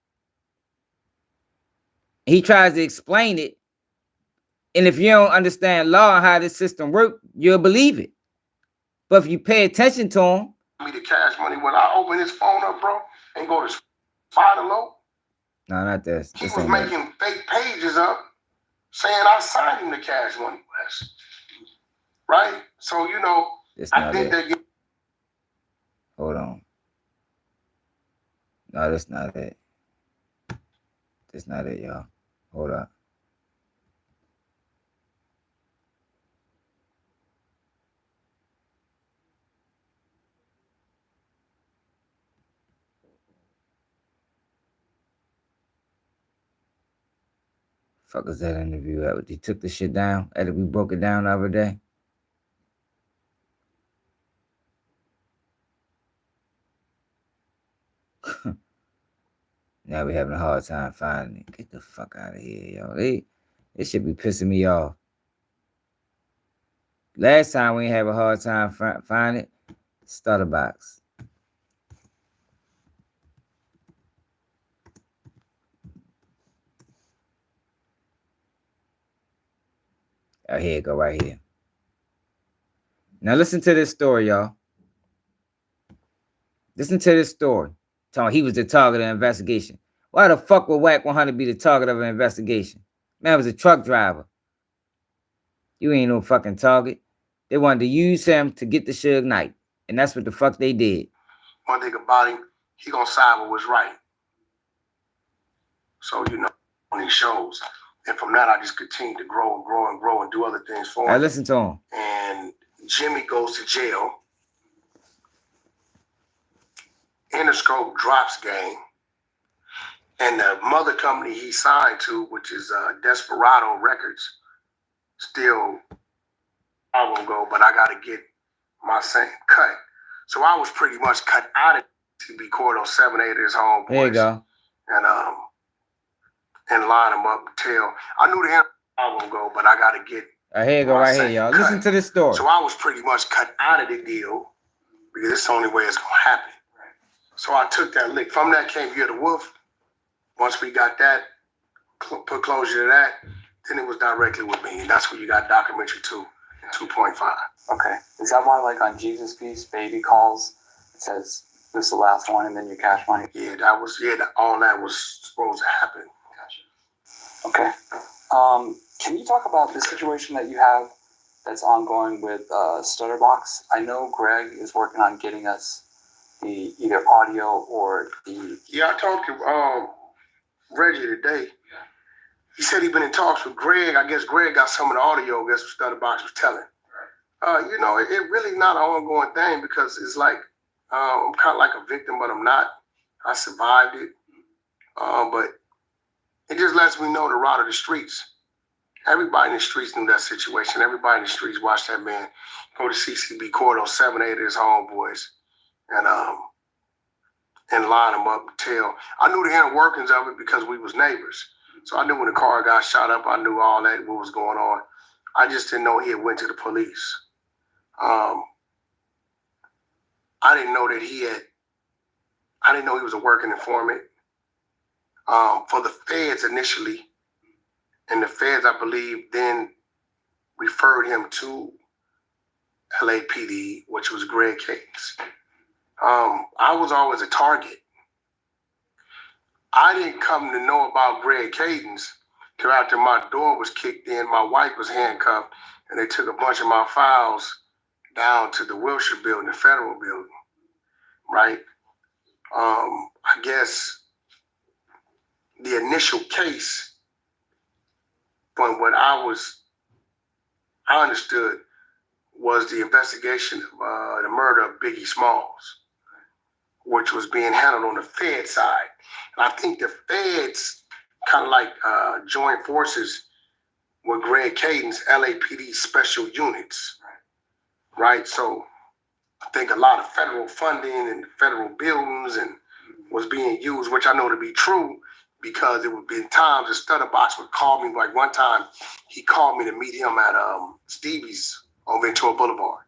He tries to explain it. And if you don't understand law and how this system works, you'll believe it. But if you pay attention to him. Me the cash money when I open his phone up, bro, and go to Spider Low. No, not this. He was making fake pages up saying I signed him the cash money list. Right? So, you know, I think they get. Hold on. No, that's not it. That's not it, y'all. Hold up. Fuck is that interview at? They took the shit down after we broke it down the other day. Now we having a hard time finding it. Get the fuck out of here, yo. They should be pissing me off. Last time we ain't have a hard time finding it. Starter box. Oh, here you go, right here. Now listen to this story, y'all. Listen to this story. Telling he was the target of an investigation. Why the fuck would Wack 100 be the target of an investigation? Man was a truck driver. You ain't no fucking target. They wanted to use him to get the Suge Knight. And that's what the fuck they did. One thing about him, he gonna side with what's right. So, you know, on these shows. And from that, I just continue to grow and grow and grow and do other things for him. I listen to him. And Jimmy goes to jail. Interscope drops game. And the mother company he signed to, which is Desperado Records, still I won't go, but I got to get my same cut. So I was pretty much cut out of TB Cordo 7-8 of his homeboys. There you go. And line them up until I knew the end I won't go, but I got to get. Here you go, right here, y'all. Listen to this story. So I was pretty much cut out of the deal because it's the only way it's going to happen. So I took that lick. From that came Year the Wolf. Once we got that, put closure to that, then it was directly with me. And that's when you got documentary 2, 2.5. Okay. Is that why, like, on Jesus Piece, Baby calls, it says this is the last one and then your cash money? Yeah, that was, all that was supposed to happen. Okay. Can you talk about the situation that you have that's ongoing with Stutterbox? I know Greg is working on getting us the either audio or the. Yeah, I talked to Reggie today. He said he'd been in talks with Greg. I guess Greg got some of the audio. I guess Stutterbox was telling. You know, it really not an ongoing thing because it's like I'm kind of like a victim, but I'm not. I survived it. But it just lets me know the route of the streets. Everybody in the streets knew that situation. Everybody in the streets watched that man go to CCB Cordo 7-8 of his homeboys and line them up until I knew the inner workings of it because we was neighbors. So I knew when the car got shot up, I knew all that, what was going on. I just didn't know he had went to the police. I didn't know that I didn't know he was a working informant. For the feds initially, and the feds, I believe, then referred him to LAPD, which was Greg Caicos. I was always a target. I didn't come to know about Greg Caicos till after my door was kicked in, my wife was handcuffed, and they took a bunch of my files down to the Wilshire building, the federal building, right? I guess the initial case, from what I understood, was the investigation of the murder of Biggie Smalls, which was being handled on the Fed side. And I think the feds kind of like joined forces with Greg Caden's LAPD special units, right? So I think a lot of federal funding and federal buildings and was being used, which I know to be true, because it would be times the Stutterbox would call me. Like one time, he called me to meet him at Stevie's on Ventura Boulevard,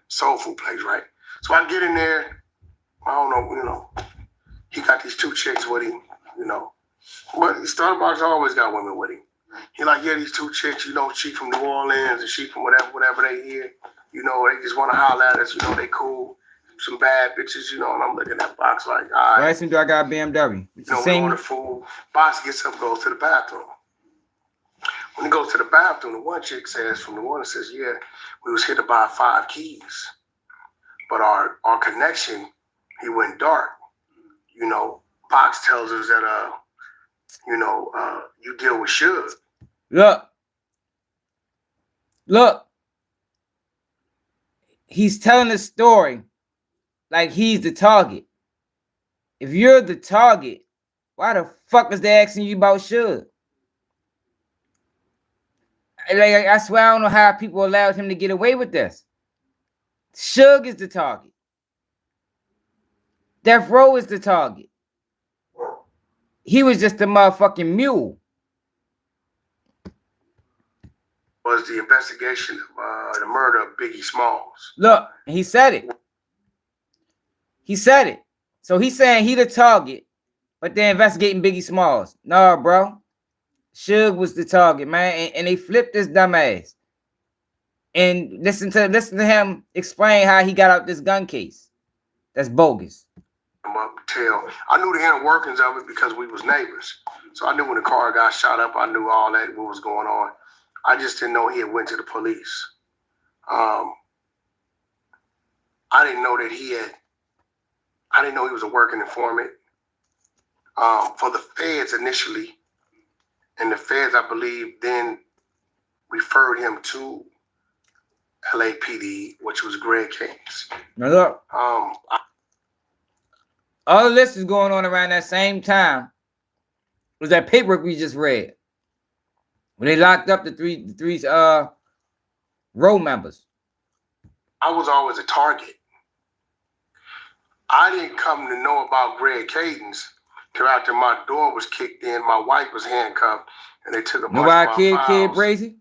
soul food place, right? So I get in there. I don't know, he got these 2 chicks with him, but Stutterbox always got women with him. He like, yeah, these 2 chicks, she from New Orleans and she from whatever they here, they just want to holler at us, they cool. Some bad bitches, and I'm looking at that box like, all right. Right, do I got a BMW? We order food. Box gets up, goes to the bathroom. When he goes to the bathroom, the one chick says, from the one that says, yeah, we was hit to buy 5 keys. But our connection, he went dark. Box tells us that, you deal with Suge. Look. He's telling the story like he's the target. If you're the target, why the fuck is they asking you about Suge? Like, I swear I don't know how people allowed him to get away with this. Suge is the target. Death Row is the target. He was just a motherfucking mule. Was the investigation of the murder of Biggie Smalls. Look, he said it. He said it. So he's saying he the target, but they're investigating Biggie Smalls. Nah, bro. Suge was the target, man. And they flipped this dumbass. And listen to him explain how he got out this gun case. That's bogus. I knew the inner workings of it because we was neighbors. So I knew when the car got shot up, I knew all that, what was going on. I just didn't know he had went to the police. I didn't know that I didn't know he was a working informant for the feds initially. And the feds, I believe, then referred him to LAPD, which was Greg Caden's. Now look, all of this is going on around that same time. Was that paperwork we just read? When they locked up the three row members. I was always a target. I didn't come to know about Greg Caden's till after my door was kicked in, my wife was handcuffed, and they took a bunch of my files. Kid Brazy?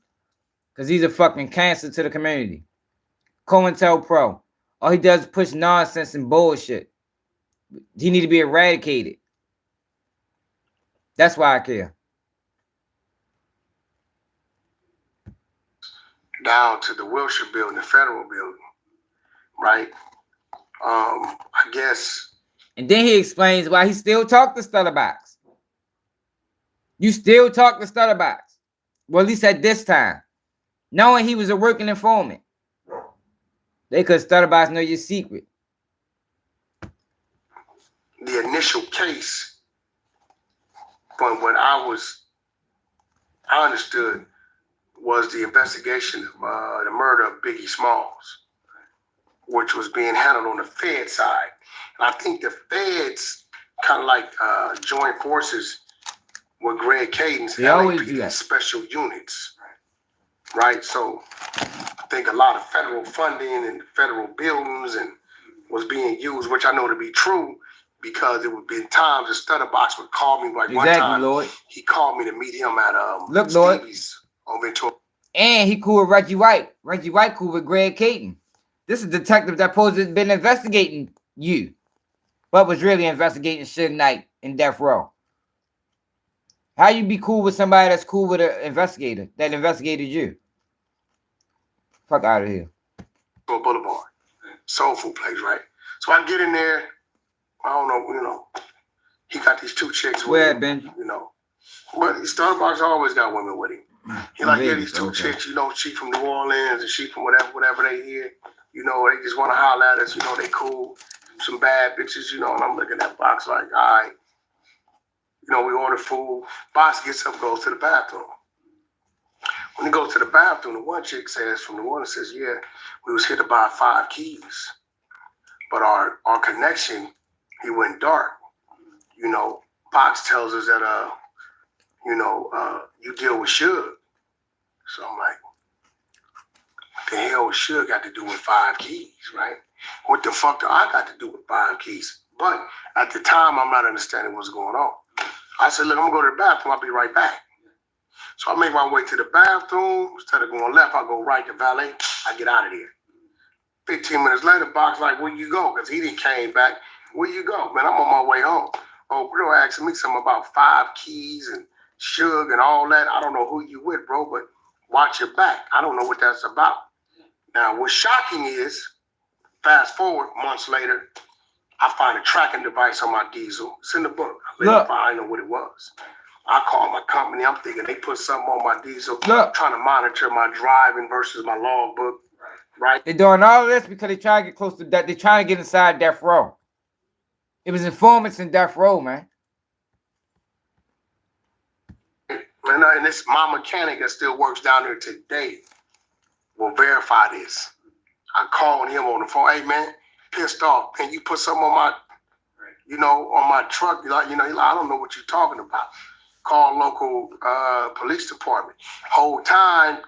Because he's a fucking cancer to the community. COINTELPRO. All he does is push nonsense and bullshit. He need to be eradicated. That's why I care. Down to the Wilshire building, the federal building, right? I guess. And then he explains why he still talked to Stutterbox. You still talk to Stutterbox. Well, at least at this time. Knowing he was a working informant. They could Stutterbox know your secret. The initial case, from what I understood, was the investigation of the murder of Biggie Smalls, which was being handled on the Fed side. And I think the Feds kind of like joined forces with Greg Caden's LAPD special units, right? So I think a lot of federal funding and federal buildings and was being used, which I know to be true, because it would be times the Stutterbox would call me. Like one time, Lloyd. He called me to meet him at Stevie's on Ventura. And he cool with Reggie White. Reggie White cool with Greg Caden. This is a detective that supposed to have been investigating you, but was really investigating Suge Knight in Death Row. How you be cool with somebody that's cool with an investigator that investigated you? Fuck out of here. Boulevard, soul food place, right? So I get in there. I don't know, he got these 2 chicks with him, But Stutterbox always got women with him. He like, yeah, these 2 chicks, she from New Orleans and she from whatever they here. They just want to holler at us, they cool. Some bad bitches, and I'm looking at Box like, all right. We order food. Box gets up, goes to the bathroom. When he goes to the bathroom, the one chick says, from the one that says, yeah, we was here to buy 5 keys. But our connection, he went dark. Box tells us that, you deal with Suge. So I'm like, what the hell Suge got to do with 5 keys, right? What the fuck do I got to do with 5 keys? But at the time, I'm not understanding what's going on. I said, look, I'm gonna go to the bathroom. I'll be right back. So I make my way to the bathroom. Instead of going left, I go right to valet. I get out of there. 15 minutes later, Box like, where you go? Because he didn't came back. Where you go? Man, I'm on my way home. Oh, bro, asking me something about 5 keys and Suge and all that. I don't know who you with, bro, but watch your back. I don't know what that's about. Now, what's shocking is, fast forward months later, I find a tracking device on my diesel. It's in the book. I know what it was. I call my company. I'm thinking they put something on my diesel, trying to monitor my driving versus my logbook. Right? They're doing all this because they try to get close to that. They're trying to get inside death row. It was informants in death row, man. And this my mechanic that still works down there today will verify this. I called him on the phone. Hey man, pissed off. Can you put something on my, on my truck? He's like, I don't know what you're talking about. Call local police department. Whole time,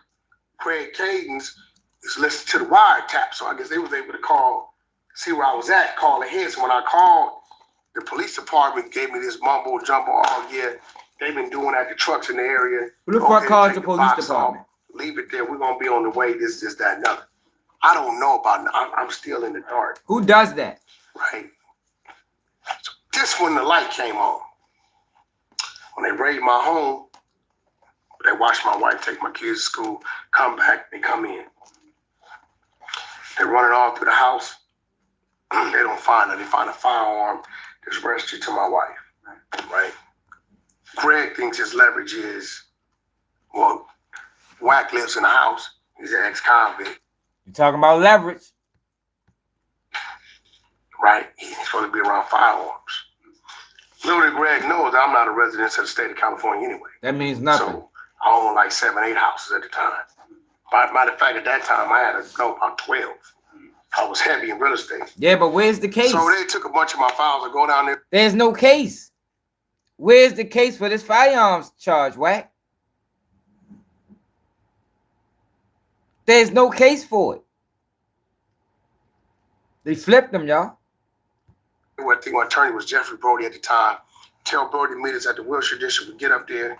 Craig Cadence is listening to the wiretap. So I guess they was able to see where I was at, call ahead. So when I called, the police department gave me this mumbo jumbo. Oh yeah, they've been doing that. The trucks in the area. Who the fuck called the police department? Leave it there. We're gonna be on the way. This, that, and other. I don't know about it. I'm still in the dark. Who does that? Right. So this when the light came on. When they raided my home, they watched my wife take my kids to school, come back, they come in. They're running all through the house. They don't find it. They find a firearm that's registered to my wife. Right. Greg thinks his leverage is, well, Wack lives in the house. He's an ex-convict. You talking about leverage? Right? He's supposed to be around firearms. Little did Greg knows I'm not a resident of the state of California anyway. That means nothing. So I owned like 7, 8 houses at the time. Matter of fact, at that time, I had about 12. I was heavy in real estate. Yeah, but where's the case? So they took a bunch of my files and go down there. There's no case. Where's the case for this firearms charge, Wack? There's no case for it. They flipped them, y'all. I think my attorney was Jeffrey Brody at the time. Tell Brody to meet us at the Wilshire District. We get up there.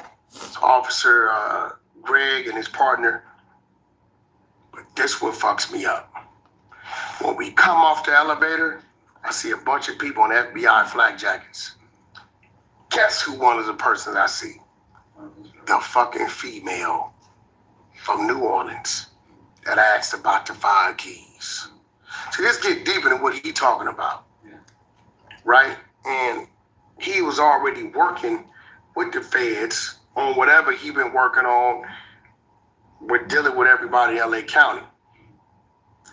Officer Greg and his partner. But this what fucks me up. When we come off the elevator, I see a bunch of people in FBI flag jackets. Guess who one of the persons I see? The fucking female from New Orleans that asked about the 5 keys. See, let's get deeper than what he talking about. Right? And he was already working with the feds on whatever he been working on with dealing with everybody in LA County.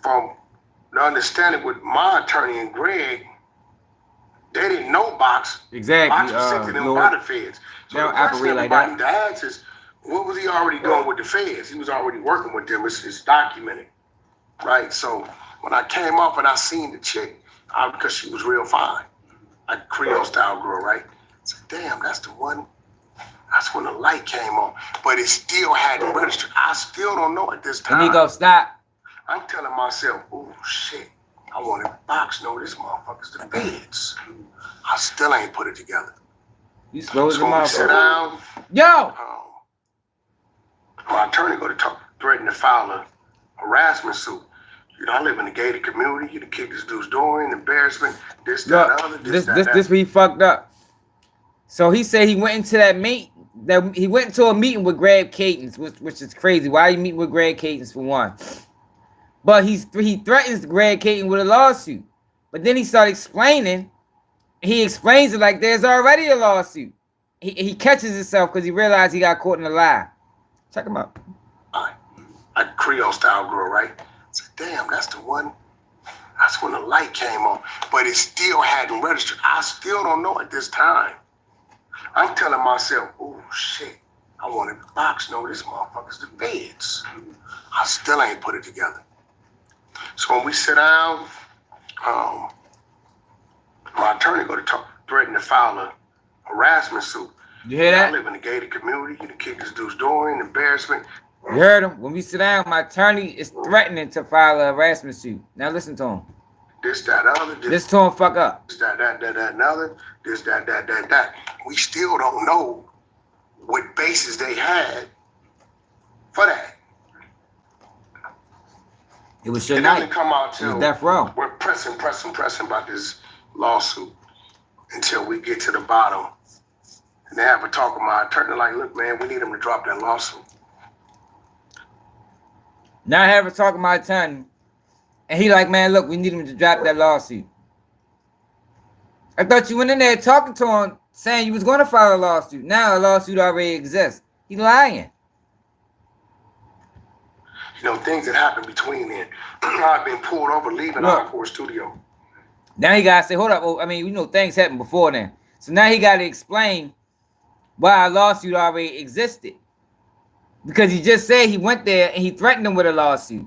From the understanding with my attorney and Greg, they didn't know Box. Exactly. Box was sent to them by the feds. So the question everybody like to ask is, what was he already doing with the feds? He was already working with them. It's documented. Right? So when I came up and I seen the chick, because she was real fine, like Creole style girl, right? I said, damn, that's the one. That's when the light came on. But it still hadn't registered. I still don't know at this time. And he go, stop. I'm telling myself, oh shit, I wanted Box know this motherfucker's the feds. I still ain't put it together. You slow as a motherfucker. Sit down. Yo! My attorney go to talk, threaten to file a harassment suit. I live in a gated community. You done kick this dude's door in, embarrassment, this, that, other, this where he fucked up. So he said he went into that he went into a meeting with Greg Cadence, which is crazy. Why are you meeting with Greg Cadence for one? But he threatens Greg Cadence with a lawsuit. But then he started explaining. He explains it like there's already a lawsuit. He catches himself because he realized he got caught in a lie. Check him out. Like Creole style girl, right? I said, damn, that's the one. That's when the light came on. But it still hadn't registered. I still don't know at this time. I'm telling myself, oh shit, I wanted Box know this motherfucker's the feds. I still ain't put it together. So when we sit down, my attorney go to talk, threaten to file a harassment suit. You hear that? I live in a gated community. You done kick this dude's door in, embarrassment. You heard him? When we sit down, my attorney is threatening to file a harassment suit. Now listen to him. This, that, other. This to him fuck up. This, that, another. This, that. We still don't know what basis they had for that. It was Suge It Knight. doesn't come out till death row. We're pressing about this lawsuit until we get to the bottom. And they have a talk with my attorney like, look, man, we need him to drop that lawsuit. Now I have a talk with my attorney, and he like, man, look, we need him to drop that lawsuit. I thought you went in there talking to him, saying you was going to file a lawsuit. Now a lawsuit already exists. He lying. You know, things that happen between then. I've been pulled over leaving Encore studio. Now he got to say, hold up. Oh, I mean, you know, things happened before then. So now he got to explain why a lawsuit already existed. Because he just said he went there and he threatened him with a lawsuit.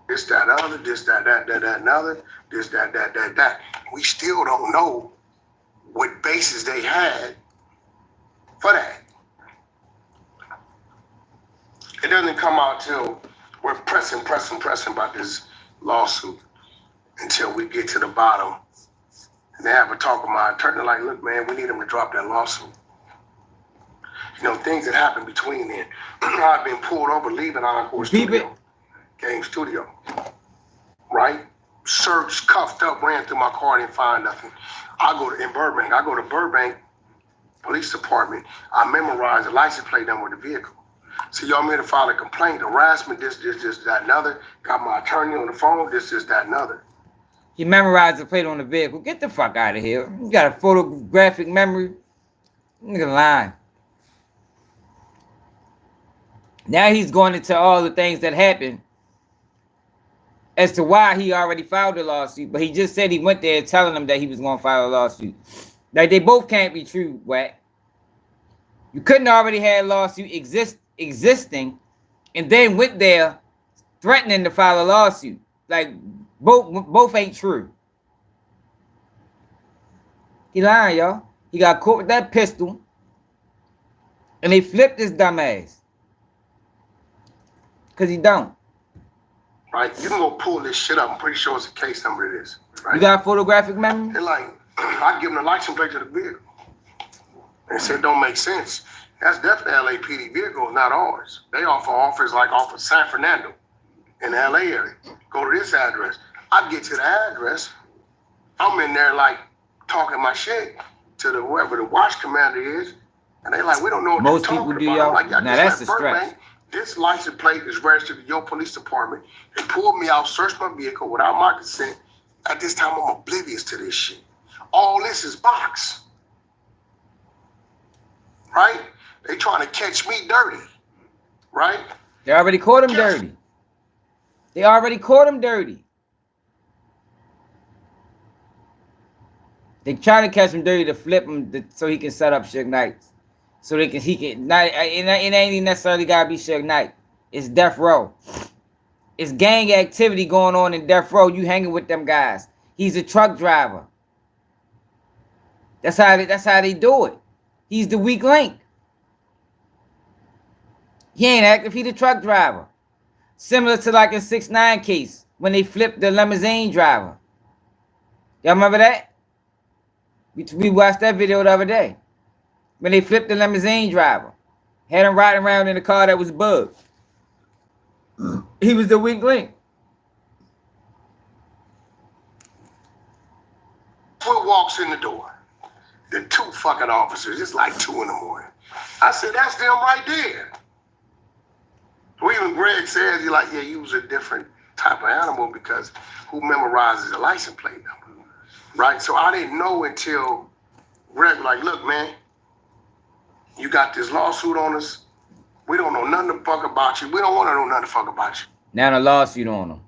This, that, other. This, that, another. This, that. We still don't know what basis they had for that. It doesn't come out till we're pressing about this lawsuit until we get to the bottom. And they have a talk with my attorney like, look, man, we need him to drop that lawsuit. You know, things that happen between then. I've been pulled over leaving Encore studio, game studio, right? Searched, cuffed up, ran through my car, didn't find nothing. I go to Burbank Police Department. I memorize the license plate number of the vehicle. So y'all made to file a complaint, harassment, this, that, another. Got my attorney on the phone, this, that, another. He memorized the plate on the vehicle. Get the fuck out of here. You got a photographic memory. Nigga lying. Now he's going into all the things that happened as to why he already filed a lawsuit. But he just said he went there telling them that he was going to file a lawsuit. Like, they both can't be true, Wack. You couldn't already have a lawsuit existing and then went there threatening to file a lawsuit. Like, both ain't true. He lying, y'all. He got caught with that pistol and they flipped his dumb ass. Because he don't. Right? You can go pull this shit up. I'm pretty sure it's a case number it is. Right? You got a photographic memory? They're like, I give them the license plate to the vehicle. They said, don't make sense. That's definitely LAPD vehicle, not ours. They offer offers like off of San Fernando in the LA area. Go to this address. I get to the address. I'm in there like talking my shit to the whoever the watch commander is. And they like, we don't know what most they're people talking do, about. y'all. Like, now that's a stretch. This license plate is registered to your police department. They pulled me out, searched my vehicle without my consent. At this time, I'm oblivious to this shit. All this is box. Right? They trying to catch me dirty. Right? They already caught him dirty. They already caught him dirty. They trying to catch him dirty to flip him so he can set up Suge Knight. So he can not, it ain't even necessarily gotta be Suge Knight. It's death row. It's gang activity going on in death row. You hanging with them guys. He's a truck driver. That's how they do it. He's the weak link. He ain't active. He the truck driver. Similar to like a 6ix9ine case when they flipped the limousine driver. Y'all remember that? We watched that video the other day. When they flipped the limousine driver. Had him riding around in a car that was bugged. He was the weak link. What walks in the door? The two fucking officers. It's like 2 in the morning. I said, that's them right there. So even Greg says, he's like, yeah, you was a different type of animal because who memorizes a license plate number? Right? So I didn't know until Greg was like, look, man, you got this lawsuit on us. We don't know nothing the fuck about you. We don't want to know nothing the fuck about you. Now the lawsuit on him.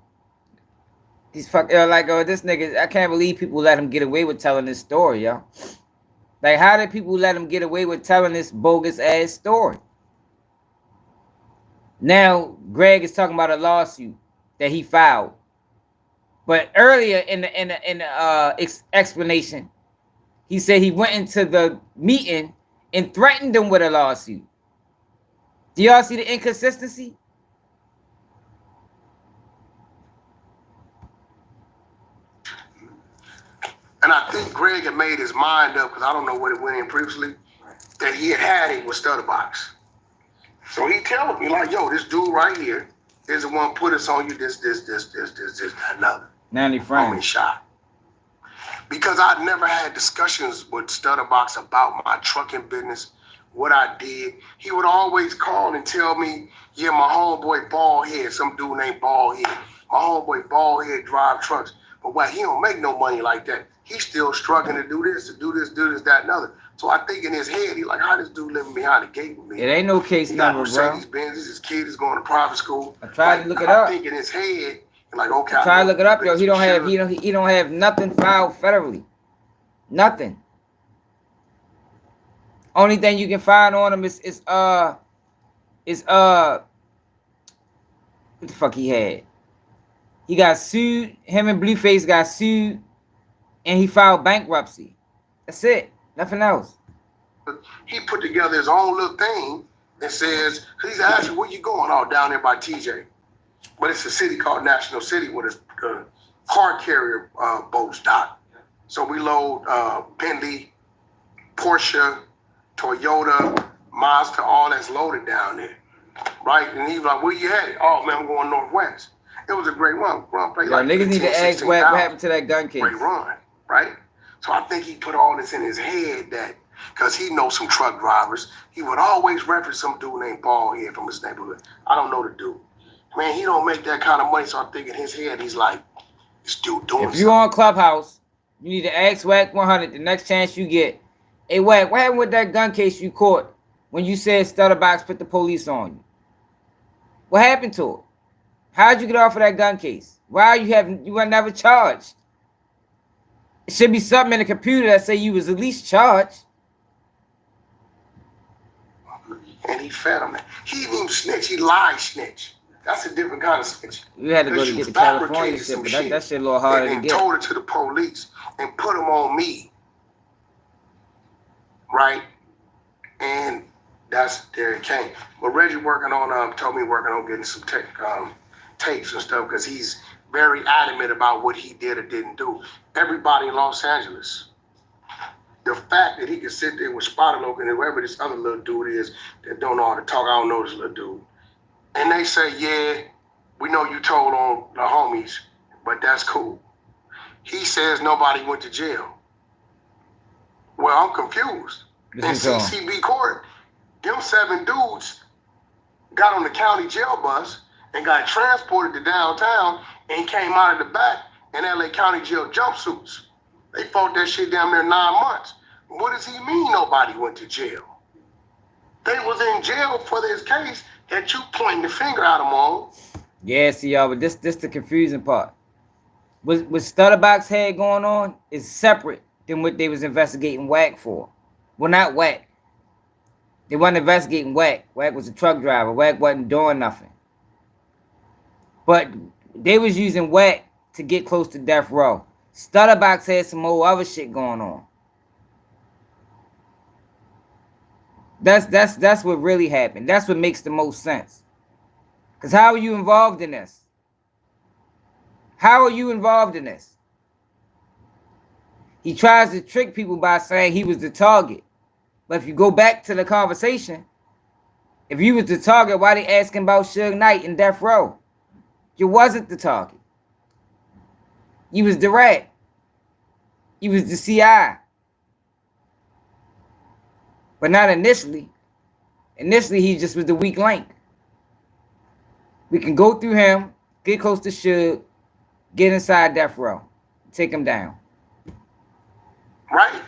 These this nigga, I can't believe people let him get away with telling this story, yo. Like, how did people let him get away with telling this bogus ass story? Now Greg is talking about a lawsuit that he filed. But earlier in the explanation, he said he went into the meeting and threatened them with a lawsuit. Do y'all see the inconsistency? And I think Greg had made his mind up, because I don't know what it went in previously, that he had it with Stutterbox. So he telling me, like, yo, this dude right here is the one put us on you, this, that, another. 90 frames. Shot. Because I'd never had discussions with Stutterbox about my trucking business, what I did. He would always call and tell me, yeah, my homeboy Baldhead, some dude named Baldhead. My homeboy Baldhead drive trucks. But what, he don't make no money like that. He's still struggling to do this, that, and other. So I think in his head, he like, how this dude living behind the gate with me? It ain't no case number, bro. Mercedes-Benz, his kid is going to private school. I tried to look it up. I think in his head, like, okay. Try to look it up, yo. He don't have nothing filed federally. Nothing. Only thing you can find on him is what the fuck he had? He got sued. Him and Blueface got sued, and he filed bankruptcy. That's it. Nothing else. He put together his own little thing and says, he's asking, where you going? Oh, down there by TJ. But it's a city called National City where the car carrier boats dock. So we load Bentley, Porsche, Toyota, Mazda, all that's loaded down there. Right? And he was like, where you headed? Oh, man, I'm going northwest. It was a great run. Niggas need to ask what happened to that gun case. Great run, right? So I think he put all this in his head that, because he knows some truck drivers, he would always reference some dude named Baldhead from his neighborhood. I don't know the dude. Man, he don't make that kind of money, so I think in his head, he's like, this dude doing something. If you on Clubhouse, you need to ask Wack 100 the next chance you get. Hey, Wack, what happened with that gun case you caught when you said Stutterbox put the police on you? What happened to it? How'd you get off of that gun case? Why you were never charged? It should be something in the computer that say you was at least charged. And he fed him. He didn't even snitch, he lied snitch. That's a different kind of snitch. You had to go to get the California shit, but that shit a little harder to get. And told it to the police and put them on me. Right? And that's there it came. But Reggie told me working on getting some tapes and stuff, because he's very adamant about what he did or didn't do. Everybody in Los Angeles, the fact that he could sit there with Spotaloke and whoever this other little dude is that don't know how to talk, I don't know this little dude. And they say, yeah, we know you told on the homies, but that's cool. He says nobody went to jail. Well, I'm confused. In CCB court, them 7 dudes got on the county jail bus and got transported to downtown and came out of the back in LA County jail jumpsuits. They fought that shit down there 9 months. What does he mean nobody went to jail? They was in jail for this case that you pointing the finger at them on. Yeah, see y'all, but this the confusing part. What Stutterbox had going on is separate than what they was investigating Wack for. Well, not Wack. They wasn't investigating Wack. Wack was a truck driver. Wack wasn't doing nothing. But they was using Wack to get close to death row. Stutterbox had some old other shit going on. That's what really happened. That's what makes the most sense. Because how are you involved in this? How are you involved in this? He tries to trick people by saying he was the target. But if you go back to the conversation, if you was the target, why they asking about Suge Knight and death row? You wasn't the target. You was the rat. You was the CI. But not initially. Initially, he just was the weak link. We can go through him, get close to Suge, get inside death row, take him down. Right?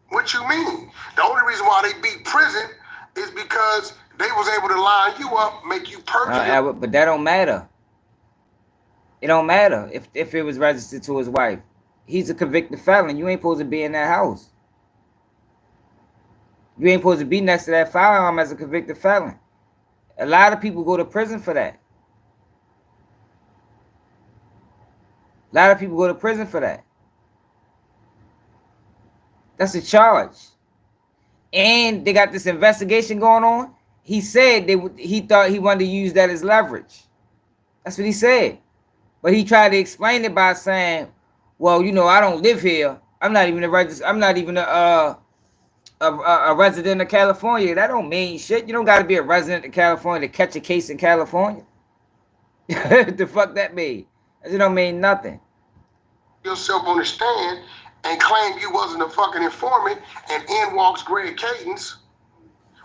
What you mean? The only reason why they beat prison is because they was able to line you up, make you perjure. But that don't matter. It don't matter if it was registered to his wife. He's a convicted felon. You ain't supposed to be in that house. You ain't supposed to be next to that firearm as a convicted felon. A lot of people go to prison for that. A lot of people go to prison for that. That's a charge. And they got this investigation going on. he said he thought he wanted to use that as leverage. That's what he said. But he tried to explain it by saying, well, you know, I don't live here. I'm not even a resident of California. That don't mean shit. You don't got to be a resident of California to catch a case in California. The fuck that mean? That don't mean nothing. Yourself on the stand and claim you wasn't a fucking informant, and in walks Greg Cadence,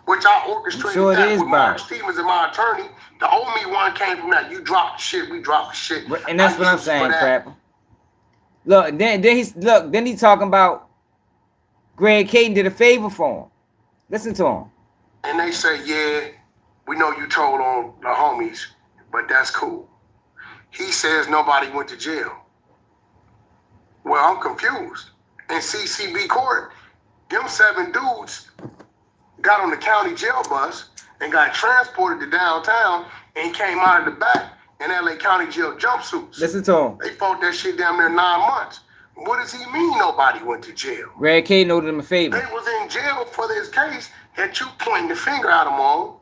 which I orchestrated that with Mark Stevens and my attorney. The only one came from that. You dropped the shit, we dropped the shit. And that's what I'm saying, Crapper. Look, then he's talking about Greg Caden did a favor for him. Listen to him. And they say, yeah, we know you told on the homies, but that's cool. He says nobody went to jail. Well, I'm confused. In CCB court, them 7 dudes got on the county jail bus and got transported to downtown and came out of the back in LA County jail jumpsuits. Listen to him. They fought that shit down there 9 months. What does he mean nobody went to jail? Greg Caden owed them a favor. They was in jail for this case that you pointing the finger at them on,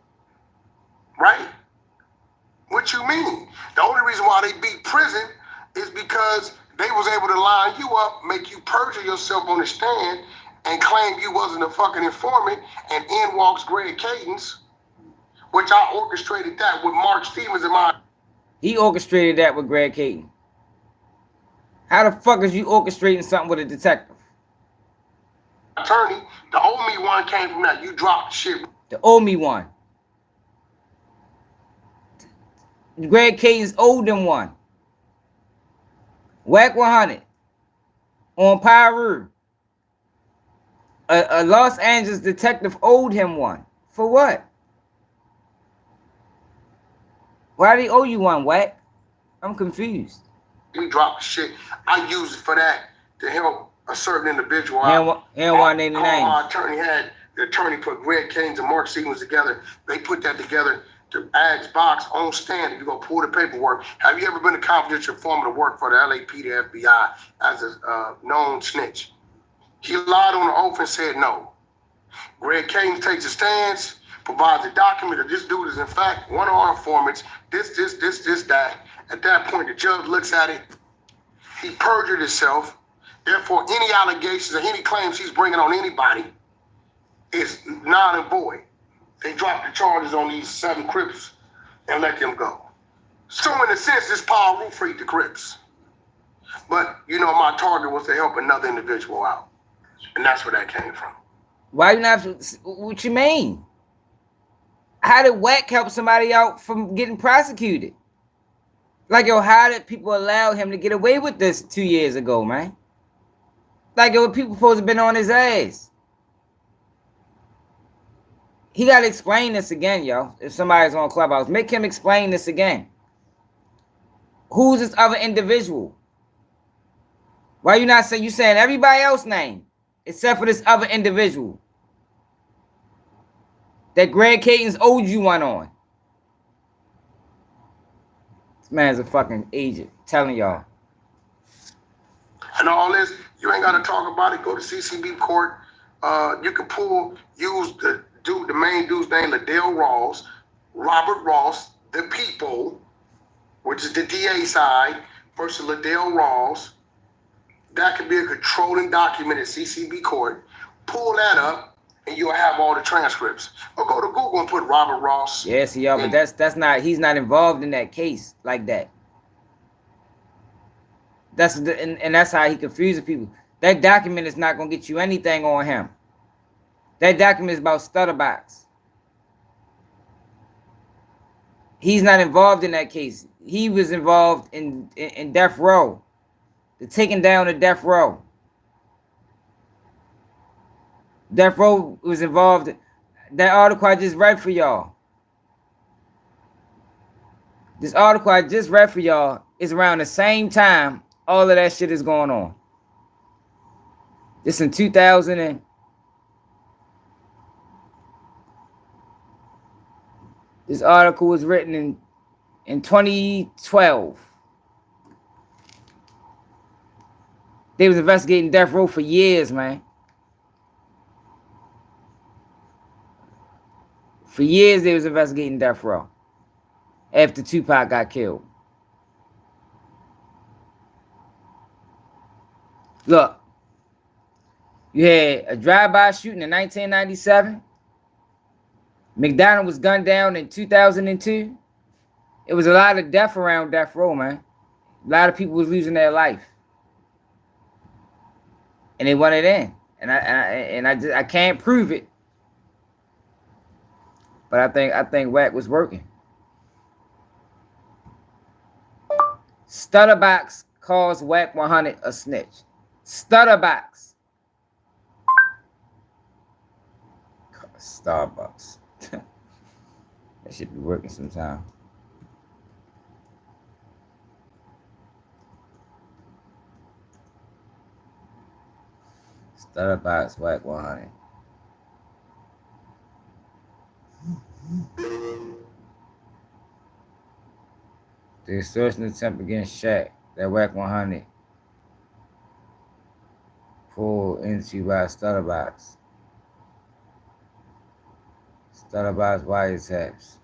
right? What you mean? The only reason why they beat prison is because they was able to line you up, make you perjure yourself on the stand, and claim you wasn't a fucking informant, and in walks Greg Cadence, which I orchestrated that with Mark Stevens and my... He orchestrated that with Greg Caden. How the fuck is you orchestrating something with a detective? Attorney, the only one came from that. You dropped the shit. The only one. Greg Caden's owed them one. Wack 100 on Pyru. A Los Angeles detective owed him one. For what? Why did he owe you one, Wack? I'm confused. We dropped the shit. I used it for that to help a certain individual. He don't want to name the name. My attorney had the attorney put Greg Cadence and Mark Stevens together. They put that together to Ag's box on stand. You go pull the paperwork. Have you ever been a confidential informant to work for the LAPD, the FBI as a known snitch? He lied on the oath and said no. Greg Cadence takes a stance, provides a document that this dude is in fact one of our informants. This, that. At that point, the judge looks at it. He perjured himself. Therefore, any allegations or any claims he's bringing on anybody is non and void. They drop the charges on these 7 Crips and let them go. So in a sense, this Paul Roof freed the Crips. But, you know, my target was to help another individual out. And that's where that came from. Why you not? What you mean? How did Wack help somebody out from getting prosecuted? Like, yo, how did people allow him to get away with this 2 years ago, man? Like, yo, people supposed to have been on his ass. He got to explain this again, yo. If somebody's on Clubhouse, make him explain this again. Who's this other individual? Why you not saying, you saying everybody else's name except for this other individual that Greg Cadence owed you one on? This man's a fucking agent, telling y'all. And all this, you ain't got to talk about it. Go to CCB court. You can use the main dude's name, Liddell Ross, Robert Ross, the people, which is the DA side, versus Liddell Ross. That could be a controlling document at CCB court. Pull that up, and you'll have all the transcripts. Or go to Google and put Robert Ross. Yes, yeah, but that's not. He's not involved in that case like that. And that's how he confuses people. That document is not gonna get you anything on him. That document is about Stutterbox. He's not involved in that case. He was involved in death row. The taking down of death row. Death row was involved. That article I just read for y'all. This article I just read for y'all is around the same time all of that shit is going on. This in 2000 and this article was written in 2012. They was investigating death row for years, man. For years, they was investigating death row after Tupac got killed. Look, you had a drive-by shooting in 1997. McDonald was gunned down in 2002. It was a lot of death around death row, man. A lot of people was losing their life, and they wanted in. And I can't prove it, but I think Wack was working. Stutterbox calls Wack 100 a snitch. Stutterbox. Starbucks. That should be working sometime. Stutterbox Wack 100. The extortion attempt against Shaq that Wack 100 pulled into by Stutterbox. Stutterbox wiretaps.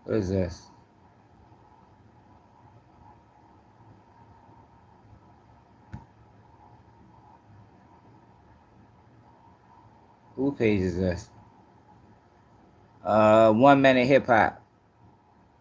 What is this? Who page is this? 1 minute hip hop.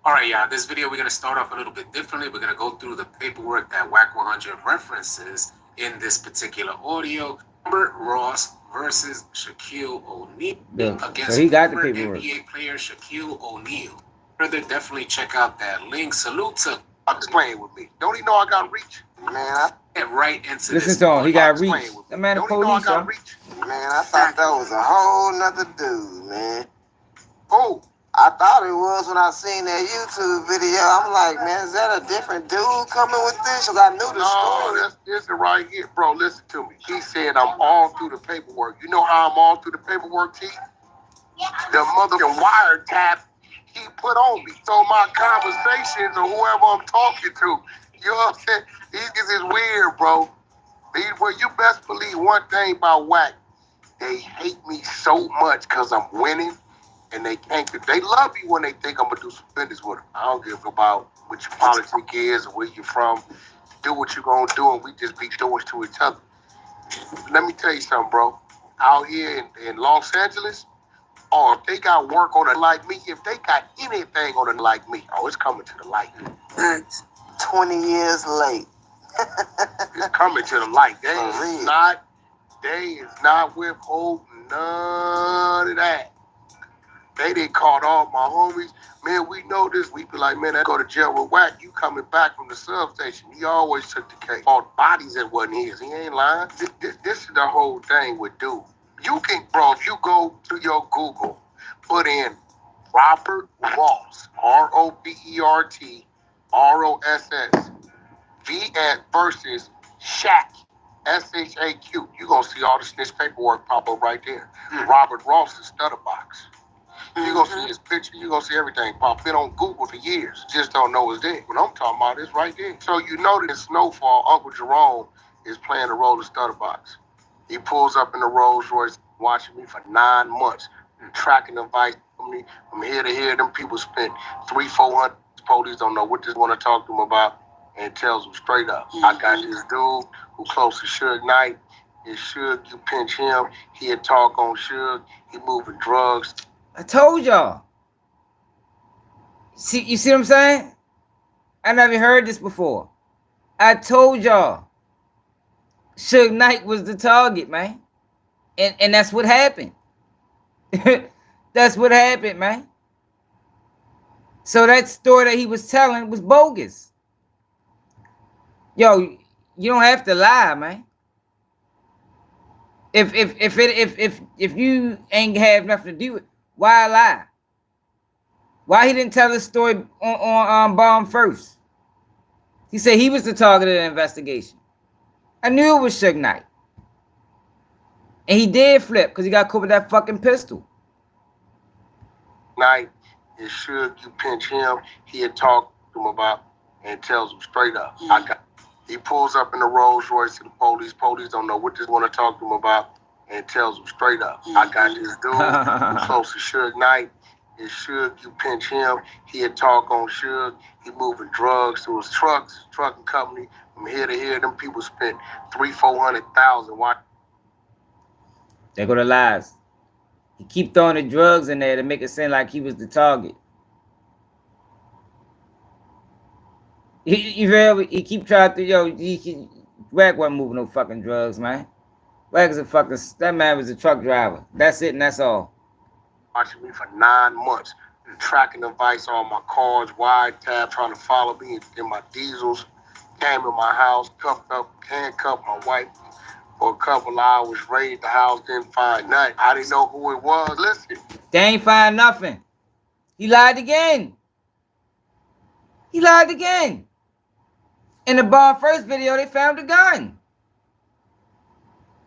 All right, yeah, this video we're gonna start off a little bit differently. We're gonna go through the paperwork that Wack 100 references in this particular audio. Robert Ross versus Shaquille O'Neal against So he got the former paperwork. NBA player Shaquille O'Neal. Further, definitely check out that link. Salute to. I'm just playing with me. Don't he know I got reach? Man, I Get right into Listen this. to him. He got Explain reach. with That man the Don't he know I police, got huh? reach? Man, I thought that was a whole nother dude, man. Who? I thought it was when I seen that YouTube video. I'm like, man, is that a different dude coming with this? Because I knew the story. No, this is right here. Bro, listen to me. He said I'm all through the paperwork. You know how I'm all through the paperwork, T? The motherfucking wiretap he put on me. So my conversations or whoever I'm talking to, you know what I'm saying? These niggas is weird, bro. Well, you best believe one thing about Wack. They hate me so much because I'm winning. And they can't. They love me when they think I'm gonna do some business with them. I don't give about what your politics is or where you're from. Do what you're gonna do, and we just be doing to each other. Let me tell you something, bro. Out here in Los Angeles, or if they got work on it like me, if they got anything on it like me, oh, it's coming to the light. 20 years late. It's coming to the light. They is not withholding none of that. They didn't call all my homies. Man, we know this. We be like, man, I go to jail with Wack. You coming back from the substation. He always took the case. All the bodies that wasn't his. He ain't lying. This is the whole thing with dude. You can, bro, if you go to your Google, put in Robert Ross, ROBERT, ROSS, VS versus Shaq, SHAQ. You gonna see all the snitch paperwork pop up right there. Robert Ross is Stutterbox. You're going to see his picture. You're going to see everything pop. Been on Google for years. Just don't know it's there. What I'm talking about is right there. So you know that in Snowfall, Uncle Jerome is playing the role of Stutterbox. He pulls up in the Rolls Royce, watching me for 9 months, tracking advice from me. From here to here, them people spent $300-400. Police don't know what they want to talk to them about, and tells them straight up. I got this dude who close to Suge Knight. It's Suge, you pinch him. He'll talk on Suge. He moving drugs. I told y'all. See, you see what I'm saying? I never heard this before. I told y'all. Suge Knight was the target, man. And that's what happened. That's what happened, man. So that story that he was telling was bogus. Yo, you don't have to lie, man. If you ain't have nothing to do with it, why lie? Why he didn't tell the story on Bomb first? He said he was the target of the investigation. I knew it was Suge Knight. And he did flip because he got caught with that fucking pistol. Night is Suge, you pinch him, he'll talk to him about and tells him straight up. He pulls up in the Rolls Royce to the police. Police don't know what they want to talk to him about and tells him straight up, I got this dude who's close to Suge Knight. It's Suge, you pinch him, he'll talk on Suge. He moving drugs to his trucking company. From here to here, them people spent $300,000-$400,000. There go the lies. He keep throwing the drugs in there to make it seem like he was the target. He keep trying to, Wack wasn't moving no fucking drugs, man. Wack is that man was a truck driver. That's it and that's all. Watching me for 9 months. Tracking device on my cars, wiretap, trying to follow me in my diesels. Came to my house, cuffed up, handcuffed my wife for a couple of hours, raided the house, didn't find nothing. I didn't know who it was. Listen. They ain't find nothing. He lied again. He lied again. In the Bomb First video, they found a gun.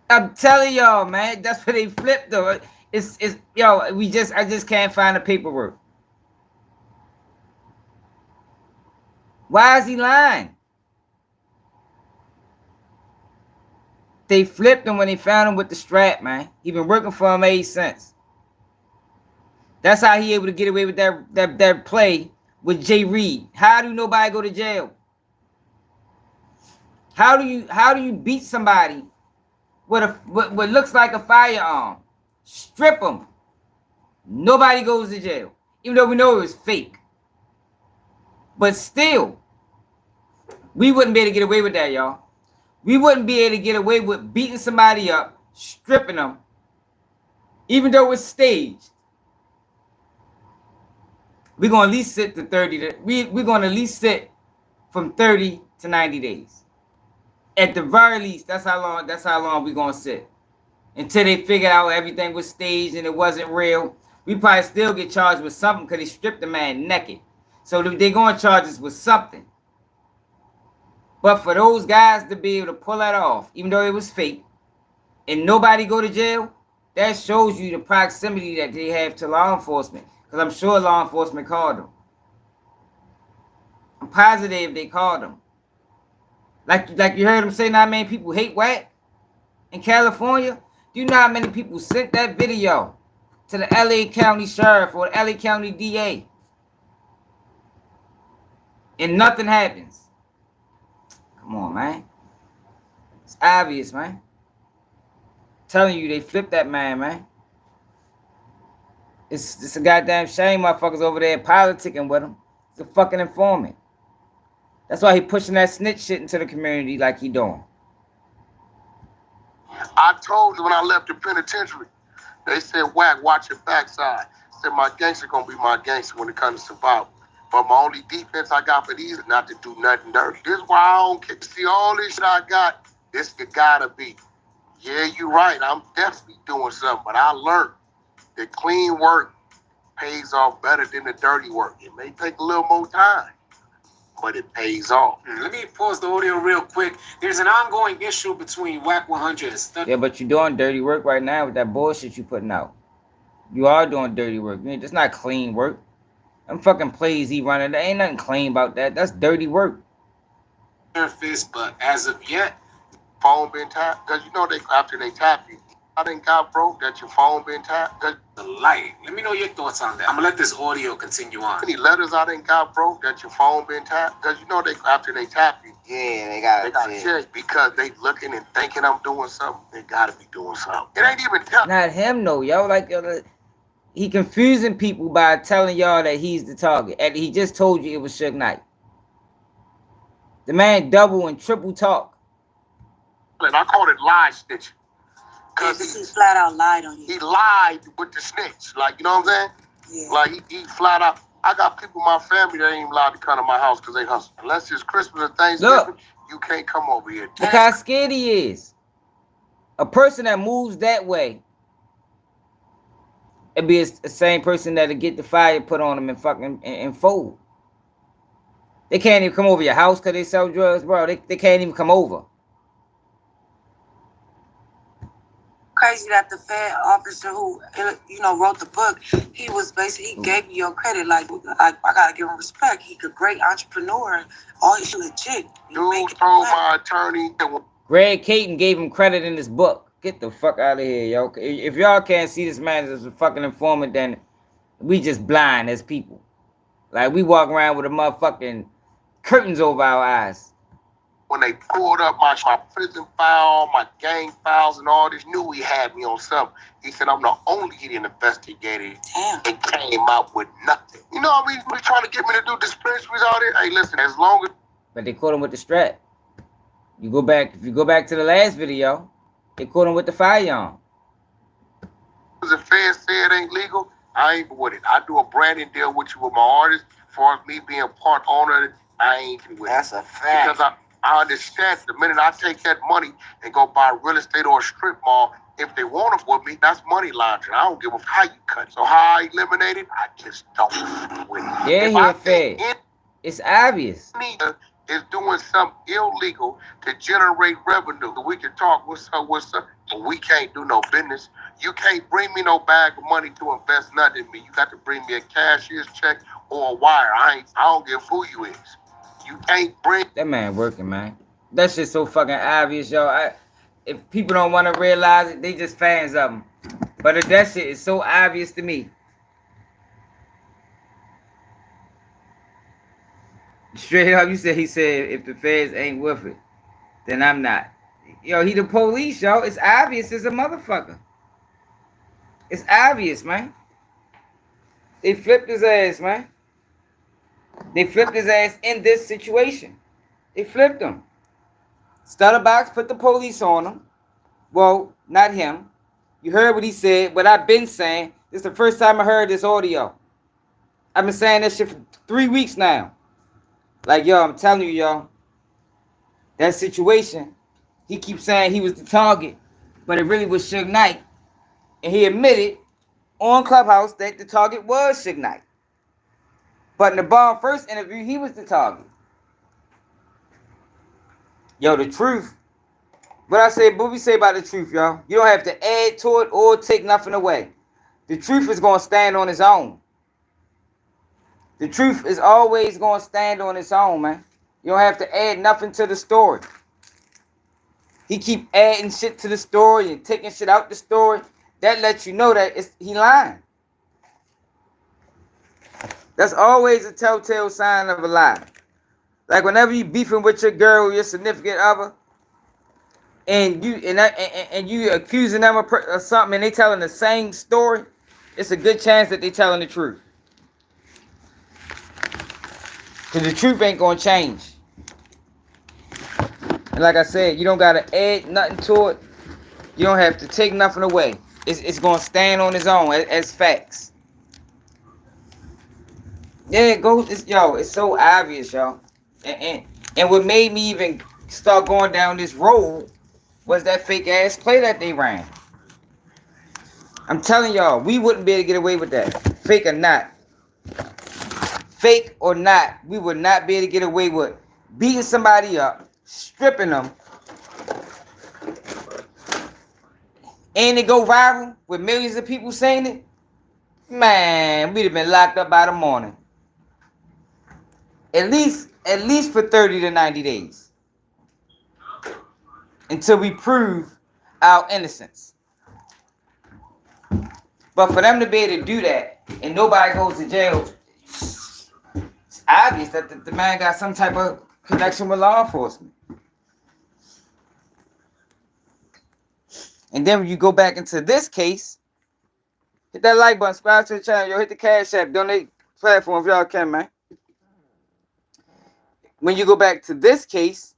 I'm telling y'all, man, that's what they flipped though. I just can't find the paperwork. Why is he lying? They flipped him when they found him with the strap, man. He been working for him 8 cents. That's how he able to get away with that play with Jay Reed. How do nobody go to jail? How do you beat somebody with what looks like a firearm? Strip them. Nobody goes to jail, even though we know it was fake. But still, we wouldn't be able to get away with that, y'all. We wouldn't be able to get away with beating somebody up, stripping them, even though it's staged. We're gonna at least sit to 30. We're gonna at least sit from 30 to 90 days. At the very least, that's how long we're gonna sit. Until they figured out everything was staged and it wasn't real. We probably still get charged with something because they stripped the man naked. So they're going to charge us with something. But for those guys to be able to pull that off, even though it was fake, and nobody go to jail, that shows you the proximity that they have to law enforcement. Because I'm sure law enforcement called them. I'm positive they called them. Like you heard them say, not many people hate Wack in California. Do you know how many people sent that video to the LA County Sheriff or the LA County DA? And nothing happens. Come on, man. It's obvious, man. I'm telling you, they flipped that man. It's a goddamn shame motherfuckers over there politicking with him. It's a fucking informant. That's why he pushing that snitch shit into the community like he doing. I told you when I left the penitentiary, they said, Wack, watch your backside. I said, my gangster gonna be my gangster when it comes to survival. But my only defense I got for these is not to do nothing dirty. This is why I don't care. See all this shit I got, this it gotta be. Yeah, you're right. I'm definitely doing something, but I learned that clean work pays off better than the dirty work. It may take a little more time, but it pays off. Let me pause the audio real quick. There's an ongoing issue between Wack 100 and Study. Yeah, but you're doing dirty work right now with that bullshit you putting out. You are doing dirty work. It's not clean work. Them fucking plays he running, there ain't nothing clean about that. That's dirty work. Surface, but as of yet, phone been tapped. Because you know after they tap you, I done got broke that your phone been tapped. The light. Let me know your thoughts on that. I'm gonna let this audio continue on. Any letters I done got broke that your phone been tapped? Because you know after they tap you. Yeah, they gotta check because they looking and thinking I'm doing something. They gotta be doing something. It ain't even tapped. Not him though, yo. He confusing people by telling y'all that he's the target. And he just told you it was Suge Knight. The man double and triple talk. And I call it lie snitching. Because he flat out lied on you. He lied with the snitch. Like, you know what I'm saying? Yeah. Like, he flat out. I got people in my family that ain't even allowed to come to my house because they hustle. Unless it's Christmas or Thanksgiving, you can't come over here. Look how scared he is. A person that moves that way, it'd be the same person that'll get the fire put on them and fucking and fold. They can't even come over your house because they sell drugs, bro. They can't even come over. Crazy that the Fed officer who wrote the book, he gave you your credit. Like I gotta give him respect. He's a great entrepreneur. All he's legit. Dude told my attorney. Greg Caton gave him credit in his book. Get the fuck out of here, yo. If y'all can't see this man as a fucking informant, then we just blind as people. Like, we walk around with a motherfucking curtains over our eyes. When they pulled up my prison file, my gang files, and all this, knew he had me on something. He said, I'm the only Indian investigator. Damn. And came out with nothing. You know what I mean? We're trying to get me to do dispensaries out there. Hey, listen, as long as... But they caught him with the strap. If you go back to the last video, they caught him with the firearm. The Fed say it ain't legal, I ain't with it. I do a branding deal with you with my artist. As far as me being part owner, I ain't with it. That's a fact. Because I understand the minute I take that money and go buy real estate or a strip mall, if they want it with me, that's money laundering. I don't give a how you cut it. So how I eliminate it, I just don't with it. Yeah, If Fed. It's obvious. Is doing something illegal to generate revenue. We can talk what's up, but we can't do no business. You can't bring me no bag of money to invest nothing in me. You got to bring me a cashier's check or a wire. I don't give who you is. You can't bring that man working, man. That shit's so fucking obvious, yo. If people don't want to realize it, they just fans of him. But if that shit is so obvious to me. Straight up, he said, if the feds ain't with it, then I'm not. Yo, he the police, yo. It's obvious as a motherfucker. It's obvious, man. They flipped his ass, man. They flipped his ass in this situation. They flipped him. Stutterbox put the police on him. Well, not him. You heard what he said, what I've been saying. This is the first time I heard this audio. I've been saying this shit for 3 weeks now. Like, yo, I'm telling you, yo, that situation, he keeps saying he was the target, but it really was Suge Knight. And he admitted on Clubhouse that the target was Suge Knight. But in the Bomb First interview, he was the target. Yo, the truth. What we say about the truth, y'all? You don't have to add to it or take nothing away. The truth is going to stand on its own. The truth is always going to stand on its own, man. You don't have to add nothing to the story. He keep adding shit to the story and taking shit out the story. That lets you know that he lying. That's always a telltale sign of a lie. Like whenever you beefing with your girl or your significant other, and you accusing them of something, and they telling the same story, it's a good chance that they telling the truth. Because the truth ain't going to change. And like I said, you don't got to add nothing to it. You don't have to take nothing away. It's going to stand on its own as facts. Yeah, it goes. It's so obvious, y'all. And what made me even start going down this road was that fake ass play that they ran. I'm telling y'all, we wouldn't be able to get away with that. Fake or not. Fake or not, we would not be able to get away with beating somebody up, stripping them, and it go viral with millions of people saying it. Man, we'd have been locked up by the morning. At least for 30 to 90 days. Until we prove our innocence. But for them to be able to do that and nobody goes to jail, it's obvious that the man got some type of connection with law enforcement. And then when you go back into this case, hit that like button, subscribe to the channel, yo, hit the Cash App, donate platform if y'all can, man. When you go back to this case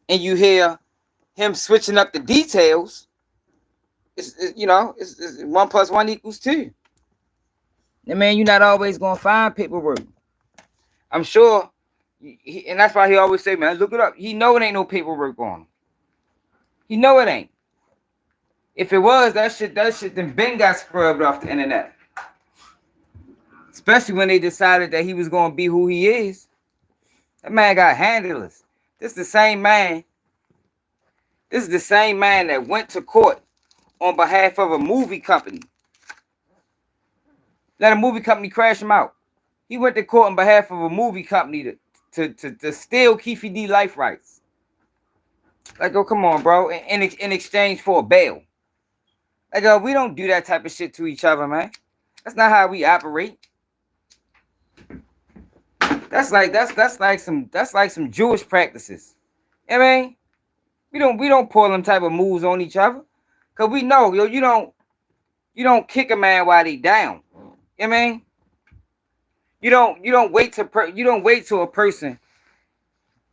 and you hear him switching up the details, it's 1 + 1 = 2. And man, you're not always gonna find paperwork. I'm sure, and that's why he always say, man, look it up. He know it ain't no paperwork on him. He know it ain't. If it was, that shit then Ben got scrubbed off the internet. Especially when they decided that he was gonna be who he is. That man got handlers. This is the same man that went to court on behalf of a movie company. Let a movie company crash him out. He went to court on behalf of a movie company to steal Keefe D life rights. Like, oh, come on, bro. In exchange for a bail. Like, we don't do that type of shit to each other, man. That's not how we operate. That's like some Jewish practices. I mean, we don't pull them type of moves on each other, cause we know, yo, you don't kick a man while they down. I mean, you don't wait till a person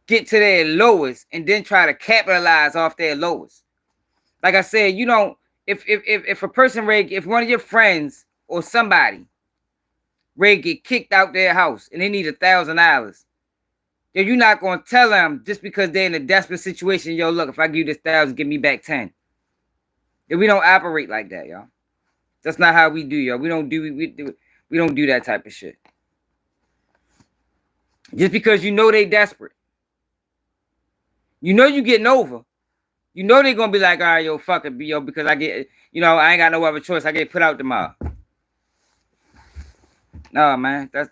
get to their lowest and then try to capitalize off their lowest. Like I said, you don't. If a person if one of your friends or somebody get kicked out their house and they need $1,000, then you're not gonna tell them just because they're in a desperate situation. Yo, look, if I give you this 1,000, give me back 10. And we don't operate like that, y'all. That's not how we do, y'all. We don't do that type of shit. Just because you know they desperate, you know you getting over. You know they're gonna be like, all right, yo, fuck it, yo, because I get, I ain't got no other choice. I get put out tomorrow. No, man, that's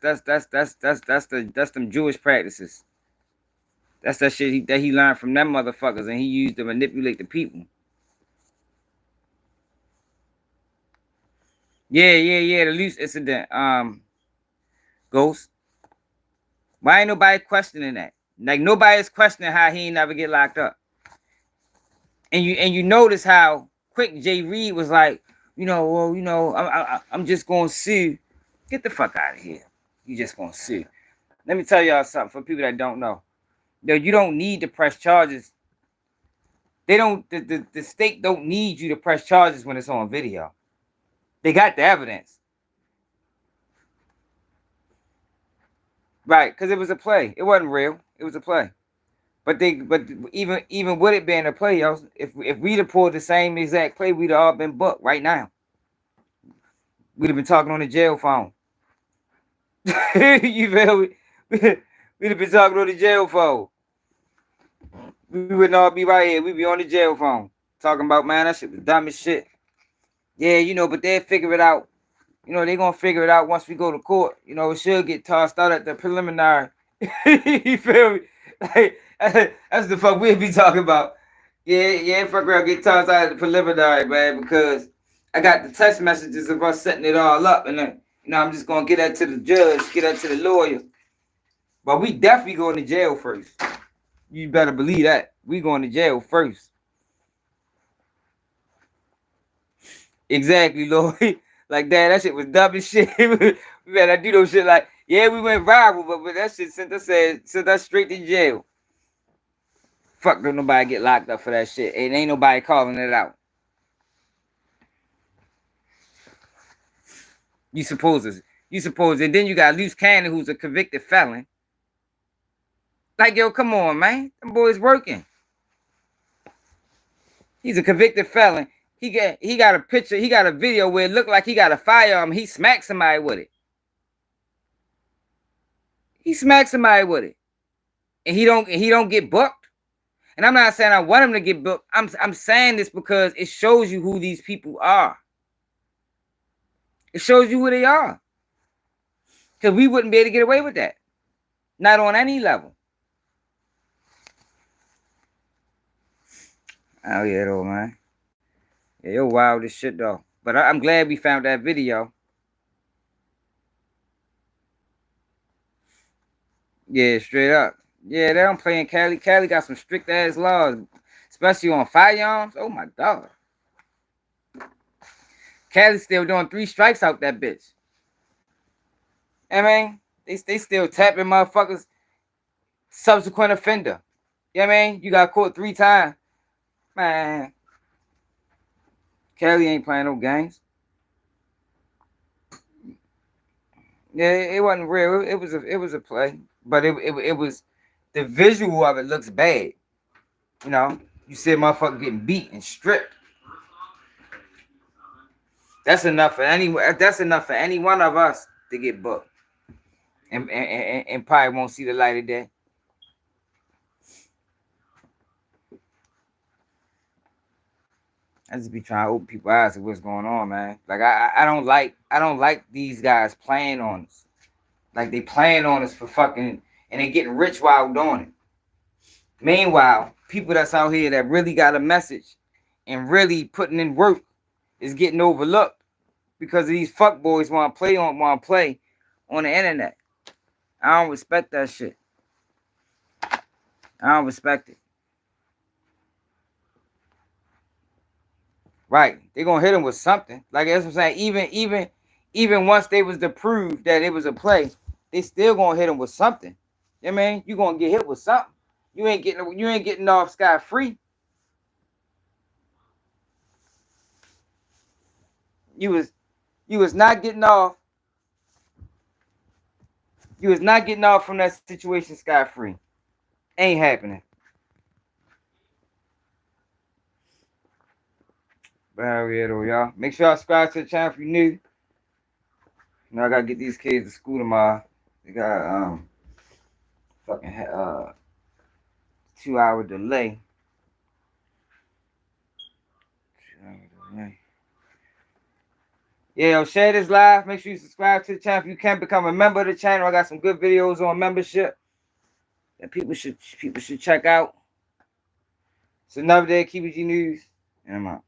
them Jewish practices. That's that shit that he learned from them motherfuckers, and he used to manipulate the people. Yeah, the loose incident. Ghost. Why ain't nobody questioning that? Like, nobody's questioning how he ain't never get locked up. And you notice how quick Jay Reed was like, I'm just gonna sue. Get the fuck out of here. You just gonna sue. Let me tell y'all something for people that don't know. Yo, you don't need to press charges. They don't. The state don't need you to press charges when it's on video. They got the evidence. Right, because it was a play. It wasn't real. It was a play. But even with it being a play, y'all, if we'd have pulled the same exact play, we'd have all been booked right now. We'd have been talking on the jail phone. You feel me? We'd have been talking on the jail phone. We wouldn't all be right here. We'd be on the jail phone talking about, man, that shit was dumb as shit. Yeah, but they'll figure it out. They're going to figure it out once we go to court. It should get tossed out at the preliminary. You feel me? Like, that's the fuck we'll be talking about. Yeah, fuck around, get tossed out at the preliminary, man, because I got the text messages of us setting it all up, and then, I'm just going to get that to the judge, get that to the lawyer. But we definitely going to jail first. You better believe that. We going to jail first. Exactly, Lord. Like, that shit was dumb as shit. We better do those shit like, yeah, we went viral, but that shit sent us straight to jail. Fuck, don't nobody get locked up for that shit. And ain't nobody calling it out. You suppose, and then you got Loose Cannon, who's a convicted felon. Like, yo, come on, man. Them boys working. He's a convicted felon. He got a picture, he got a video where it looked like he got a firearm. He smacked somebody with it. He smacked somebody with it. And he don't get booked. And I'm not saying I want him to get booked. I'm saying this because it shows you who these people are. It shows you who they are. Because we wouldn't be able to get away with that. Not on any level. Oh, yeah, though, man. Yeah, you're wild as shit, though. But I'm glad we found that video. Yeah, straight up. Yeah, they don't play in Cali. Cali got some strict-ass laws, especially on firearms. Oh, my God. Cali still doing 3 strikes out that bitch. I mean, they still tapping motherfuckers. Subsequent offender. You know what I mean? You got caught 3 times. Man. Cali ain't playing no games. Yeah, it wasn't real. It was a play. But it was, the visual of it looks bad. You see a motherfucker getting beat and stripped. That's enough for any one of us to get booked. And probably won't see the light of day. I just be trying to open people's eyes to what's going on, man. Like I don't like these guys playing on us. Like they playing on us for fucking, and they getting rich while doing it. Meanwhile, people that's out here that really got a message and really putting in work is getting overlooked because these fuck boys want to play on the internet. I don't respect that shit. I don't respect it. Right. They're gonna hit him with something. Like that's what I'm saying. Even once they was to prove that it was a play, they still gonna hit him with something. You know what I mean? You gonna get hit with something. You ain't getting off scot-free. You was not getting off. You was not getting off from that situation scot-free. Ain't happening. But y'all. Make sure y'all subscribe to the channel if you're new. You know, I gotta get these kids to school tomorrow. They got fucking 2-hour delay. Yeah, yo, share this live. Make sure you subscribe to the channel if you can. Become a member of the channel. I got some good videos on membership that people should check out. It's another day of Keefe D News, and I'm out.